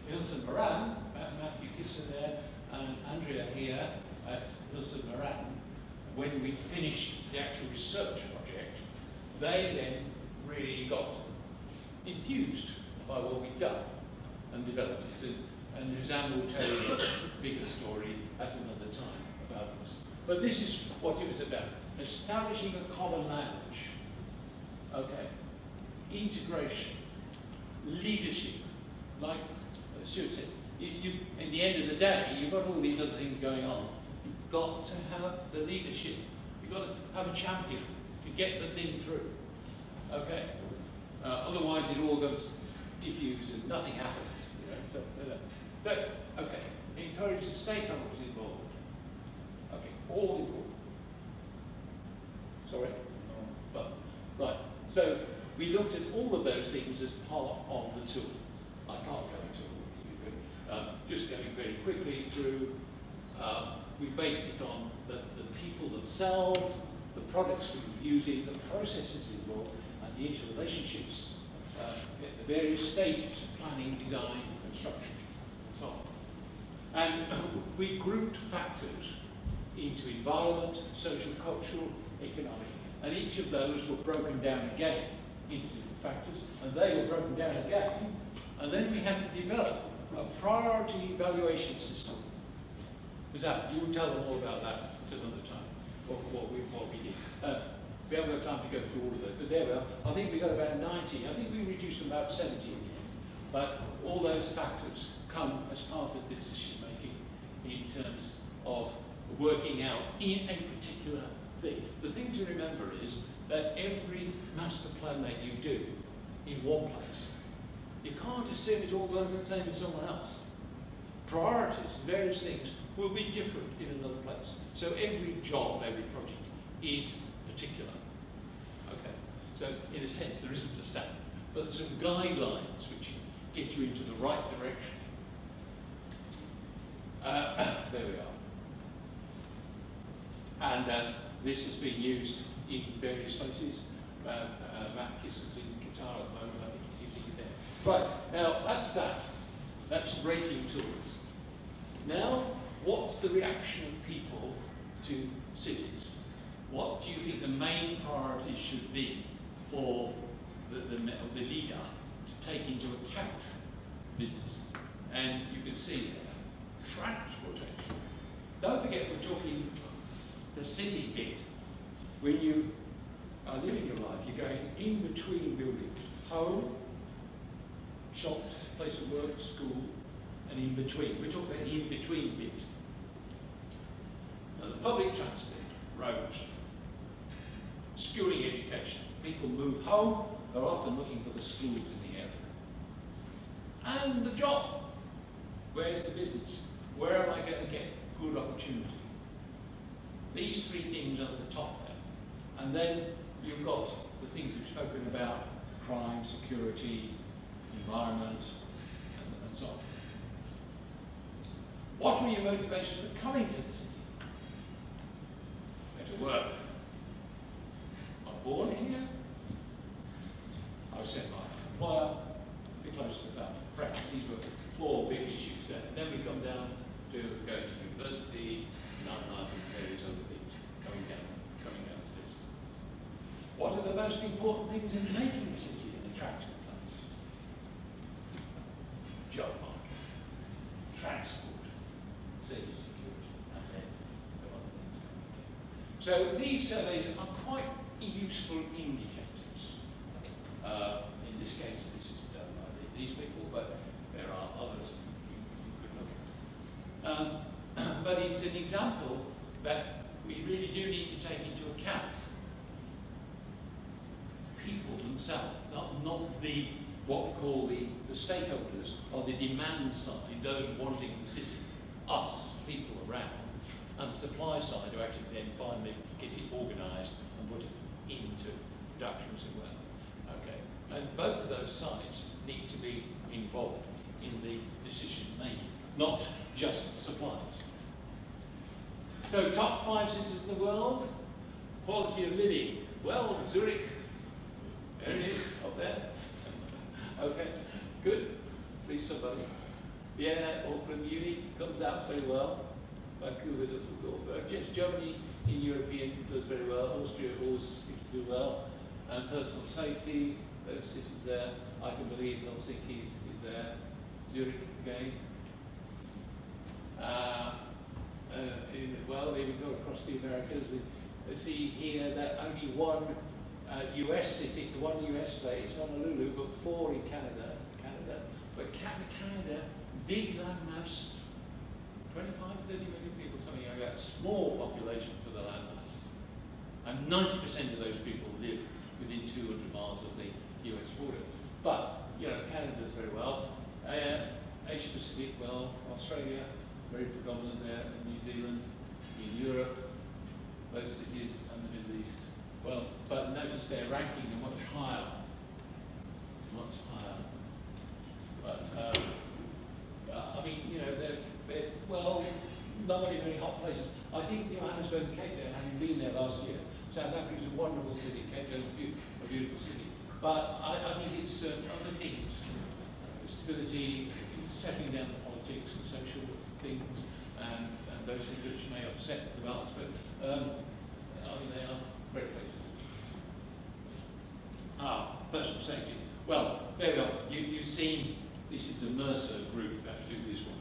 Hilson Moran, Matthew Gibson there, and Andrea here at Hilson Moran. When we finished the actual research project, they then really got enthused by what we'd done and developed it. And Huzam will tell you a bigger story at another time about this. But this is what it was about. Establishing a common language. Okay. Integration. Leadership. Like Stuart said, in the end of the day, you've got all these other things going on. You've got to have the leadership. You've got to have a champion to get the thing through. Okay? Otherwise, it all goes diffused and nothing happens. You know? So, okay, encourage the stakeholders involved. Okay, all involved. Sorry? But, right, so we looked at all of those things as part of the tool. I can't go into all of you, but just going very quickly through, we based it on the people themselves, the products we were using, the processes involved, and the interrelationships at the various stages of planning, design, construction. So on. And we grouped factors into environment, social, cultural, economic, and each of those were broken down again into different factors, and they were broken down again, and then we had to develop a priority evaluation system. You will tell them all about that at another time, what we did. We haven't got time to go through all of those, but there we are. I think we got about 90. I think we reduced them about 70 in the end. But all those factors come as part of the decision making in terms of working out in a particular thing. The thing to remember is that every master plan that you do in one place, you can't assume it's all going to be the same in someone else. Priorities, various things, will be different in another place. So every job, every project is particular. Okay, so in a sense there isn't a standard, but some guidelines which get you into the right direction. There we are. And this has been used in various places. Matt Kissen's in Qatar at the moment, I think he's using it there. Right, now that's that. That's rating tools. Now, what's the reaction of people to cities? what do you think the main priorities should be for the leader to take into account business? And you can see there, transportation. Don't forget we're talking the city bit. When you are living your life, you're going in between buildings, home, shops, place of work, school, and in between. We're talking about the in between bit. Now, the public transport, roads, schooling, education. People move home, they're often looking for the schools in the area. And the job. Where's the business? Where am I going to get good opportunity? These three things are at the top there. And then you've got the things we've spoken about, crime, security, environment, and so on. What were your motivations for coming to the city? Better work. I'm born here. I was sent by my employer, be close to family and friends. These were four big issues there. Then we come down to go to university, and various other things coming down to this. What are the most important things in making a city an attractive place? Job market, transport, safety, security, and then the other things coming in. So these surveys are quite useful indicators. In this case, this is done by these people, but there are others you could look at. But it's an example that we really do need to take into account people themselves, not the what we call the stakeholders or the demand side, those wanting the city, us, people around, and the supply side who actually then finally get it organised and put it into production as well. Okay, and both of those sides need to be involved in the decision making, not just the suppliers. So, top 5 cities in the world, quality of living. Well, Zurich, there it is, up there. Okay, good. Please, somebody. Vienna, Auckland, Munich comes out very well. Vancouver doesn't go very well. Yes, Germany in European does very well. Austria always seems to do well. And personal safety, those cities there. I can believe Helsinki is there. Zurich again. Well, there we go across the Americas. You see here that only one US city, one US place, Honolulu, but 4 in Canada. But Canada, big landmass, 25, 30 million people, something like that, small population for the landmass. And 90% of those people live within 200 miles of the US border. But, you know, Canada does very well. Asia Pacific, well, Australia, very predominant there, New Zealand, in Europe, those cities, and the Middle East. Well, but notice their ranking are much higher. Much higher. But, I mean, you know, they're well, not only very hot places. I think Johannesburg and Cape Town, having been there last year, South Africa is a wonderful city, Cape Town is a beautiful city. But I think it's other things, stability, settling down the politics and social things, and those things which may upset the balance. But I mean, they are great places. Personal safety. Well, there we are. You've seen, this is the Mercer group that do this one.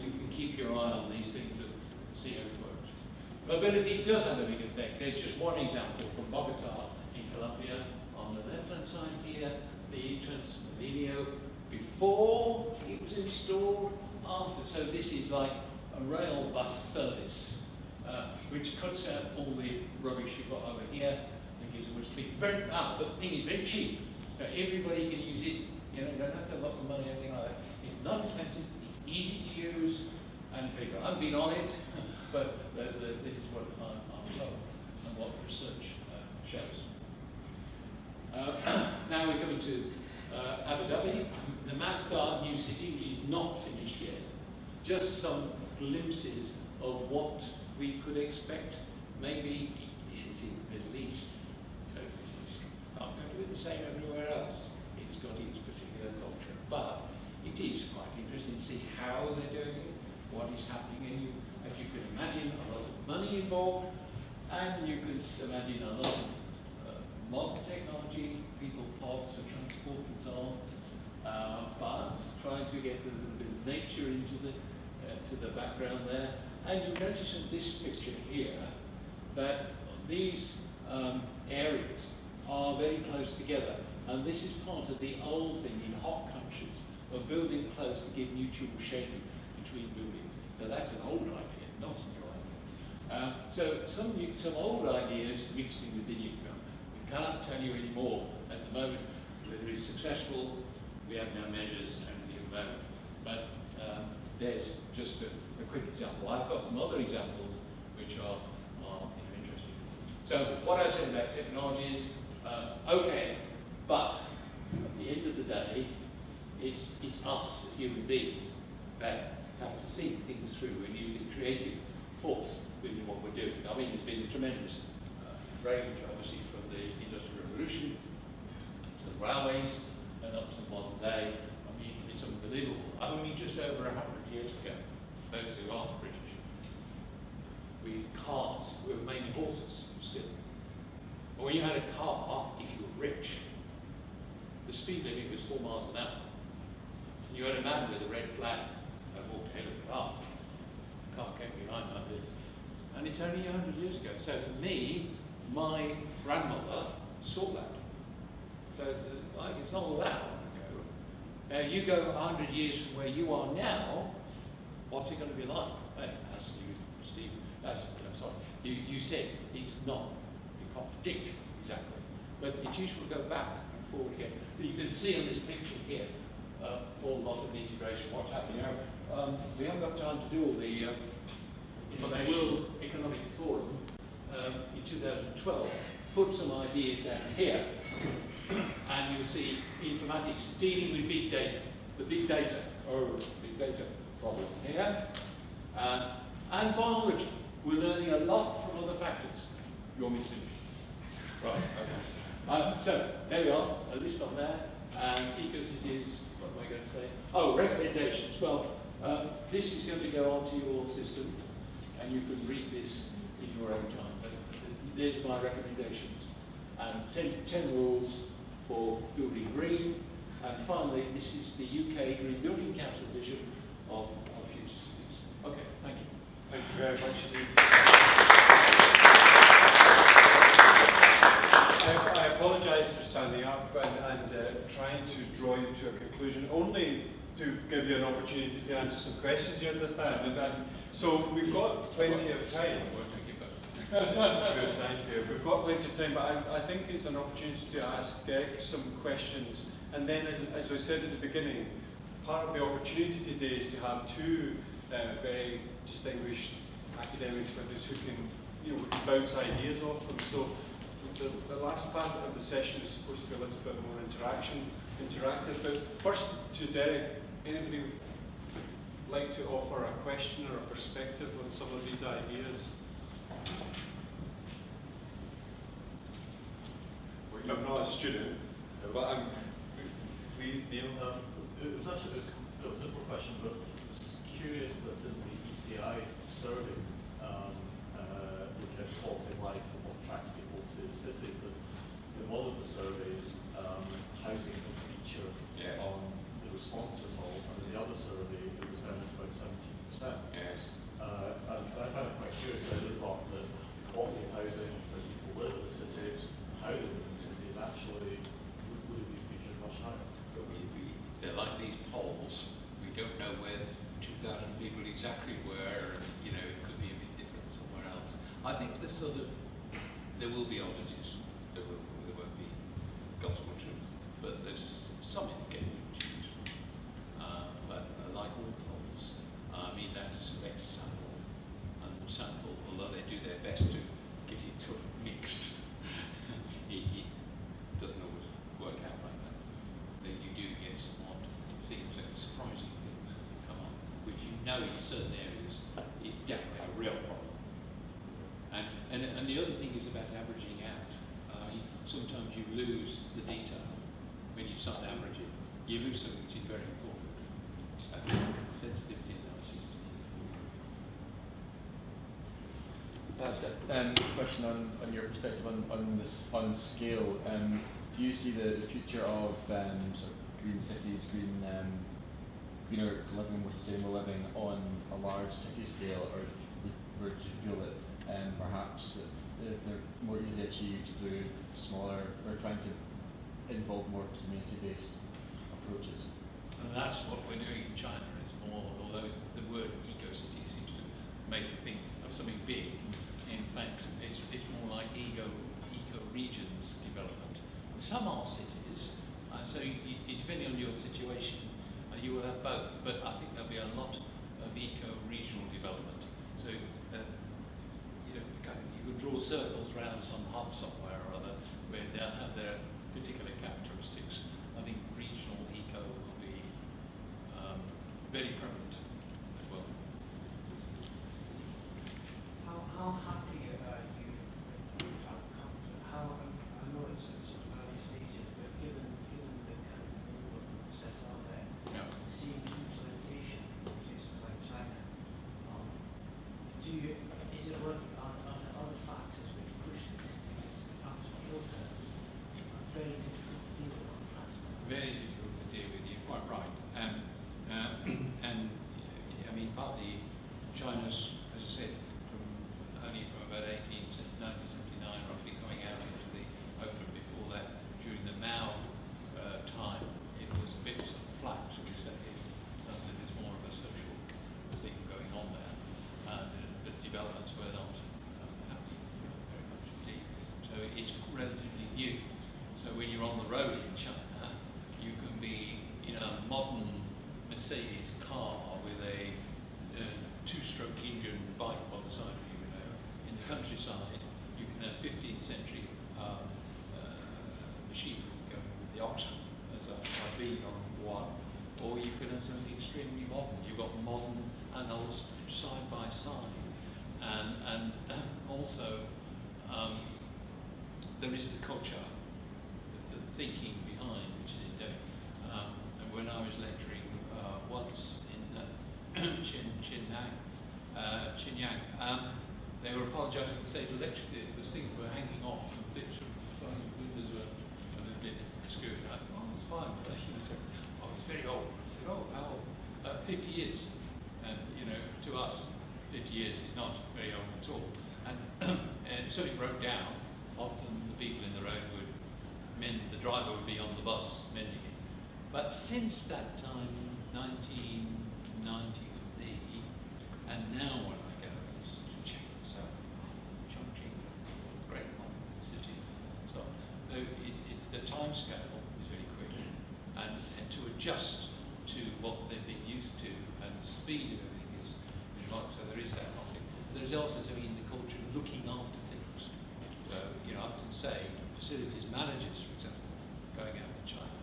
You can keep your eye on these things and see how it works. Mobility does have a big effect. There's just one example from Bogota in Colombia. On the left-hand side here, the Transmilenio before it was installed, after. So this is like a rail bus service, which cuts out all the rubbish you've got over here and gives it much speed. But the thing is very cheap. So everybody can use it. You know, you don't have to have lots of money or anything like that. It's not expensive. It's easy to use and figure. I've been on it, but this is what I'm told and what research shows. Now we're coming to Abu Dhabi, the Masdar new city, which is not finished yet. Just some glimpses of what we could expect. Maybe this is in the Middle East. So this is not going to be the same everywhere else. It's got its particular culture, but it is quite interesting to see how they're doing it, what is happening, and as you can imagine, a lot of money involved, And you could imagine a lot of modern technology, people pods for transport and so on, but trying to get a little bit of nature into the background there. And you notice in this picture here that these areas are very close together. And this is part of the old thing in hot countries of building close to give mutual shading between buildings. So that's an old idea, not a new idea. So some old ideas mixed in with the new. We can't tell you any more at the moment whether it's successful. We have no measures and the moment. But there's just a quick example. I've got some other examples which are interesting. So what I said about technology is, okay, but at the end of the day, it's us as human beings that have to think things through and use the creative force within what we're doing. I mean, there's been a tremendous range, obviously, from the Industrial Revolution to the railways and up to the modern day. I mean, it's unbelievable. Only just over 100 years ago, those who aren't British, cars were mainly horses still. But when you had a car, if you were rich, the speed limit was 4 miles an hour. And you had a man with a red flag that walked ahead of the car. The car came behind like this. And it's only 100 years ago. So for me, my grandmother saw that. So it's not all that long ago. Now you go 100 years from where you are now, what's it going to be like? Well, as you, Steve, I'm sorry, you said it's not. You can't predict exactly. But it's useful to go back and forward again. But you can see on this picture here a lot of the integration, what's happening now. We haven't got time to do all the World Economic Forum in 2012 put some ideas down here, and you'll see informatics dealing with big data, the big data problem here, and biology. We're learning a lot from other factors. You want me to finish? Right, okay. So there we are, a list on there, and ecocities, what am I going to say? Oh, recommendations. Well, this is going to go onto your system, and you can read this in your own time. But there's my recommendations. And 10 rules for building green. And finally, this is the UK Green Building Council vision of future cities. Okay, thank you. Thank you very much indeed. I apologise for standing up and trying to draw you to a conclusion, only to give you an opportunity to answer some questions, you understand? So we've got plenty of time. Good, thank you. We've got plenty of time, but I think it's an opportunity to ask some questions. And then, as I said at the beginning, part of the opportunity today is to have two very distinguished academics with us who can, we can bounce ideas off them. So the last part of the session is supposed to be a little bit more interactive. But first, to Derek, anybody like to offer a question or a perspective on some of these ideas? Well, you're not a student, but please, Neil. It was actually a simple question, but I was curious that in the ECI survey, looking at quality of life and what attracts people to cities, that in one of the surveys, housing would feature on the responses all, and in the other survey, it was down to about 17%. Yes. And I found it quite curious. I would have thought that the quality of housing that people live in the city, how they live in the city, is actually would have been featured much higher. But they're like these polls. We don't know where 2,000 people exactly were. It could be a bit different somewhere else. I think there will be oddities. There won't be gospel truth, but there's some indication which is useful. But like all polls, that is a select sample, and sample, although they do their best to get it sort of mixed, it doesn't always work out like that. Then you do get some odd things and surprising things come up, which in certain areas is definitely a real problem. And the other thing is about averaging out. Sometimes you lose the detail when you start averaging. You lose something which is very important. Sensitivity analysis. Question on your perspective on this on scale. Do you see the future of sort of green cities, greener living with sustainable living on a large city scale, or do you feel that perhaps they're more easily achieved through smaller, or trying to involve more community-based approaches? And that's what we're doing in China. It's more, although the word eco-city seems to make you think of something big, in fact, it's more like eco-regions development. Some are cities, and so depending on your situation, you will have both, but I think there'll be a lot of eco-regional development. So, you could draw circles around some hub somewhere or other where they'll have their particular characteristics. I think regional eco will be very prevalent as well. How happy are you with that outcome? I know it's early stages, but given the kind of framework set out there, Yeah. seeing implementation in places like China, is it working on other factors which push these things perhaps closer? Very difficult to deal with on practical. Very difficult to deal with, you're quite right. And I mean, partly China's, as I said, only from about 1979 roughly coming out into the open. Before that, during the Mao time, it was a bit sort of flat, so we say. There's more of a social thing going on there. But developments were not happy very much indeed. So it's relatively new. So when you're on the road in China, you can be in a modern Mercedes car with a two-stroke engine bike on the side of you. In the countryside, you can have 15th century machinery going with the oxen, as I've been on one, or you can have something extremely modern. You've got modern and old side by side, and also there is the culture, the thinking behind which is doing. And when I was lecturing once in Xinyang, they were apologising to the state electricity because things were hanging off and bits of phone windows were a little bit skewed. I thought, oh, it's fine. But he said, oh, it's very old. I said, oh, how old? 50 years. And, to us, 50 years is not very old at all. And if something broke down, often the people in the road would mend, the driver would be on the bus mending it. But since that time, 1990 for me, and now when I go, it's changed. So Chongqing, great modern city. So it's the time scale is very quick, and to adjust to what they've been used to, and the speed of everything is right. So there is that knowledge. There's also something in the culture of looking after things. So I often say facilities managers, for example, going out to China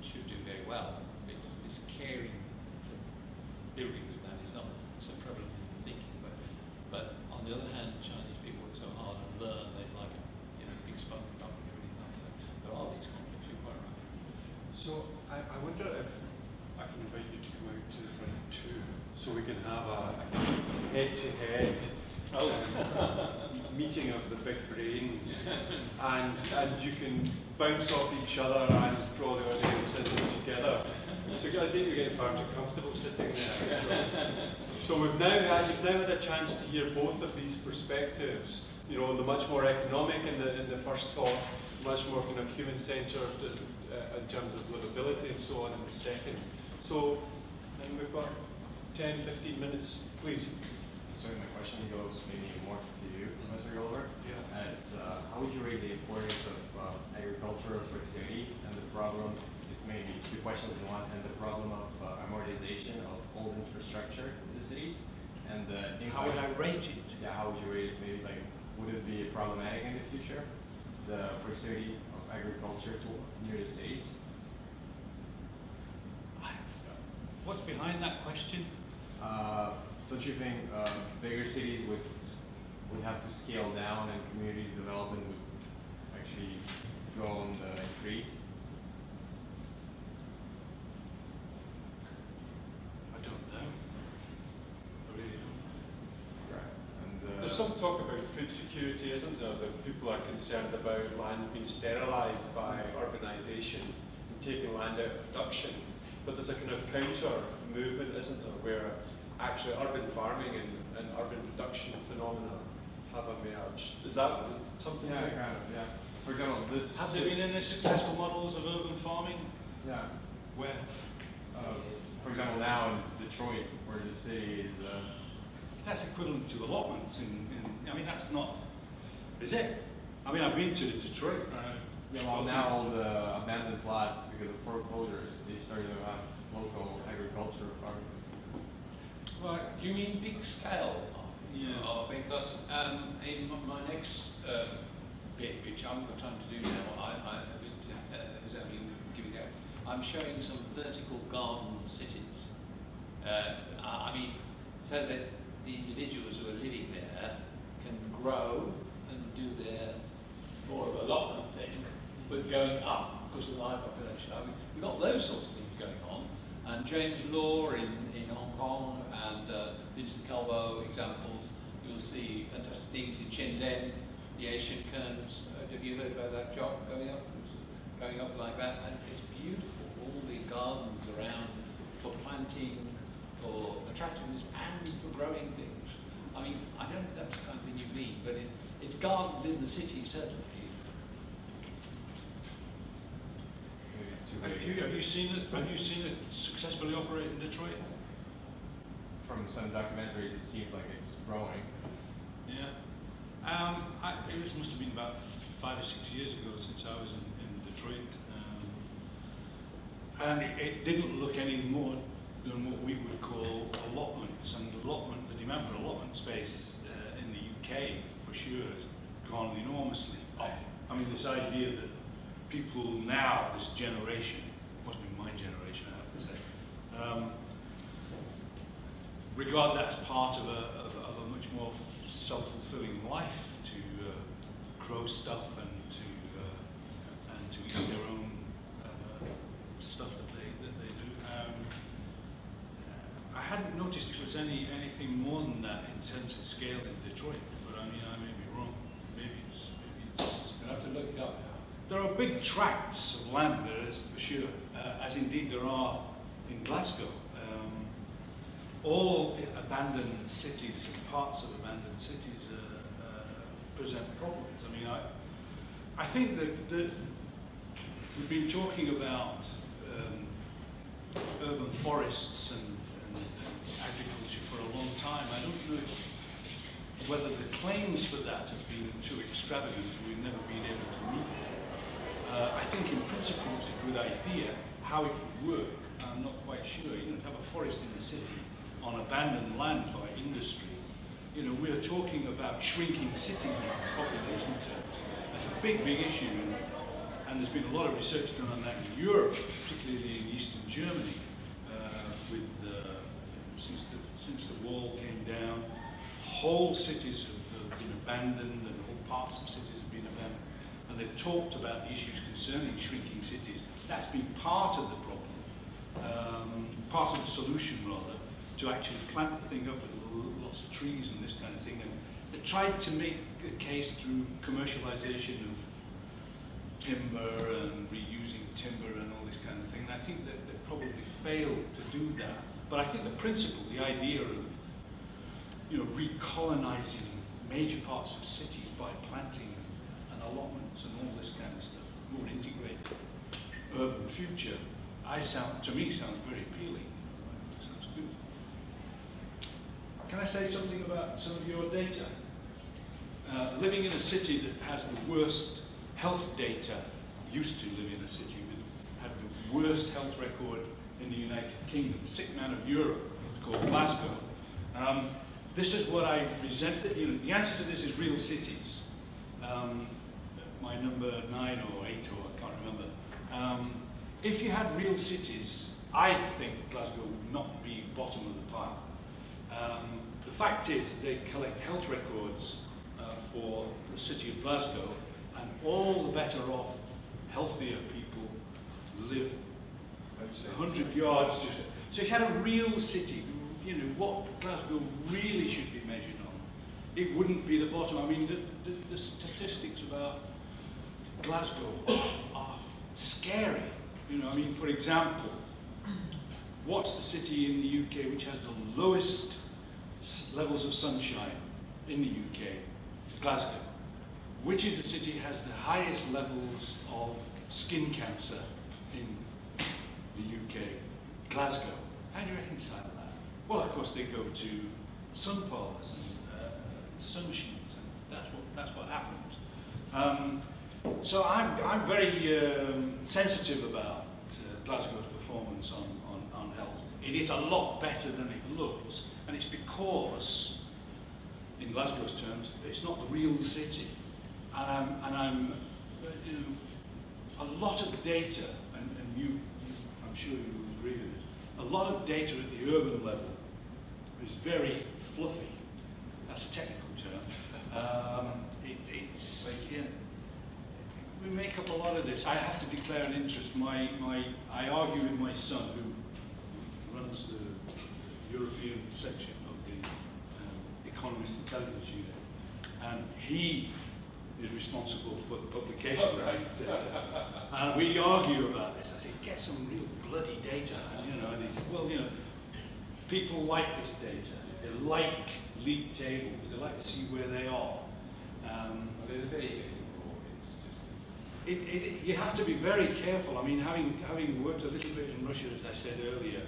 should do very well, because this caring for buildings and that is not so prevalent in the thinking. But on the other hand, Chinese people work so hard and learn, they like a big sponge and everything like that. There are these conflicts, you're quite right. So I wonder if I can invite you to come out to the front too, so we can have a head-to-head meeting of the big brains, and you can bounce off each other and draw the audience in together. So I think you're getting far too comfortable sitting there. So you've now had a chance to hear both of these perspectives. The much more economic in the first talk, much more kind of human-centred in terms of livability and so on in the second. So, and we've got 10, 15 minutes, please. So my question goes maybe more to you, Mr. Gilbert. Yeah. It's how would you rate the importance of agriculture, proximity, and the problem? It's maybe two questions in one, and the problem of amortization of old infrastructure in the cities, and the impact. How would I rate it? Yeah, how would you rate it? Maybe would it be problematic in the future? The proximity of agriculture to near the cities. What's behind that question? Don't you think bigger cities would have to scale down and community development would actually go on the increase? I don't know. I really don't. Right. And There's some talk about food security, isn't there? That people are concerned about land being sterilised by urbanisation and taking land out of production. But there's a kind of counter movement, isn't there, where actually urban farming and urban production phenomena have emerged. Is that something? Yeah, kind of, yeah. For example, this... Have there been any successful models of urban farming? Yeah. Where? For example, now in Detroit, where the city is... That's equivalent to allotments I mean, that's not... Is it? I mean, I've been to Detroit. yeah, well, now all the abandoned plots, because of foreclosures, they started to have local agriculture farming. Right, do you mean big scale farming? Yeah. Oh, because in my next bit, which I haven't got time to do now, I'm showing some vertical garden cities. I mean, so that the individuals who are living there can grow and do their more of a allotment thing, but going up because of the high population. I mean, we've got those sorts of things going on. And James Law in Hong Kong and Vincent Calvo examples, you'll see fantastic things in Shenzhen, the Asian Kerns. Have you heard about that job going up? Going up like that, and it's beautiful. All the gardens around for planting, for attractiveness, and for growing things. I mean, I don't know if that's the kind of thing you mean, but it's gardens in the city, certainly. Maybe it's too big. Have you seen it? Have you seen it successfully operate in Detroit? From some documentaries, it seems like it's growing. Yeah. It must have been about 5 or 6 years ago since I was in Detroit. And it didn't look any more than what we would call allotments. And the demand for allotment space in the UK, for sure, has gone enormously up. I mean, this idea that people now, this generation, must be my generation, I have to say, regard that as part of a much more self-fulfilling life, to grow stuff and to eat their own stuff that they do. I hadn't noticed it was anything more than that in terms of scale in Detroit, but I mean, I may be wrong. Maybe it's You'll have to look it up now. there are big tracts of land there, is for sure, as indeed there are in Glasgow. All abandoned cities and parts of abandoned cities present problems. I mean, I think that we've been talking about urban forests and agriculture for a long time. I don't know whether the claims for that have been too extravagant and we've never been able to meet them. I think in principle it's a good idea. How it would work, I'm not quite sure. You know, to have a forest in the city on abandoned land by industry, you know, we're talking about shrinking cities in population terms. That's a big, big issue, and there's been a lot of research done on that in Europe, particularly in Eastern Germany, since the wall came down. Whole cities have been abandoned, and whole parts of cities have been abandoned, and they've talked about the issues concerning shrinking cities. That's been part of the problem, part of the solution rather, to actually plant the thing up with lots of trees and this kind of thing. And they tried to make a case through commercialization of timber and reusing timber and all this kind of thing. And I think that they've probably failed to do that. But I think the principle, the idea of, you know, recolonizing major parts of cities by planting and allotments and all this kind of stuff, more integrated urban future, to me sounds very appealing. Sounds good. Can I say something about some of your data? Living in a city that has the worst health data, used to live in a city that had the worst health record in the United Kingdom, the sick man of Europe, called Glasgow. This is what I present. You know, the answer to this is real cities. My number 9 or 8, or I can't remember. If you had real cities, I think Glasgow would not be bottom of the pile. The fact is they collect health records for the city of Glasgow, and all the better off, healthier people live 100 yards. So if you had a real city, you know, what Glasgow really should be measured on it wouldn't be the bottom. I mean, the statistics about Glasgow are scary. You know, I mean, for example, what's the city in the UK which has the lowest levels of sunshine in the UK? Glasgow. Which is the city has the highest levels of skin cancer in the UK? Glasgow. How do you reconcile that? Well, of course, they go to sun parlours and sun machines, and that's what happens. So I'm very sensitive about Glasgow's performance on health. It is a lot better than it looks, and it's because, in Glasgow's terms, it's not the real city. And I'm you know, a lot of data, and I'm sure you will agree with this, a lot of data at the urban level is very fluffy. That's a technical term. It's like, yeah, we make up a lot of this. I have to declare an interest. I argue with my son, who runs the European section of the Economist Intelligence Unit, and he is responsible for the publication of this data. And we argue about this. I say, get some real bloody data. And, you know, and he said, well, you know, people like this data. They like league tables. They like to see where they are. Well, there's a very broad. It's just. You have to be very careful. I mean, having worked a little bit in Russia, as I said earlier,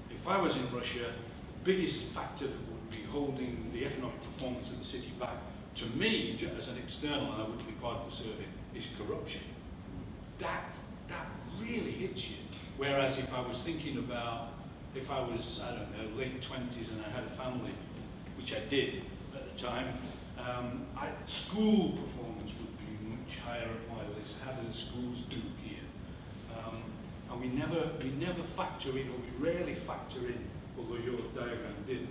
if I was in Russia, the biggest factor that would be holding the economic performance of the city back, to me, as an external, and I wouldn't be part of the survey, is corruption. That really hits you. Whereas if I was thinking about, if I was, I don't know, late 20s and I had a family, which I did at the time, school performance would be much higher at my list. How do the schools do here? And we never factor in, or we rarely factor in, although your diagram did,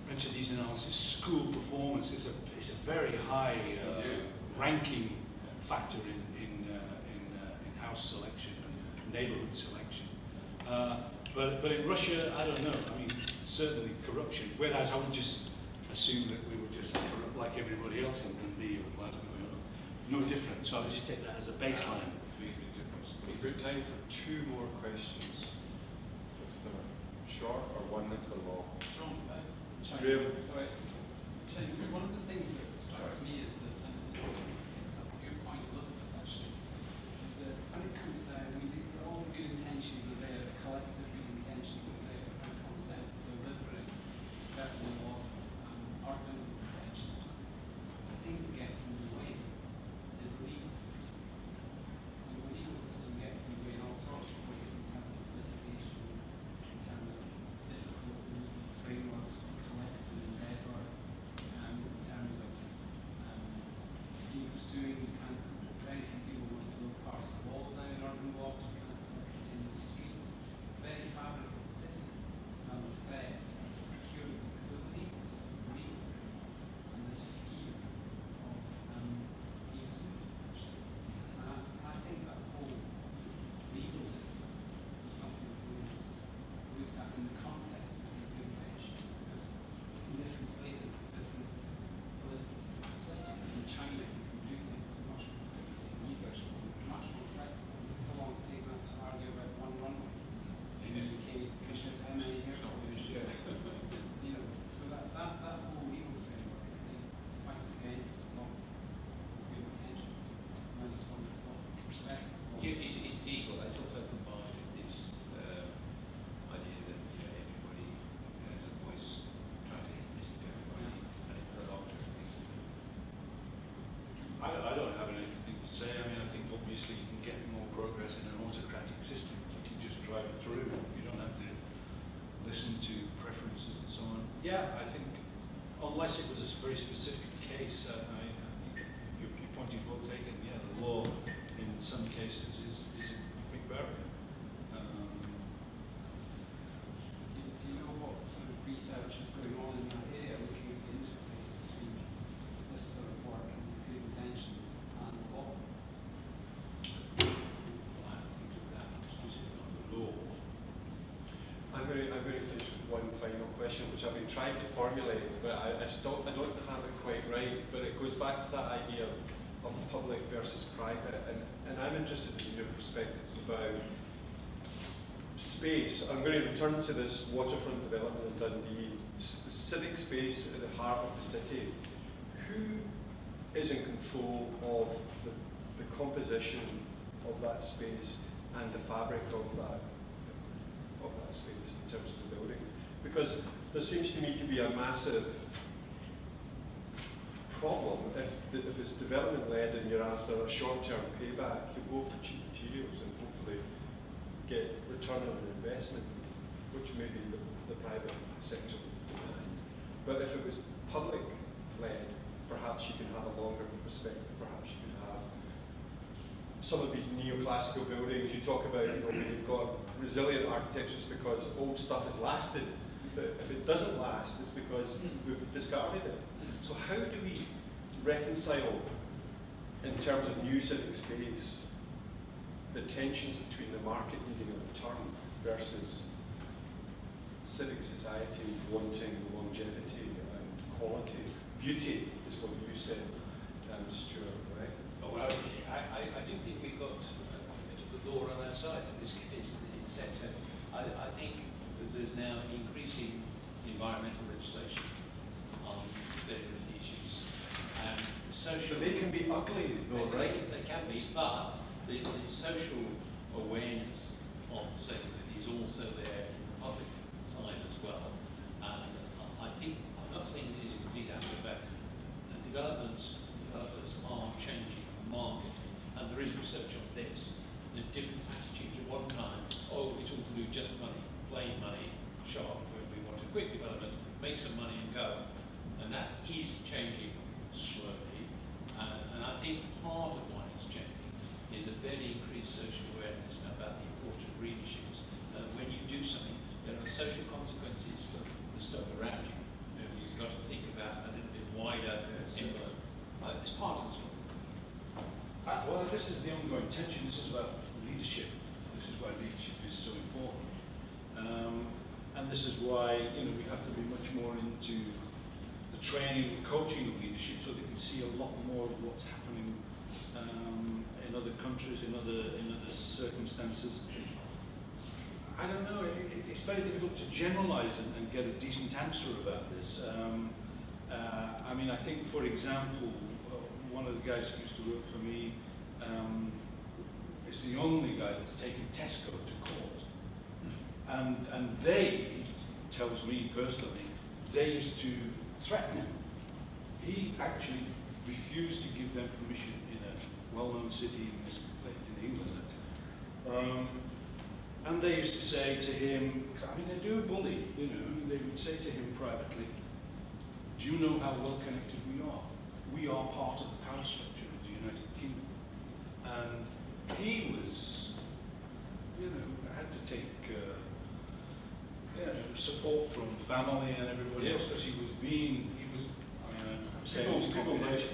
mention these analysis. School performance is a very high ranking factor in house selection and neighbourhood selection. But in Russia, I don't know. I mean, certainly corruption. Whereas I would just assume that we were just corrupt like everybody else in Dundee or Glasgow. No different. So I would just take that as a baseline. We've got time for 2 more questions, if they're short, or 1 if they're long. Sorry. So one of the things that strikes me is that, and it's up to your point a little bit actually, is that when it comes down, I mean, all the good intentions are there, the collective good intentions are there, when it comes down to delivering certainly a lot of urban intentions. I think what gets in the way is the legal system. And the legal system gets in the way in all sorts of ways in terms of litigation, in terms of difficult legal frameworks, collective endeavour, in terms of pursuing, you can't, very few people want to build parts of walls now in urban walks, you can't continue the streets. The very fabric of the city is under threat of procurement because of the legal system, legal frameworks, and this fear of being sued, actually. And I think that whole legal system is something that needs looked at in the context of the invention, because in different places it's different political system. In China you can do things much more quickly, in research much more flexible. How long it's taken us to argue about one runway? In the UK, Commissioners, how many years ago was it? You know, so that whole legal framework, I think, fights against a lot of good intentions. And I just wanted to thought perspective. It's equal. It's also combined with this idea that everybody has a voice, trying to listen to everybody, and it prolongs things. I don't have anything to say. I mean, I think obviously you can get more progress in an autocratic system. You can just drive it through. You don't have to listen to preferences and so on. Yeah, I think unless it was a very specific case, your point is well taken. Yeah, the law in some cases is a big barrier. Do you know what sort of research is going on in that area, looking at the interface between this sort of work and these good intentions and the law? Well, I don't do that exclusively on the law. I'm going to finish with one final question, which I've been trying to formulate, but I don't have it quite right. But it goes back to that idea of public versus private, and I'm interested in your perspectives about space. I'm going to return to this waterfront development in Dundee, civic space at the heart of the city. Who is in control of the composition of that space and the fabric of that space in terms of the buildings? Because there seems to me to be a massive problem if it's development led and you're after a short-term payback. You go for cheap materials and hopefully get return on investment, which maybe the private sector would demand. But if it was public led, perhaps you can have a longer perspective. Perhaps you can have some of these neoclassical buildings. You talk about, we've got resilient architectures because old stuff has lasted. But if it doesn't last, it's because we've discarded it. So how do we reconcile, in terms of new civic space, the tensions between the market needing a return versus civic society wanting longevity and quality? Beauty is what you said, Stuart, right? Oh, well, I do think we've got a bit of the law on our side in this case, in the sector. I think that there's now increasing environmental legislation on various issues. And social... But they can be ugly, though, right? They can be, but the social awareness of the sector is also there in the public side as well. And I think, I'm not saying this is a complete answer, but developers are changing the market, and there is research on this. The different attitudes at one time, it's all to do just money, plain money, sharp, when we want a quick development, make some money and go. And that is changing slowly, and I think part of why it's changing is a very increased social awareness about the importance of green issues. When you do something, there are social consequences for the stuff around you. You've got to think about a little bit wider envelope. It's part of the story. Well, this is the ongoing tension. This is about leadership. This is why leadership is so important. And this is why we have to be much more into the training and coaching of leadership so they can see a lot more of what's happening in other countries, in other circumstances. I don't know. It's very difficult to generalize and get a decent answer about this. I mean, I think, for example, one of the guys who used to work for me is the only guy that's taken Tesco to court. And they, he tells me personally, they used to threaten him. He actually refused to give them permission in a well-known city in England. And they used to say to him, I mean, they do bully, they would say to him privately, do you know how well connected we are? We are part of the power structure of the United Kingdom. And he was, had to take support from family and everybody else because I'm saying it was confidential.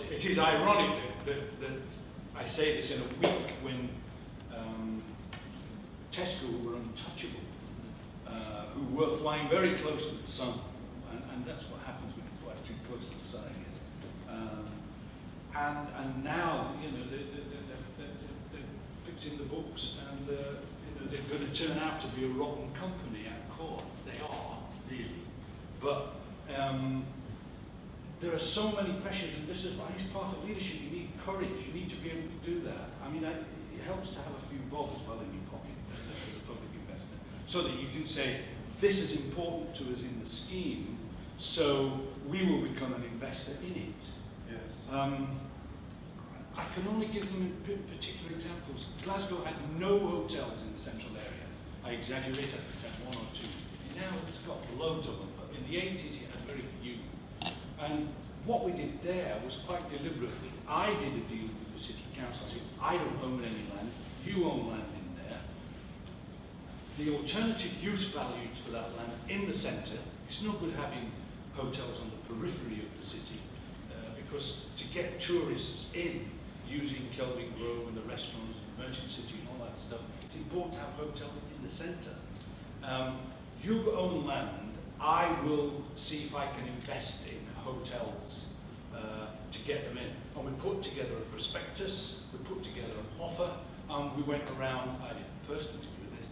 It is ironic that I say this in a week when Tesco, who were untouchable, who were flying very close to the sun, and that's what happens when you fly too close to the sun, I guess. And now, they're fixing the books, and they're going to turn out to be a rotten company at core. They are, really. But there are so many pressures, and this is why it's part of leadership. You need courage. You need to be able to do that. I mean, it helps to have a few bob as well in your pocket as a public investor, so that you can say, this is important to us in the scheme, so we will become an investor in it. Yes. I can only give them particular examples. Glasgow had no hotels in the central area. I exaggerate, I think it had one or two. Now it's got loads of them, but in the 80s it had very few. And what we did there was quite deliberately. I did a deal with the city council. I said, I don't own any land, you own land in there. The alternative use values for that land in the centre, it's no good having hotels on the periphery of the city, because to get tourists in, using Kelvin Grove and the restaurants and Merchant City and all that stuff, it's important to have hotels in the centre. you own land, I will see if I can invest in hotels to get them in. And we put together a prospectus, we put together an offer, and we went around, I did personally do this,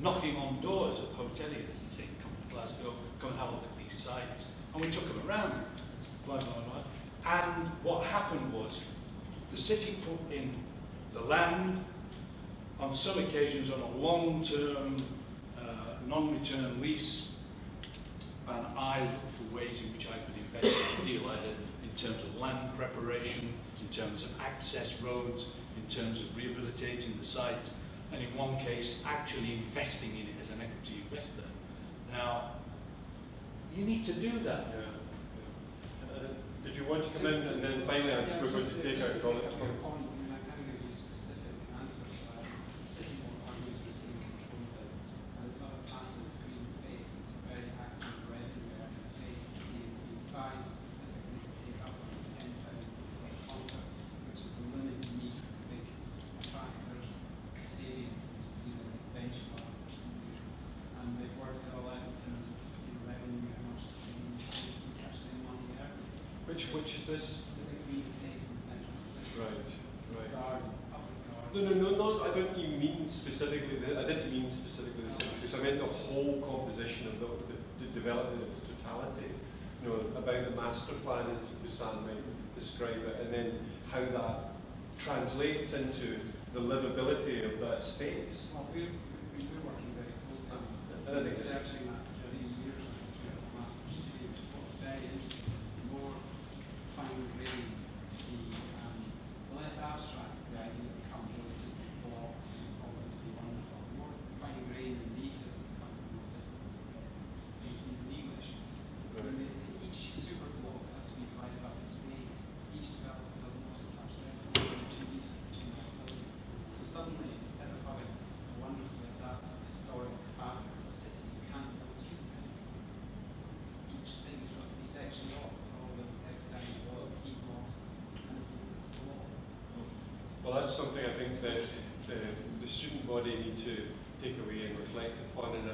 knocking on doors of hoteliers and saying, come to Glasgow, come and have a look at these sites. And we took them around, blah, blah, blah. And what happened was, the city put in the land, on some occasions on a long-term, non-return lease, and I looked for ways in which I could invest in the deal, either in terms of land preparation, in terms of access roads, in terms of rehabilitating the site, and in one case, actually investing in it as an equity investor. Now, you need to do that. Did you want to come in, and then finally we're going to take our comments? I mean, I can't give you specific answers. The city won't always retain control of it. And it's not a passive green space, it's a very active revenue earning space. You see, it's been sized specifically to take up to 10,000 people at a concert, which is the limit you need for big attractors. The stadium seems to be the benchmark for some reason. And they've worked it all out in terms of revenue, how much the stadium is actually money earned. Which is this? The big green space in the centre. Right, right. Garden, public garden. No, I don't even mean specifically, I didn't mean specifically the city, I meant the whole composition of the development in its totality. You know, about the master plan, as Susan might describe it, and then how that translates into the livability of that space. Well, we've been working very closely And I think researching that for 30 years now through the master study. What's very interesting is the more fine-grained, the less abstract the idea becomes. It's just blocks and it's all going to be wonderful. The more fine-grained and detailed it becomes, the more difficult it gets. These legal issues. When each super block has to be divided up its way, each developer doesn't want to touch their own 2 meters for 2.5 billion. So suddenly, instead of having a wonderfully adapted historic fabric of the city, you can't build streets anymore. Each thing has got to be sectioned off with all the text down the wall, key blocks, and it's the law. Well, that's something I think that the student body need to take away and reflect upon, and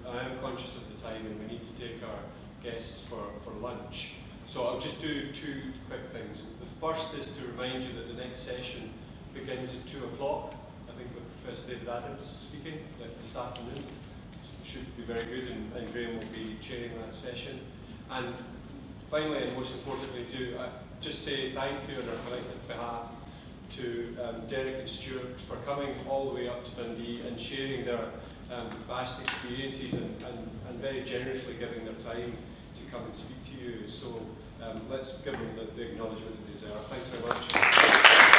I am conscious of the time, and we need to take our guests for lunch. So I'll just do 2 quick things. The first is to remind you that the next session begins at 2 o'clock, I think with Professor David Adams speaking this afternoon. Should be very good, and Graham will be chairing that session. And finally, and most importantly, to just say thank you on our collective behalf to Derek and Stuart for coming all the way up to Dundee and sharing their vast experiences and very generously giving their time to come and speak to you. So let's give them the acknowledgement they deserve. Thanks very much.